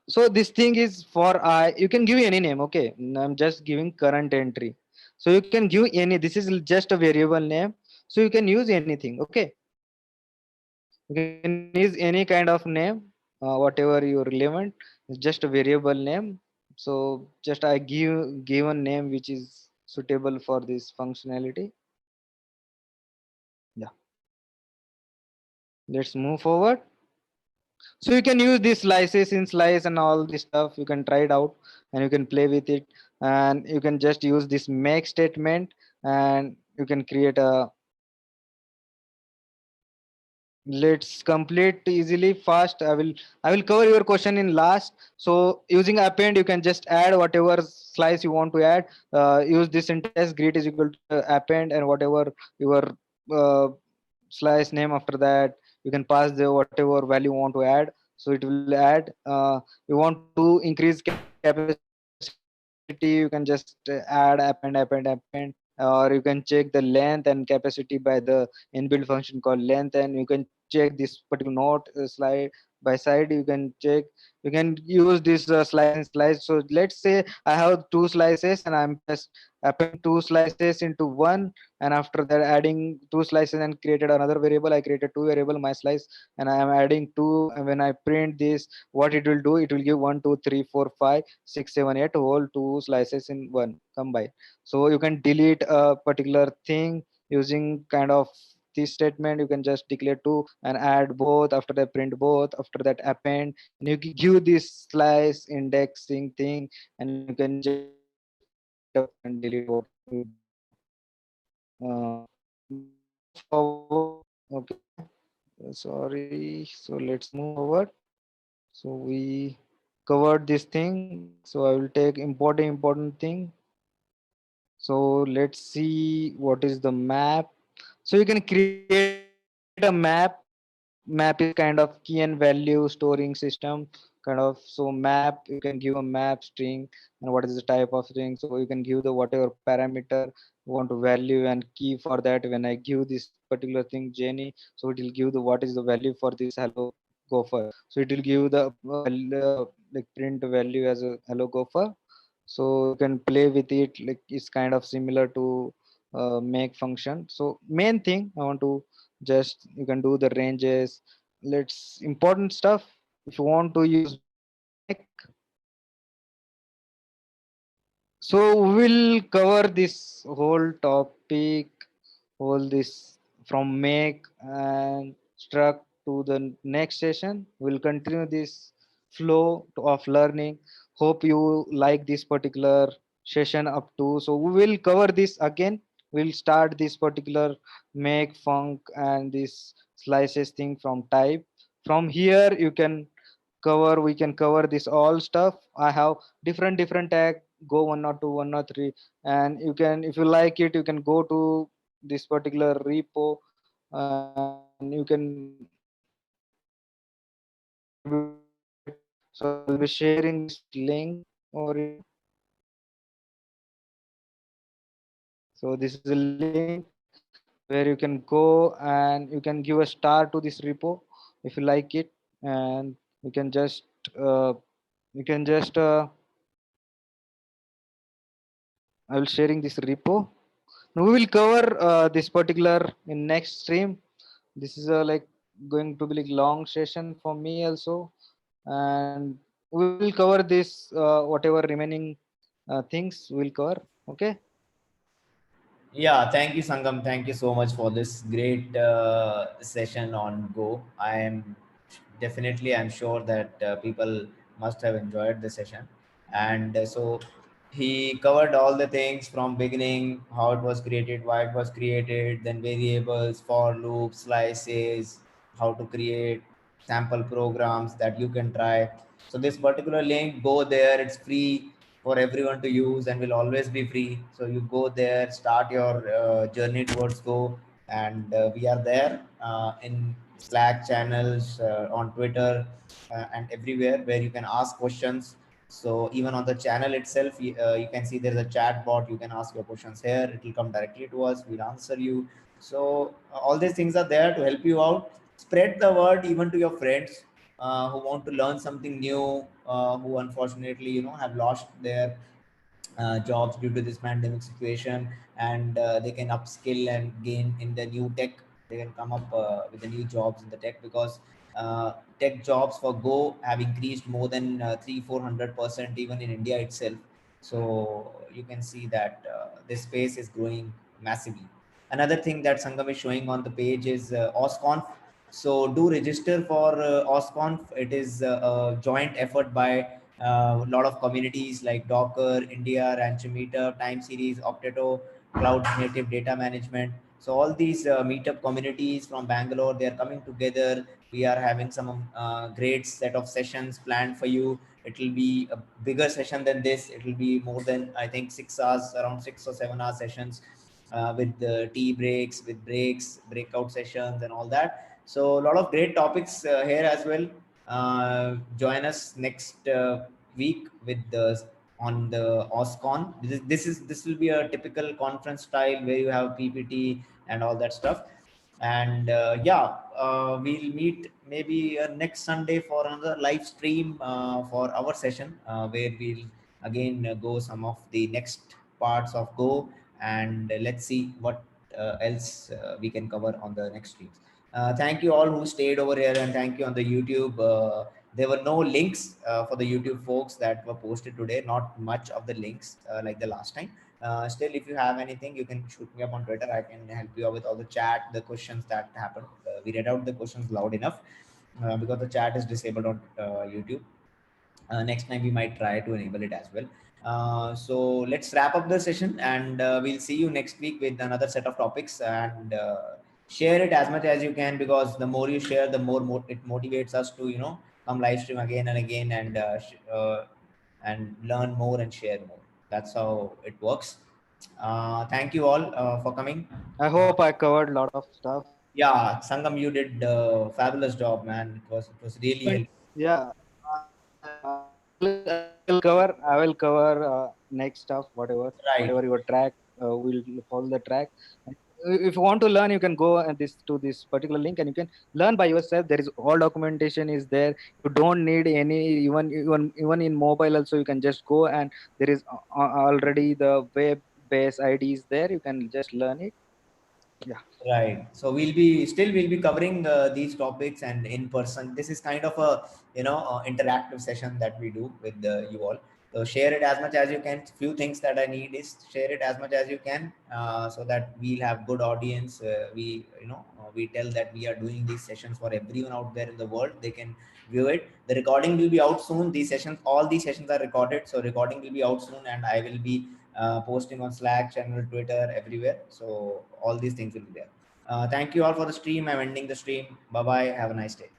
So this thing is for I, you can give any name. Okay, I'm just giving current entry, so you can give any, this is just a variable name, so you can use anything. Okay, you can use any kind of name, whatever you relevant, it's just a variable name. So just I give a name which is suitable for this functionality. Yeah, let's move forward. So you can use this slices in slice and all this stuff. You can try it out and you can play with it, and you can just use this make statement, and you can create a, let's complete easily fast. I will cover your question in last. So using append, you can just add whatever slice you want to add. Use this syntax, greet is equal to append, and whatever your uh, slice name, after that you can pass the whatever value you want to add, so it will add. You want to increase capacity, you can just add append, or you can check the length and capacity by the inbuilt function called length, and you can check this particular node slide by side. You can check, you can use this slice and slice. So let's say I have two slices and I'm just append two slices into one, and after that adding two slices and created another variable. I created two variable my slice, and I am adding two, and when I print this, what it will do, it will give 1 2 3 4 5 6 7 8 whole two slices in one combine. So you can delete a particular thing using kind of this statement. You can just declare two and add both, after that print both, after that append, and you can give this slice indexing thing, and you can just delete up and delete whatever you want. Let's move forward. Okay, sorry, so let's move forward. So we covered this thing, so I will take important thing. So let's see what is the map. So you can create a map. Map is kind of key and value storing system kind of. So map, you can give a map string, and what is the type of string. So you can give the whatever parameter you want to value and key for that. When I give this particular thing Jenny, so it will give the what is the value for this hello gopher. So it will give the like print value as a hello gopher. So you can play with it, like it's kind of similar to make function. So main thing I want to just, you can do the ranges. Let's important stuff. If you want to use make, so we'll cover this whole topic, all this from make and struct to the next session. We'll continue this of learning. Hope you like this particular session up to. So we will cover this again. We'll start this particular make func and this slices thing from type. From here you can cover, we can cover this all stuff. I have different tag, go 102 103, and you can, if you like it, you can go to this particular repo, and you can contribute to it. So I'll be sharing this link over here. So this is a link where you can go and you can give a star to this repo if you like it, and you can just uh, you can just I will sharing this repo. Now we will cover this particular in next stream. This is a like going to be like long session for me also, and we will cover this whatever remaining things we'll cover. Okay. Yeah, thank you, Sangam. Thank you so much for this great session on Go. I'm sure that people must have enjoyed the session. And so he covered all the things from beginning, how it was created, why it was created, then variables, for loops, slices, how to create sample programs that you can try. So this particular link, go there, it's free for everyone to use and will always be free. So you go there, start your journey towards Go, and we are there in Slack channels, on Twitter, and everywhere where you can ask questions. So even on the channel itself, you can see there's a chat bot. You can ask your questions here. It will come directly to us. We'll answer you. So all these things are there to help you out. Spread the word even to your friends who want to learn something new, who unfortunately have lost their jobs due to this pandemic situation, and they can upskill and gain in the new tech. They can come up with the new jobs in the tech, because tech jobs for Go have increased more than 300-400% even in India itself. So you can see that this space is growing massively. Another thing that Sangam is showing on the page is OSConf. So do register for OSConf. It is a joint effort by a lot of communities like Docker, India, Rancher Meetup, Time Series, Okteto, Cloud Native Data Management. So all these meetup communities from Bangalore, they are coming together. We are having some great set of sessions planned for you. It will be a bigger session than this. It will be more than, I think, 6 hours, around 6 or 7 hour sessions, with the tea breaks, with breaks, breakout sessions, and all that. So a lot of great topics here as well. Join us next week with the on the OSCON. This will be a typical conference style where you have PPT and all that stuff. And we'll meet maybe next Sunday for another live stream for our session, where we'll again go some of the next parts of Go, and let's see what else we can cover on the next streams. Thank you all who stayed over here, and thank you on the YouTube. There were no links for the YouTube folks that were posted today. Not much of the links like the last time. Still, if you have anything, you can shoot me up on Twitter. I can help you out with all the chat, the questions that happened. We read out the questions loud enough because the chat is disabled on YouTube. Next time we might try to enable it as well. So let's wrap up the session, and we'll see you next week with another set of topics. And share it as much as you can, because the more you share, the more it motivates us to come live stream again and again, and learn more and share more. That's how it works. Thank you all for coming. I Uh, hope I covered a lot of stuff. yeah, Sangam, you did a fabulous job, man. It was really helpful. Yeah, I will cover next stuff, Right. whatever your track. We'll follow the track. If you want to learn, you can go this particular link, and you can learn by yourself. There is all documentation is there. You don't need any, even in mobile also. You can just go, and there is already the web based IDs there. You can just learn it. Yeah. Right. So we'll be covering these topics and in person. This is kind of a interactive session that we do with you all. So share it as much as you can. Few things that I need is share it as much as you can, so that we'll have good audience. We tell that we are doing these sessions for everyone out there in the world. They can view it. The recording will be out soon. All these sessions are recorded, so recording will be out soon, and I will be posting on Slack channel, Twitter, everywhere. So all these things will be there. Thank you all for the stream. I'm ending the stream. Bye bye. Have a nice day.